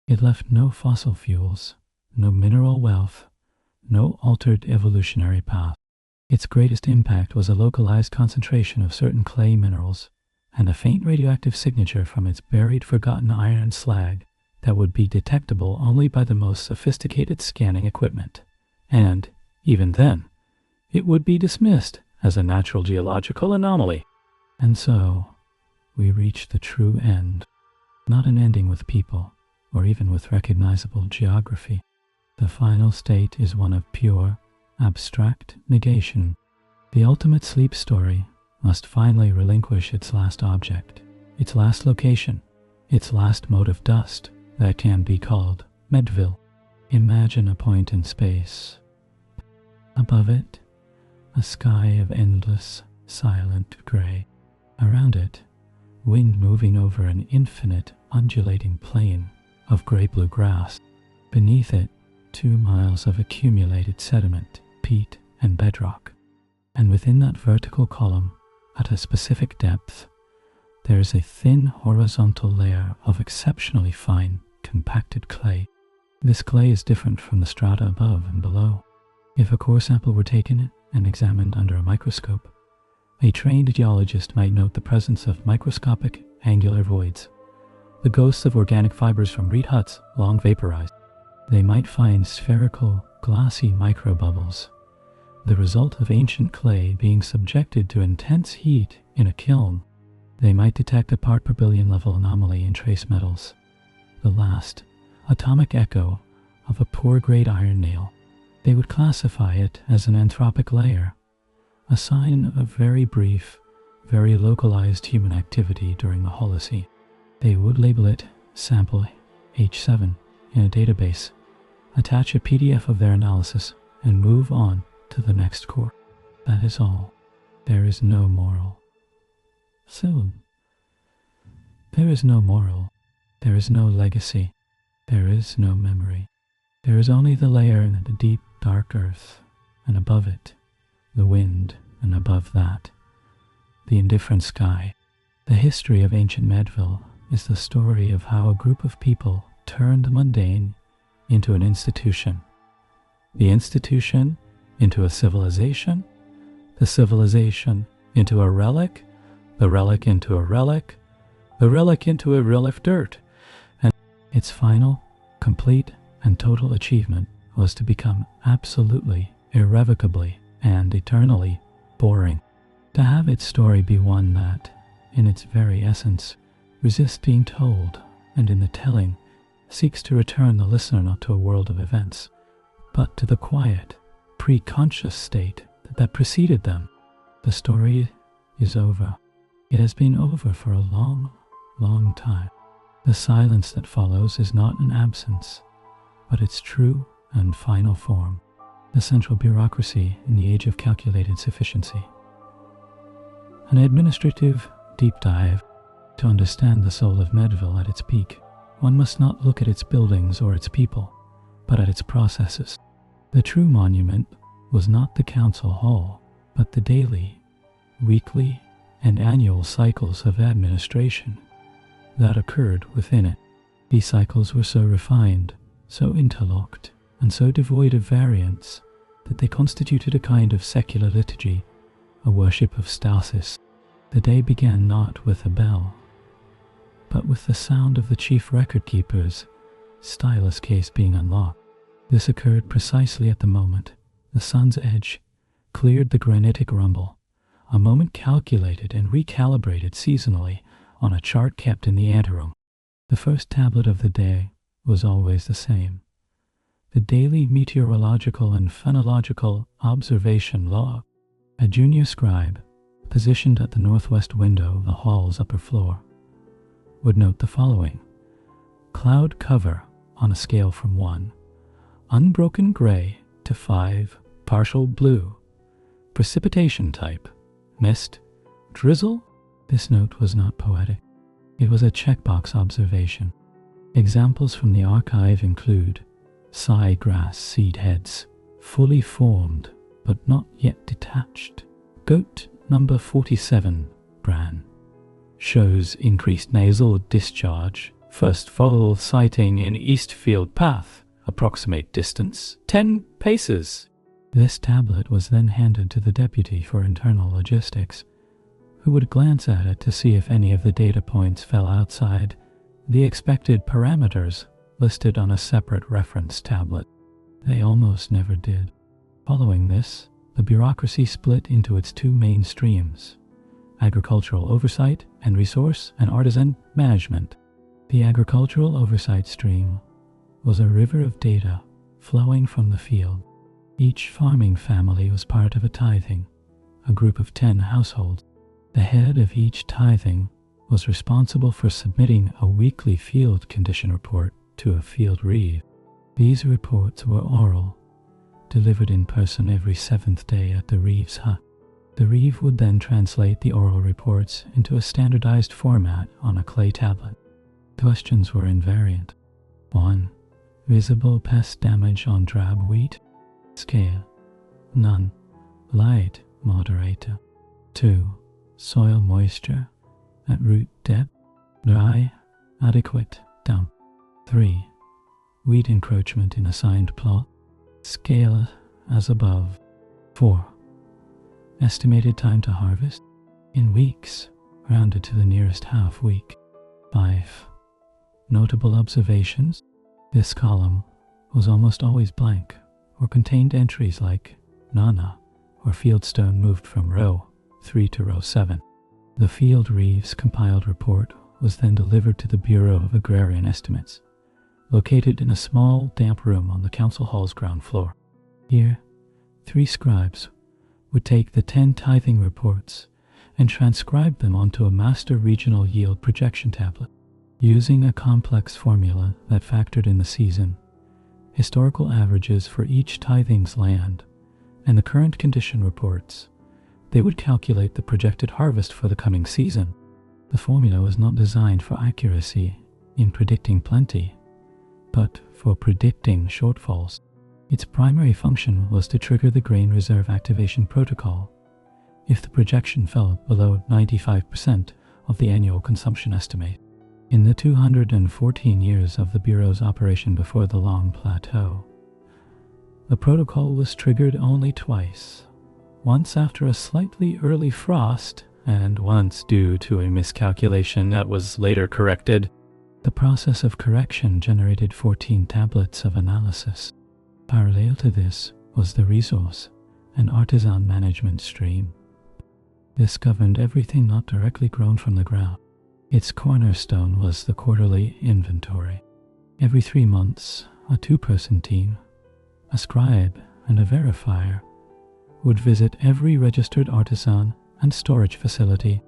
It left no fossil fuels, no mineral wealth, no altered evolutionary path. Its greatest impact was a localized concentration of certain clay minerals and a faint radioactive signature from its buried, forgotten iron and slag that would be detectable only by the most sophisticated scanning equipment. And, even then, it would be dismissed as a natural geological anomaly. And so, we reach the true end. Not an ending with people, or even with recognizable geography. The final state is one of pure, abstract negation. The ultimate sleep story must finally relinquish its last object, its last location, its last mote of dust that can be called Medville. Imagine a point in space. Above it, a sky of endless, silent gray. Around it, wind moving over an infinite, undulating plain of grey-blue grass. Beneath it, 2 miles of accumulated sediment, peat, and bedrock. And within that vertical column, at a specific depth, there is a thin horizontal layer of exceptionally fine, compacted clay. This clay is different from the strata above and below. If a core sample were taken and examined under a microscope, a trained geologist might note the presence of microscopic angular voids, the ghosts of organic fibers from reed huts long vaporized. They might find spherical, glassy microbubbles, the result of ancient clay being subjected to intense heat in a kiln. They might detect a part per billion level anomaly in trace metals, the last atomic echo of a poor-grade iron nail. They would classify it as an anthropic layer, a sign of very brief, very localized human activity during the Holocene. They would label it sample H7 in a database, attach a PDF of their analysis, and move on to the next core. That is all. There is no moral. So, there is no moral. There is no legacy. There is no memory. There is only the layer in the deep, dark earth, and above it, the wind, and above that, the indifferent sky. The history of Ancient Medville is the story of how a group of people turned the mundane into an institution, the institution into a civilization, the civilization into a relic, the relic into a relic, the relic into a rill of dirt, and its final, complete, and total achievement was to become absolutely, irrevocably, and eternally boring. To have its story be one that, in its very essence, resists being told, and in the telling, seeks to return the listener not to a world of events, but to the quiet, pre-conscious state that preceded them. The story is over. It has been over for a long, long time. The silence that follows is not an absence, but its true and final form, the central bureaucracy in the age of calculated sufficiency. An administrative deep dive. To understand the soul of Medville at its peak, one must not look at its buildings or its people, but at its processes. The true monument was not the council hall, but the daily, weekly, and annual cycles of administration that occurred within it. These cycles were so refined, so interlocked, and so devoid of variance that they constituted a kind of secular liturgy, a worship of stasis. The day began not with a bell, but with the sound of the chief record-keeper's stylus case being unlocked. This occurred precisely at the moment the sun's edge cleared the granitic rumble, a moment calculated and recalibrated seasonally on a chart kept in the anteroom. The first tablet of the day was always the same. The daily meteorological and phenological observation log. A junior scribe, positioned at the northwest window of the hall's upper floor, would note the following: cloud cover on a scale from 1, unbroken gray, to 5, partial blue. Precipitation type, mist, drizzle. This note was not poetic. It was a checkbox observation. Examples from the archive include siegrass seed heads, fully formed but not yet detached. Goat number 47, Bran, shows increased nasal discharge. First foal sighting in Eastfield Path. Approximate distance 10 paces. This tablet was then handed to the deputy for internal logistics, who would glance at it to see if any of the data points fell outside the expected parameters listed on a separate reference tablet. They almost never did. Following this, the bureaucracy split into its two main streams: agricultural oversight and resource and artisan management. The agricultural oversight stream was a river of data flowing from the field. Each farming family was part of a tithing, a group of 10 households. The head of each tithing was responsible for submitting a weekly field condition report to a field reeve. These reports were oral, delivered in person every 7th day at the reeve's hut. The reeve would then translate the oral reports into a standardized format on a clay tablet. Questions were invariant. 1. Visible pest damage on drab wheat? Scale: none. Light, moderator. 2. Soil moisture at root depth? Dry, adequate, damp. 3. Weed encroachment in assigned plot? Scale as above. 4. Estimated time to harvest? In weeks, rounded to the nearest half week. 5. Notable observations? This column was almost always blank or contained entries like Nana or fieldstone moved from row 3 to row 7. The Field Reeves compiled report was then delivered to the Bureau of Agrarian Estimates, located in a small, damp room on the council hall's ground floor. Here, 3 scribes would take the 10 tithing reports and transcribe them onto a master regional yield projection tablet. Using a complex formula that factored in the season, historical averages for each tithing's land, and the current condition reports, they would calculate the projected harvest for the coming season. The formula was not designed for accuracy in predicting plenty, but for predicting shortfalls. Its primary function was to trigger the grain reserve activation protocol if the projection fell below 95% of the annual consumption estimate. In the 214 years of the Bureau's operation before the Long Plateau, the protocol was triggered only twice, once after a slightly early frost and once due to a miscalculation that was later corrected. The process of correction generated 14 tablets of analysis. Parallel to this was the resource and artisan management stream. This governed everything not directly grown from the ground. Its cornerstone was the quarterly inventory. Every 3 months, a 2-person team, a scribe and a verifier, would visit every registered artisan and storage facility.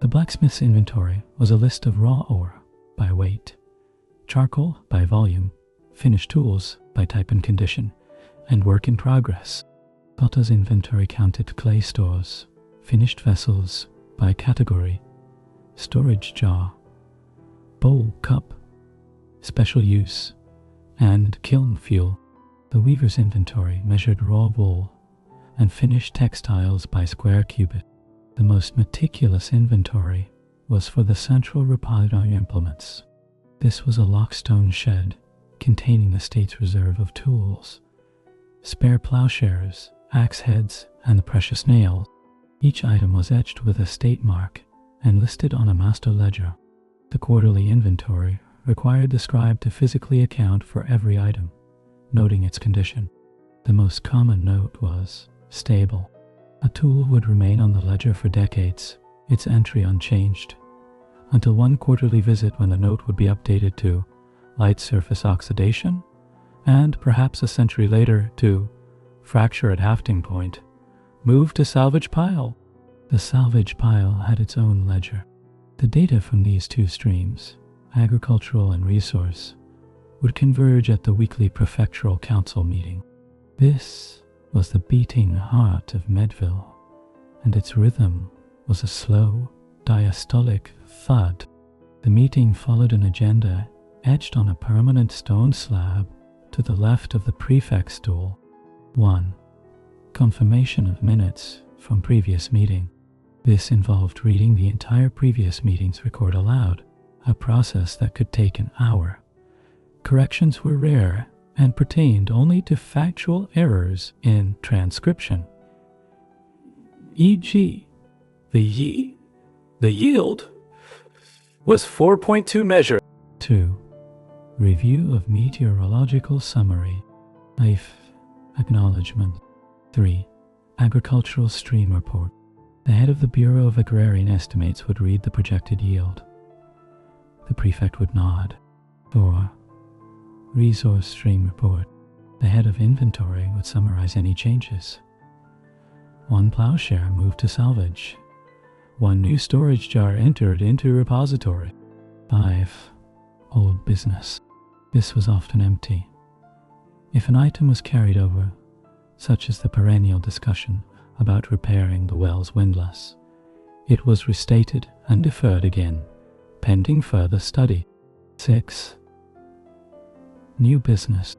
The blacksmith's inventory was a list of raw ore by weight, charcoal by volume, finished tools by type and condition, and work in progress. Kota's inventory counted clay stores, finished vessels by category, storage jar, bowl cup, special use, and kiln fuel. The weaver's inventory measured raw wool and finished textiles by square cubit. The most meticulous inventory was for the central repository implements. This was a lockstone shed containing the state's reserve of tools, spare plowshares, axe heads, and the precious nails. Each item was etched with a state mark and listed on a master ledger. The quarterly inventory required the scribe to physically account for every item, noting its condition. The most common note was stable. A tool would remain on the ledger for decades, its entry unchanged, until one quarterly visit when the note would be updated to light surface oxidation, and perhaps a century later to fracture at hafting point, move to salvage pile. The salvage pile had its own ledger. The data from these 2 streams, agricultural and resource, would converge at the weekly prefectural council meeting. This was the beating heart of Medville, and its rhythm was a slow, diastolic thud. The meeting followed an agenda etched on a permanent stone slab to the left of the prefect's stool. 1. Confirmation of minutes from previous meeting. This involved reading the entire previous meeting's record aloud, a process that could take an hour. Corrections were rare and pertained only to factual errors in transcription. E.g., the yield was 4.2 measure. 2. Review of meteorological summary. Life acknowledgement. 3. Agricultural stream report. The head of the Bureau of Agrarian Estimates would read the projected yield. The prefect would nod. 4. Resource stream report. The head of inventory would summarize any changes. 1 plowshare moved to salvage. 1 new storage jar entered into repository. 5. Old business. This was often empty. If an item was carried over, such as the perennial discussion about repairing the well's windlass, it was restated and deferred again, pending further study. 6. New business.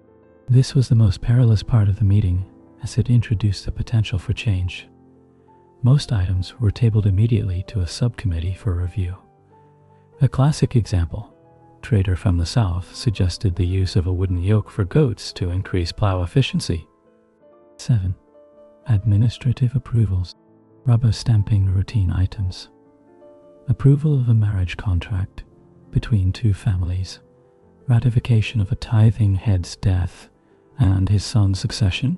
This was the most perilous part of the meeting, as it introduced the potential for change. Most items were tabled immediately to a subcommittee for review. A classic example: trader from the south suggested the use of a wooden yoke for goats to increase plow efficiency. 7. Administrative approvals. Rubber stamping routine items. Approval of a marriage contract between two families. Ratification of a tithing head's death and his son's succession.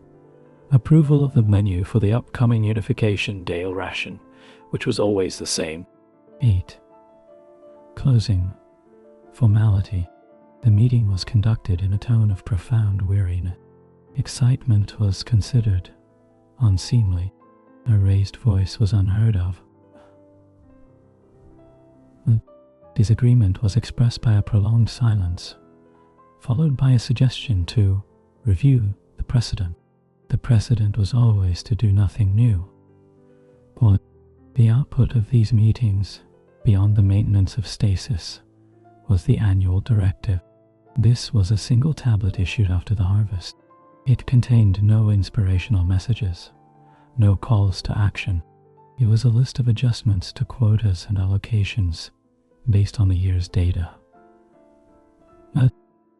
Approval of the menu for the upcoming Unification Day ration, which was always the same. 8. Closing. Formality. The meeting was conducted in a tone of profound weariness. Excitement was considered unseemly. A raised voice was unheard of. Disagreement was expressed by a prolonged silence, followed by a suggestion to review the precedent. The precedent was always to do nothing new. But the output of these meetings, beyond the maintenance of stasis, was the annual directive. This was a single tablet issued after the harvest. It contained no inspirational messages, no calls to action. It was a list of adjustments to quotas and allocations based on the year's data.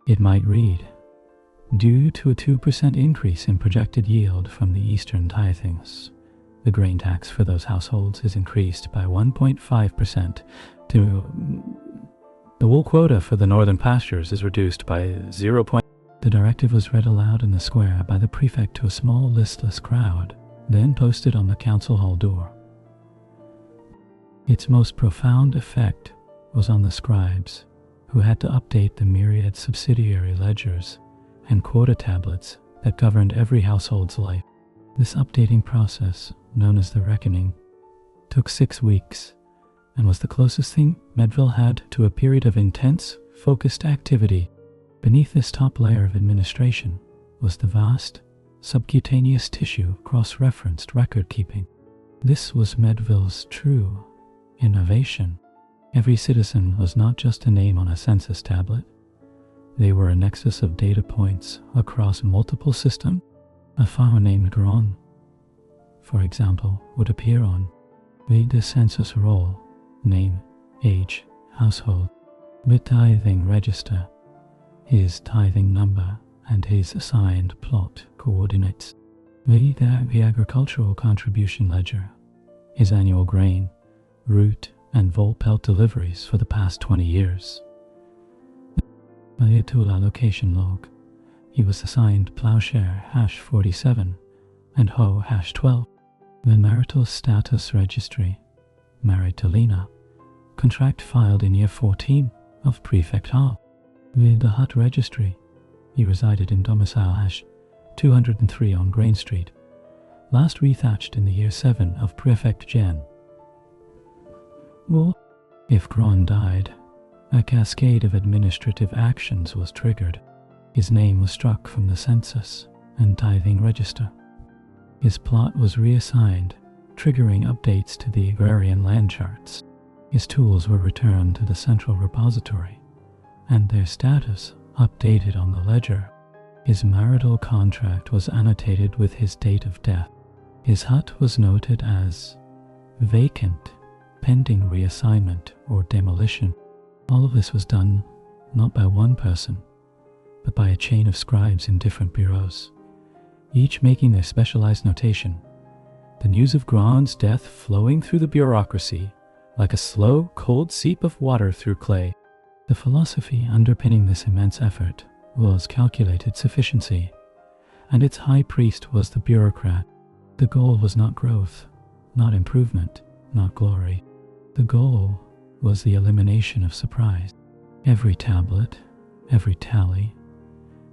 It might read, due to a 2% increase in projected yield from the eastern tithings, the grain tax for those households is increased by 1.5% to... The wool quota for the northern pastures is reduced by 0. The directive was read aloud in the square by the prefect to a small listless crowd, then posted on the council hall door. Its most profound effect was on the scribes, who had to update the myriad subsidiary ledgers and quota tablets that governed every household's life. This updating process, known as the reckoning, took 6 weeks and was the closest thing Medville had to a period of intense, focused activity. Beneath this top layer of administration was the vast, subcutaneous tissue cross-referenced record-keeping. This was Medville's true innovation. Every citizen was not just a name on a census tablet. They were a nexus of data points across multiple systems. A farmer named Gron, for example, would appear on the census roll, name, age, household, the tithing register, his tithing number, and his assigned plot coordinates. The agricultural contribution ledger, his annual grain, root, and vol pelt deliveries for the past 20 years. The tool allocation log. He was assigned plowshare #47 and hoe #12. The marital status registry, married to Lena, contract filed in year 14 of Prefect Hall. With the hut registry, he resided in domicile #203 on Grain Street, last rethatched in the year 7 of Prefect Jen. Well, if Gron died, a cascade of administrative actions was triggered. His name was struck from the census and tithing register. His plot was reassigned, triggering updates to the agrarian land charts. His tools were returned to the central repository, and their status updated on the ledger. His marital contract was annotated with his date of death. His hut was noted as vacant, pending reassignment or demolition. All of this was done not by one person, but by a chain of scribes in different bureaus, each making their specialized notation. The news of Gron's death flowing through the bureaucracy like a slow, cold seep of water through clay. The philosophy underpinning this immense effort was calculated sufficiency, and its high priest was the bureaucrat. The goal was not growth, not improvement, not glory. The goal was the elimination of surprise. Every tablet, every tally,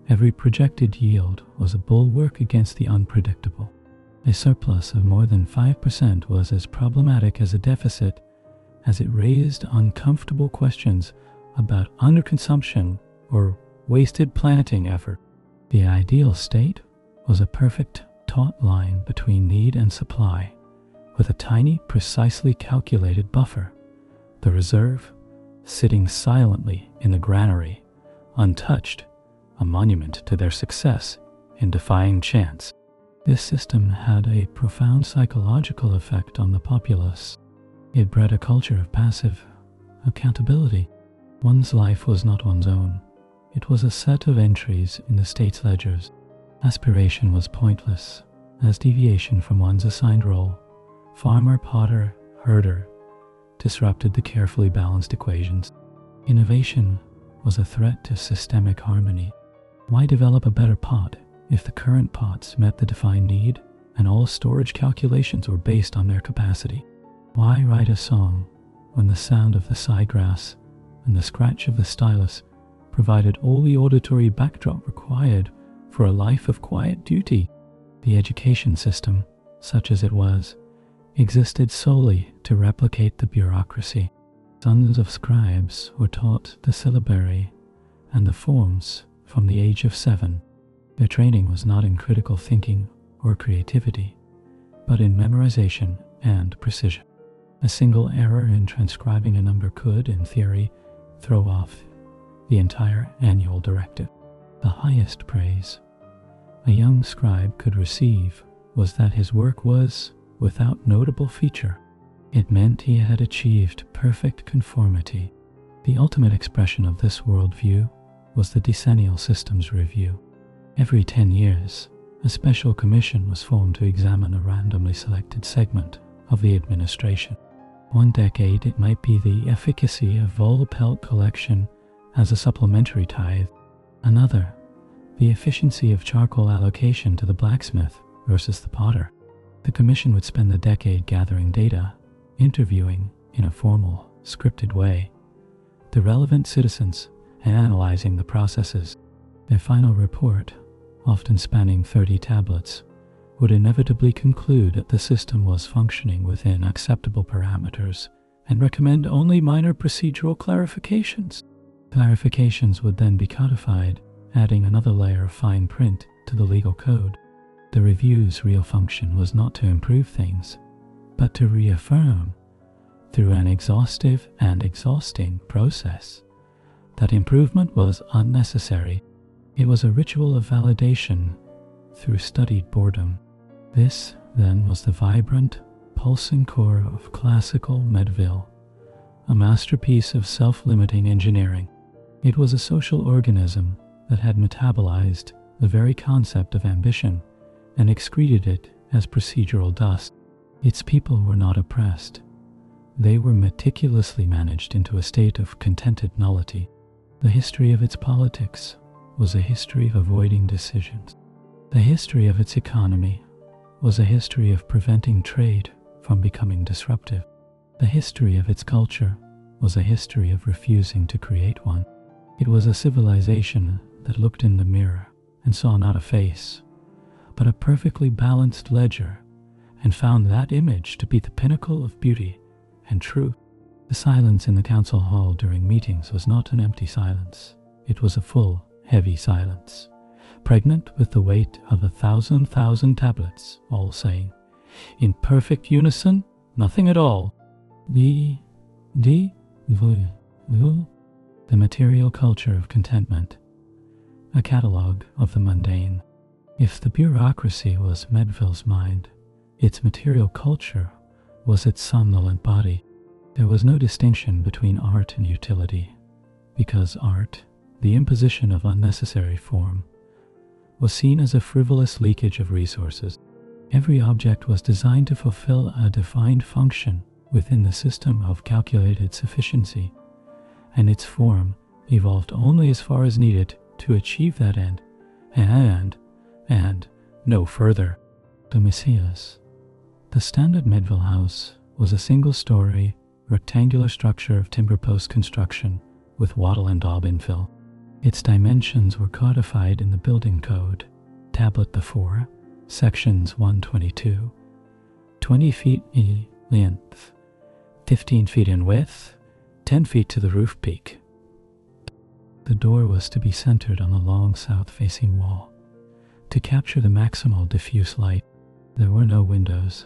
every projected yield was a bulwark against the unpredictable. A surplus of more than 5% was as problematic as a deficit, as it raised uncomfortable questions about underconsumption or wasted planting effort. The ideal state was a perfect taut line between need and supply, with a tiny, precisely calculated buffer, the reserve, sitting silently in the granary, untouched, a monument to their success in defying chance. This system had a profound psychological effect on the populace. It bred a culture of passive accountability. One's life was not one's own. It was a set of entries in the state's ledgers. Aspiration was pointless, as deviation from one's assigned role, farmer, potter, herder, disrupted the carefully balanced equations. Innovation was a threat to systemic harmony. Why develop a better pot if the current pots met the defined need and all storage calculations were based on their capacity? Why write a song when the sound of the siegrass and the scratch of the stylus provided all the auditory backdrop required for a life of quiet duty? The education system, such as it was, existed solely to replicate the bureaucracy. Sons of scribes were taught the syllabary and the forms from the age of 7. Their training was not in critical thinking or creativity, but in memorization and precision. A single error in transcribing a number could, in theory, throw off the entire annual directive. The highest praise a young scribe could receive was that his work was without notable feature. It meant he had achieved perfect conformity. The ultimate expression of this worldview was the decennial systems review. Every 10 years, a special commission was formed to examine a randomly selected segment of the administration. One decade it might be the efficacy of vole pelt collection as a supplementary tithe. Another, the efficiency of charcoal allocation to the blacksmith versus the potter. The commission would spend the decade gathering data, interviewing, in a formal, scripted way, the relevant citizens and analyzing the processes. Their final report, often spanning 30 tablets, would inevitably conclude that the system was functioning within acceptable parameters and recommend only minor procedural clarifications. Clarifications would then be codified, adding another layer of fine print to the legal code. The review's real function was not to improve things, but to reaffirm, through an exhaustive and exhausting process, that improvement was unnecessary. It was a ritual of validation through studied boredom. This, then, was the vibrant, pulsing core of classical Medville, a masterpiece of self-limiting engineering. It was a social organism that had metabolized the very concept of ambition and excreted it as procedural dust. Its people were not oppressed. They were meticulously managed into a state of contented nullity. The history of its politics was a history of avoiding decisions. The history of its economy was a history of preventing trade from becoming disruptive. The history of its culture was a history of refusing to create one. It was a civilization that looked in the mirror and saw not a face, but a perfectly balanced ledger, and found that image to be the pinnacle of beauty and truth. The silence in the council hall during meetings was not an empty silence. It was a full, heavy silence, pregnant with the weight of 1,000 tablets, all saying, in perfect unison, nothing at all. The material culture of contentment, a catalogue of the mundane. If the bureaucracy was Medville's mind, its material culture was its somnolent body. There was no distinction between art and utility, because art, the imposition of unnecessary form, was seen as a frivolous leakage of resources. Every object was designed to fulfill a defined function within the system of calculated sufficiency, and its form evolved only as far as needed to achieve that end, and no further. Domiciles. The standard Medville house was a single-story, rectangular structure of timber post construction with wattle and daub infill. Its dimensions were codified in the building code, tablet before, sections 122, 20 feet in length, 15 feet in width, 10 feet to the roof peak. The door was to be centered on the long south-facing wall, to capture the maximal diffuse light. There were no windows,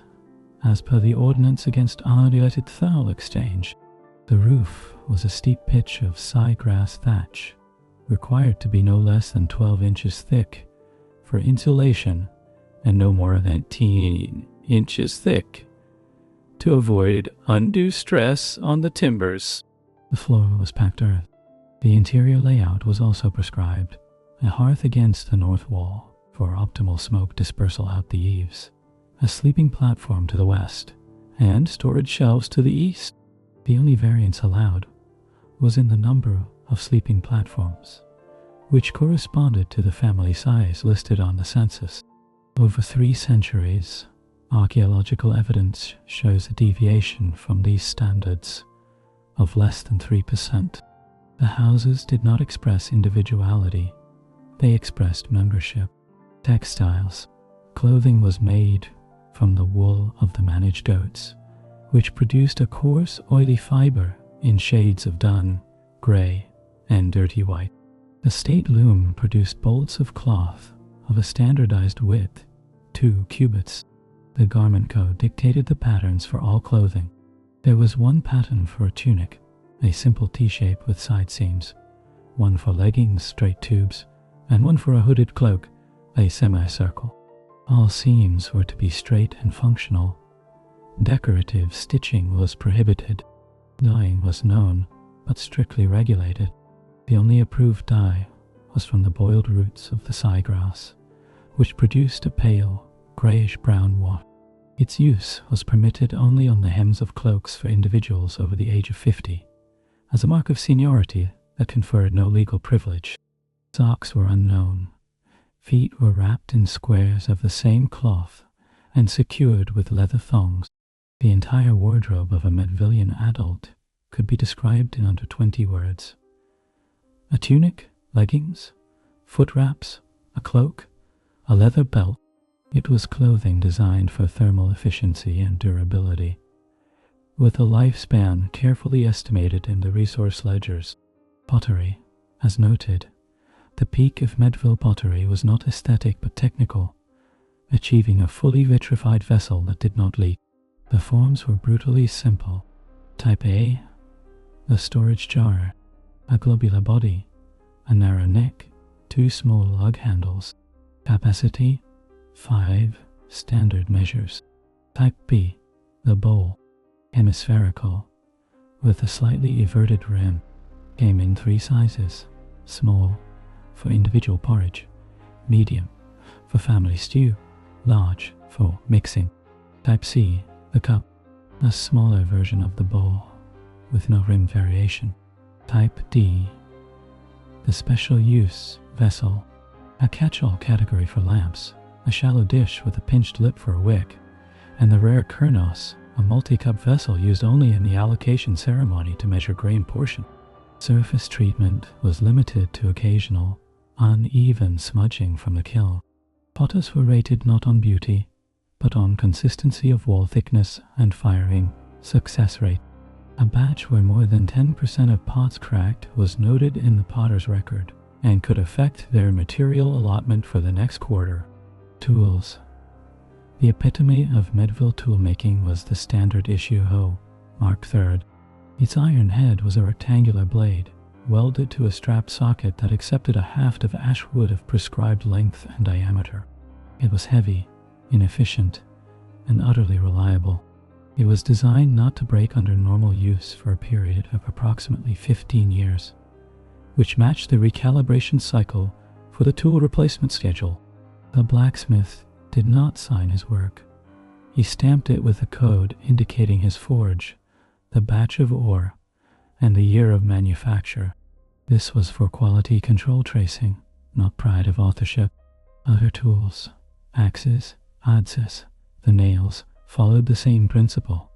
as per the ordinance against unregulated thermal exchange. The roof was a steep pitch of siegrass thatch, required to be no less than 12 inches thick for insulation and no more than 18 inches thick to avoid undue stress on the timbers. The floor was packed earth. The interior layout was also prescribed: a hearth against the north wall for optimal smoke dispersal out the eaves, a sleeping platform to the west, and storage shelves to the east. The only variance allowed was in the number of sleeping platforms, which corresponded to the family size listed on the census. Over 3 centuries, archaeological evidence shows a deviation from these standards of less than 3%. The houses did not express individuality, they expressed membership. Textiles. Clothing was made from the wool of the managed goats, which produced a coarse, oily fiber in shades of dun, grey, and dirty white. The state loom produced bolts of cloth of a standardized width, 2 cubits. The garment code dictated the patterns for all clothing. There was one pattern for a tunic, a simple T-shape with side seams, one for leggings, straight tubes, and one for a hooded cloak, a semicircle. All seams were to be straight and functional. Decorative stitching was prohibited. Dyeing was known, but strictly regulated. The only approved dye was from the boiled roots of the siegrass, which produced a pale, greyish-brown wash. Its use was permitted only on the hems of cloaks for individuals over the age of 50, as a mark of seniority that conferred no legal privilege. Socks were unknown. Feet were wrapped in squares of the same cloth and secured with leather thongs. The entire wardrobe of a Medvillian adult could be described in under 20 words. A tunic, leggings, foot wraps, a cloak, a leather belt. It was clothing designed for thermal efficiency and durability, with a lifespan carefully estimated in the resource ledgers. Pottery, as noted, the peak of Medville pottery was not aesthetic but technical, achieving a fully vitrified vessel that did not leak. The forms were brutally simple. Type A, the storage jar, a globular body, a narrow neck, 2 small lug handles. Capacity, 5 standard measures. Type B, the bowl, hemispherical, with a slightly everted rim, came in 3 sizes: small for individual porridge, medium for family stew, large for mixing. Type C, the cup, a smaller version of the bowl with no rim variation. Type D, the special use vessel, a catch-all category for lamps, a shallow dish with a pinched lip for a wick, and the rare kurnos, a multi-cup vessel used only in the allocation ceremony to measure grain portion. Surface treatment was limited to occasional, uneven smudging from the kiln. Potters were rated not on beauty, but on consistency of wall thickness and firing success rate. A batch where more than 10% of pots cracked was noted in the potter's record and could affect their material allotment for the next quarter. Tools. The epitome of Medville toolmaking was the standard issue hoe, Mark III. Its iron head was a rectangular blade, welded to a strapped socket that accepted a haft of ash wood of prescribed length and diameter. It was heavy, inefficient, and utterly reliable. It was designed not to break under normal use for a period of approximately 15 years, which matched the recalibration cycle for the tool replacement schedule. The blacksmith did not sign his work. He stamped it with a code indicating his forge, the batch of ore, and the year of manufacture. This was for quality control tracing, not pride of authorship. Other tools, axes, adzes, the nails, followed the same principle: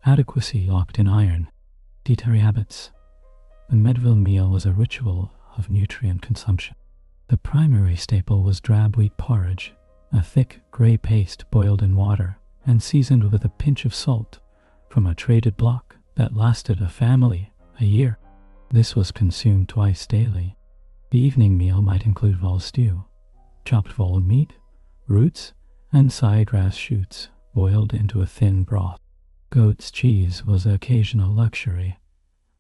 adequacy locked in iron. Dietary habits. The Medville meal was a ritual of nutrient consumption. The primary staple was drab wheat porridge, a thick grey paste boiled in water and seasoned with a pinch of salt from a traded block that lasted a family a year. This was consumed twice daily. The evening meal might include vol stew, chopped vol meat, roots, and siegrass shoots boiled into a thin broth. Goat's cheese was an occasional luxury,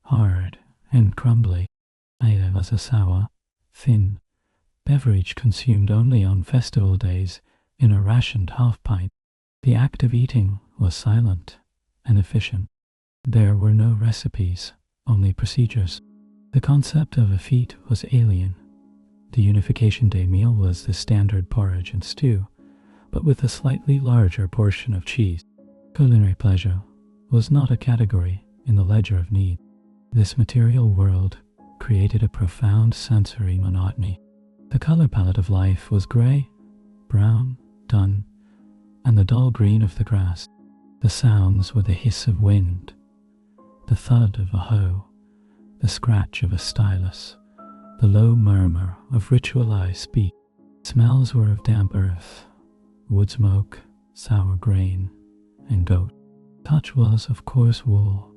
hard and crumbly. It was a sour, thin beverage consumed only on festival days in a rationed half-pint. The act of eating was silent and efficient. There were no recipes, only procedures. The concept of a feast was alien. The Unification Day meal was the standard porridge and stew, but with a slightly larger portion of cheese. Culinary pleasure was not a category in the ledger of need. This material world created a profound sensory monotony. The color palette of life was gray, brown, dun, and the dull green of the grass. The sounds were the hiss of wind, the thud of a hoe, the scratch of a stylus, the low murmur of ritualized speech. Smells were of damp earth, wood smoke, sour grain, and goat. Touch was of coarse wool,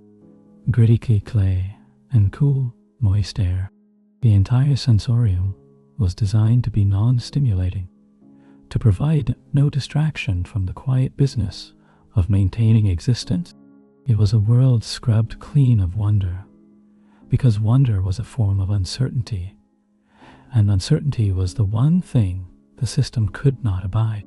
gritty clay, and cool, moist air. The entire sensorium was designed to be non-stimulating, to provide no distraction from the quiet business of maintaining existence. It was a world scrubbed clean of wonder, because wonder was a form of uncertainty, and uncertainty was the one thing the system could not abide.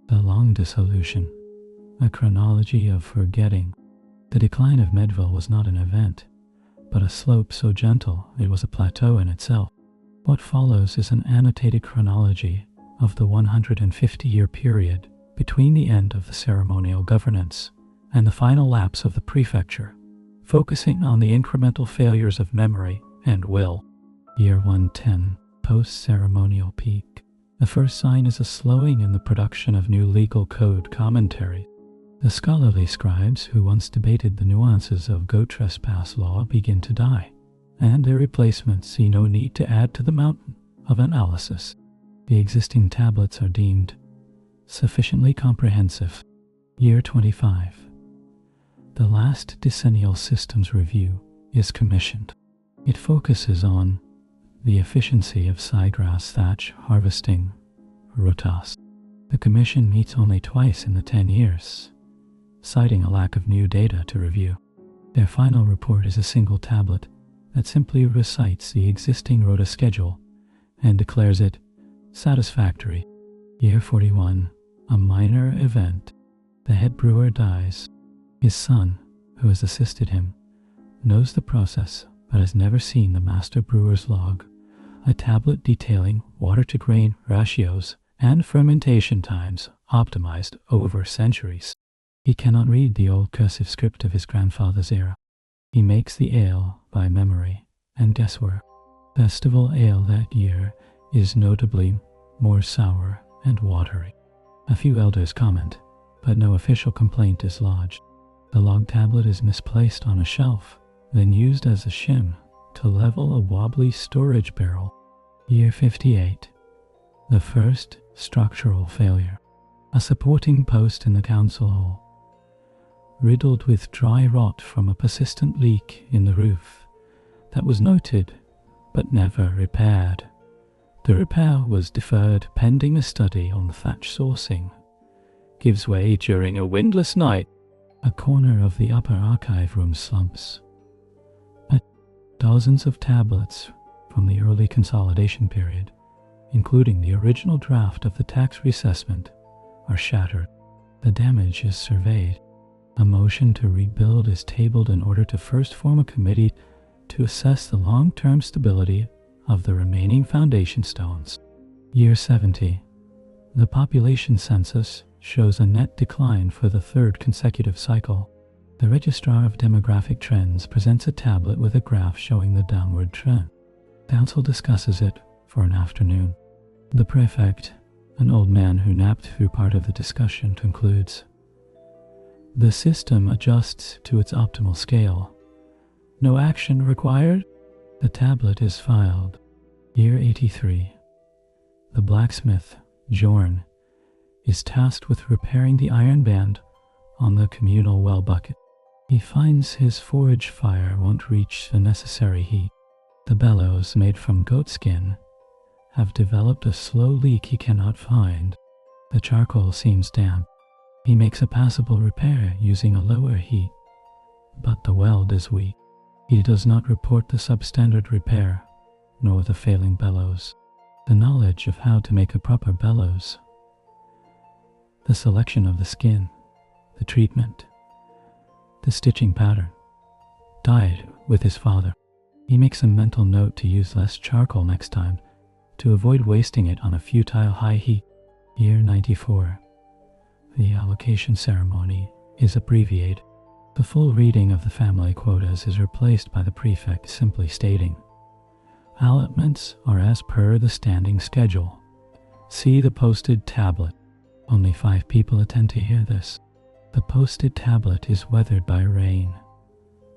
The long dissolution, a chronology of forgetting. The decline of Medville was not an event, but a slope so gentle it was a plateau in itself. What follows is an annotated chronology of the 150-year period between the end of the ceremonial governance and the final lapse of the prefecture, focusing on the incremental failures of memory and will. Year 110, post-ceremonial peak. The first sign is a slowing in the production of new legal code commentary. The scholarly scribes who once debated the nuances of goat trespass law begin to die, and their replacements see no need to add to the mountain of analysis. The existing tablets are deemed sufficiently comprehensive. Year 25. The last decennial systems review is commissioned. It focuses on the efficiency of siegrass thatch harvesting, rotas. The commission meets only twice in the 10 years, citing a lack of new data to review. Their final report is a single tablet that simply recites the existing rota schedule and declares it satisfactory. Year 41, a minor event. The head brewer dies. His son, who has assisted him, knows the process but has never seen the master brewer's log, a tablet detailing water-to-grain ratios and fermentation times optimized over centuries. He cannot read the old cursive script of his grandfather's era. He makes the ale by memory and guesswork. Festival ale that year is notably more sour and watery. A few elders comment, but no official complaint is lodged. The log tablet is misplaced on a shelf, then used as a shim to level a wobbly storage barrel. Year 58. The first structural failure. A supporting post in the council hall, riddled with dry rot from a persistent leak in the roof that was noted but never repaired. The repair was deferred pending a study on the thatch sourcing. Gives way during a windless night. A corner of the upper archive room slumps. Dozens of tablets from the early consolidation period, including the original draft of the tax reassessment, are shattered. The damage is surveyed. A motion to rebuild is tabled in order to first form a committee to assess the long-term stability of the remaining foundation stones. Year 70. The population census shows a net decline for the third consecutive cycle. The Registrar of Demographic Trends presents a tablet with a graph showing the downward trend. Council discusses it for an afternoon. The prefect, an old man who napped through part of the discussion, concludes, "The system adjusts to its optimal scale. No action required." The tablet is filed. Year 83. The blacksmith, Jorn, is tasked with repairing the iron band on the communal well bucket. He finds his forge fire won't reach the necessary heat. The bellows, made from goat skin, have developed a slow leak he cannot find. The charcoal seems damp. He makes a passable repair using a lower heat, but the weld is weak. He does not report the substandard repair, nor the failing bellows. The knowledge of how to make a proper bellows, the selection of the skin, the treatment, the stitching pattern, died with his father. He makes a mental note to use less charcoal next time, to avoid wasting it on a futile high heat. Year 94. The allocation ceremony is abbreviated. The full reading of the family quotas is replaced by the prefect simply stating, allotments are as per the standing schedule. See the posted tablet. Only 5 people attend to hear this. The posted tablet is weathered by rain.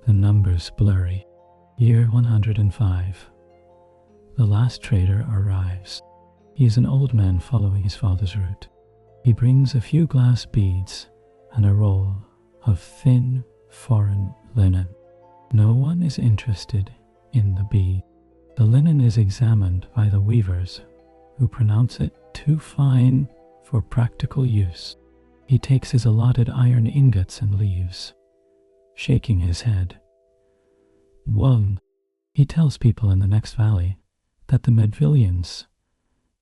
The numbers blurry. Year 105. The last trader arrives. He is an old man following his father's route. He brings a few glass beads and a roll of thin, foreign linen. No one is interested in the bead. The linen is examined by the weavers, who pronounce it too fine for practical use. He takes his allotted iron ingots and leaves, shaking his head. One, he tells people in the next valley that the Medvillians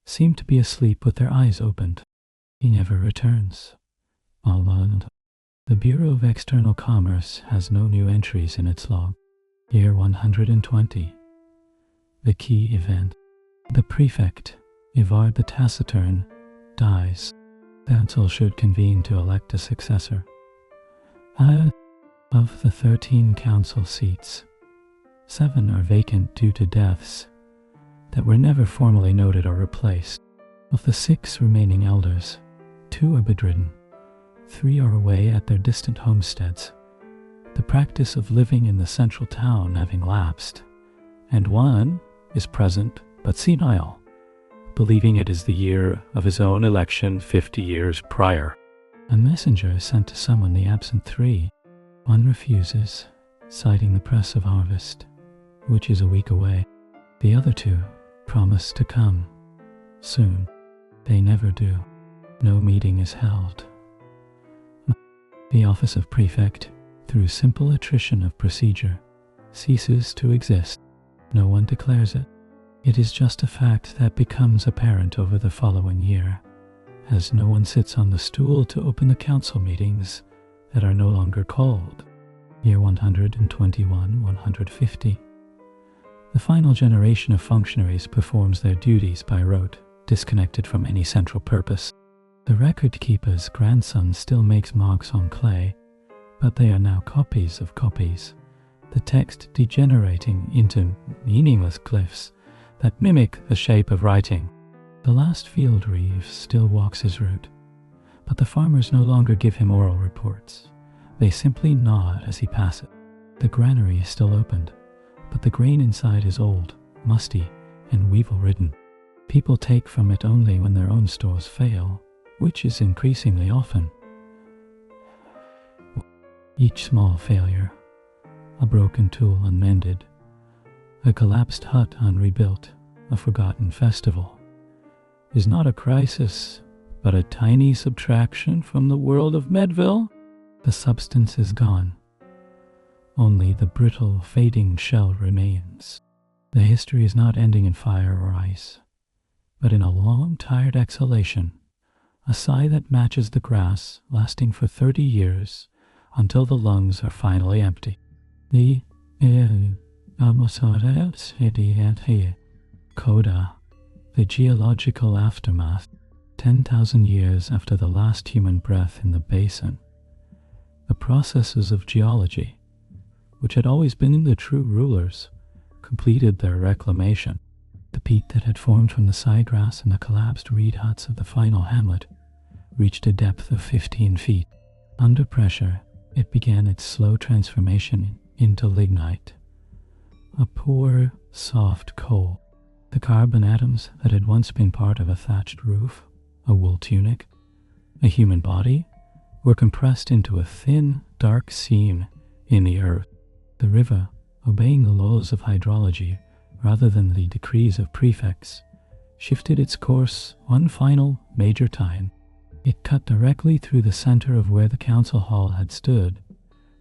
seem to be asleep with their eyes opened. He never returns. The Bureau of External Commerce has no new entries in its log. Year 120. The key event. The prefect, Ivard the Taciturn, dies. The council should convene to elect a successor. Of the 13 council seats, 7 are vacant due to deaths that were never formally noted or replaced. Of the 6 remaining elders, 2 are bedridden, 3 are away at their distant homesteads, the practice of living in the central town having lapsed, and 1 is present but senile, believing it is the year of his own election 50 years prior. A messenger is sent to summon the absent 3. 1 refuses, citing the press of harvest, which is a week away. The other 2 promise to come soon. They never do. No meeting is held. The office of prefect, through simple attrition of procedure, ceases to exist. No one declares it. It is just a fact that becomes apparent over the following year, as no one sits on the stool to open the council meetings that are no longer called. Year 121-150. The final generation of functionaries performs their duties by rote, disconnected from any central purpose. The record keeper's grandson still makes marks on clay, but they are now copies of copies, the text degenerating into meaningless glyphs that mimic the shape of writing. The last field reeve still walks his route, but the farmers no longer give him oral reports. They simply nod as he passes. The granary is still opened, but the grain inside is old, musty, and weevil-ridden. People take from it only when their own stores fail, which is increasingly often. Each small failure, a broken tool unmended, a collapsed hut unrebuilt, a forgotten festival, is not a crisis, but a tiny subtraction from the world of Medville. The substance is gone. Only the brittle, fading shell remains. The history is not ending in fire or ice, but in a long, tired exhalation, a sigh that matches the grass, lasting for 30 years, until the lungs are finally empty. The Coda, the geological aftermath, 10,000 years after the last human breath in the basin. The processes of geology, which had always been the true rulers, completed their reclamation. The peat that had formed from the siegrass and the collapsed reed huts of the final hamlet reached a depth of 15 feet. Under pressure, it began its slow transformation into lignite, a poor, soft coal. The carbon atoms that had once been part of a thatched roof, a wool tunic, a human body, were compressed into a thin, dark seam in the earth. The river, obeying the laws of hydrology rather than the decrees of prefects, shifted its course one final major time. It cut directly through the center of where the council hall had stood,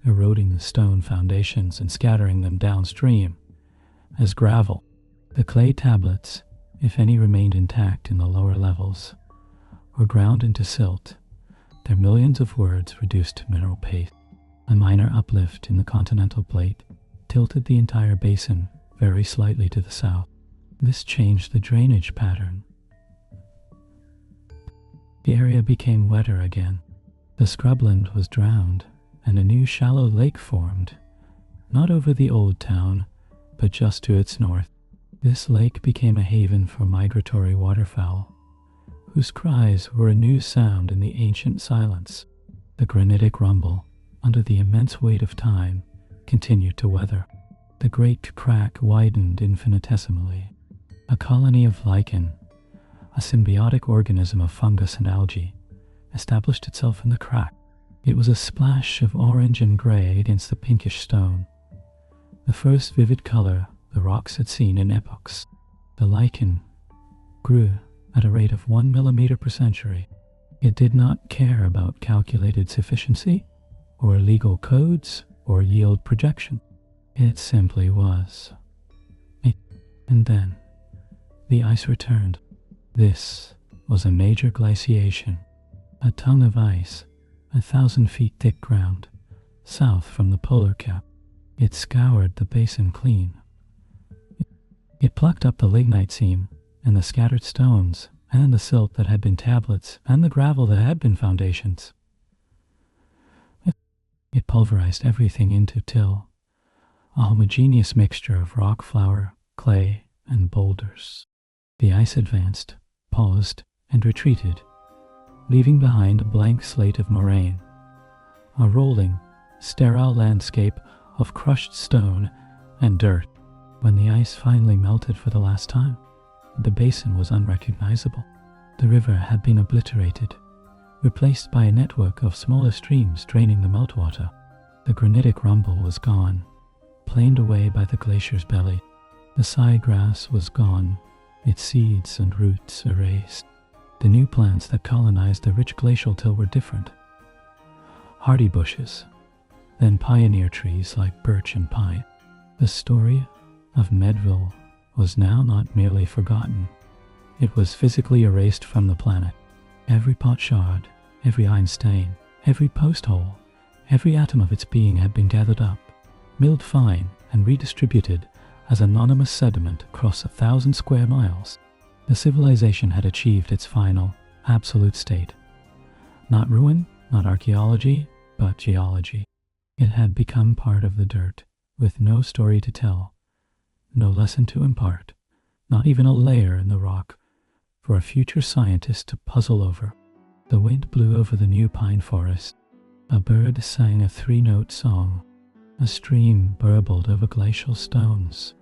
eroding the stone foundations and scattering them downstream as gravel. The clay tablets, if any remained intact in the lower levels, were ground into silt, their millions of words reduced to mineral paste. A minor uplift in the continental plate tilted the entire basin very slightly to the south. This changed the drainage pattern. The area became wetter again. The scrubland was drowned, and a new shallow lake formed, not over the old town, but just to its north. This lake became a haven for migratory waterfowl, whose cries were a new sound in the ancient silence. The granitic rumble, under the immense weight of time, continued to weather. The great crack widened infinitesimally. A colony of lichen, a symbiotic organism of fungus and algae, established itself in the crack. It was a splash of orange and grey against the pinkish stone, the first vivid color the rocks had seen in epochs. The lichen grew at a rate of 1 millimeter per century. It did not care about calculated sufficiency, or legal codes, or yield projection. It simply was. And then, the ice returned. This was a major glaciation, a tongue of ice, 1,000 feet thick ground, south from the polar cap. It scoured the basin clean. It plucked up the lignite seam, and the scattered stones, and the silt that had been tablets, and the gravel that had been foundations. It pulverized everything into till, a homogeneous mixture of rock, flour, clay, and boulders. The ice advanced, paused, and retreated, leaving behind a blank slate of moraine, a rolling, sterile landscape of crushed stone and dirt. When the ice finally melted for the last time, the basin was unrecognizable. The river had been obliterated, replaced by a network of smaller streams draining the meltwater. The granitic rumble was gone, planed away by the glacier's belly. The siegrass was gone, its seeds and roots erased. The new plants that colonized the rich glacial till were different. Hardy bushes, then pioneer trees like birch and pine. The story of Medville was now not merely forgotten. It was physically erased from the planet. Every pot shard, every Einstein, every post hole, every atom of its being had been gathered up, milled fine, and redistributed as anonymous sediment across 1,000 square miles. The civilization had achieved its final, absolute state. Not ruin, not archaeology, but geology. It had become part of the dirt, with no story to tell, no lesson to impart, not even a layer in the rock for a future scientist to puzzle over. The wind blew over the new pine forest. A bird sang a 3-note song. A stream burbled over glacial stones.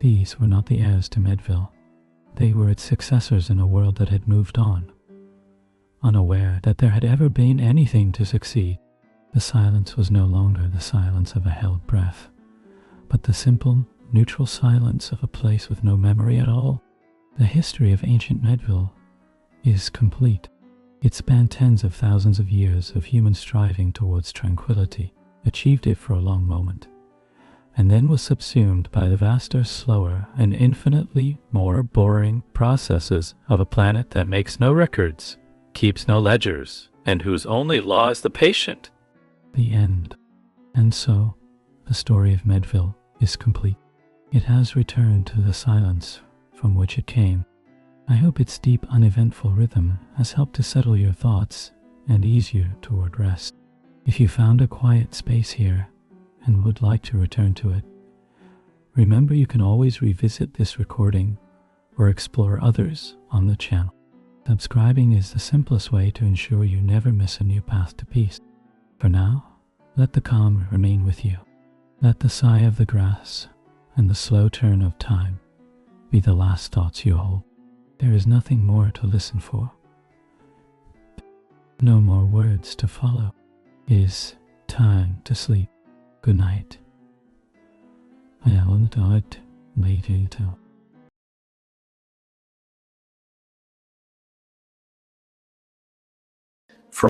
These were not the heirs to Medville. They were its successors in a world that had moved on, unaware that there had ever been anything to succeed. The silence was no longer the silence of a held breath, but the simple, neutral silence of a place with no memory at all. The history of Ancient Medville is complete. It spanned tens of thousands of years of human striving towards tranquility, achieved it for a long moment, and then was subsumed by the vaster, slower, and infinitely more boring processes of a planet that makes no records, keeps no ledgers, and whose only law is the patient. The end. And so, the story of Medville is complete. It has returned to the silence from which it came. I hope its deep, uneventful rhythm has helped to settle your thoughts and ease you toward rest. If you found a quiet space here and would like to return to it, remember you can always revisit this recording or explore others on the channel. Subscribing is the simplest way to ensure you never miss a new path to peace. For now, let the calm remain with you. Let the sigh of the grass and the slow turn of time be the last thoughts you hold. There is nothing more to listen for. No more words to follow. It is time to sleep. Good night. I will not wait till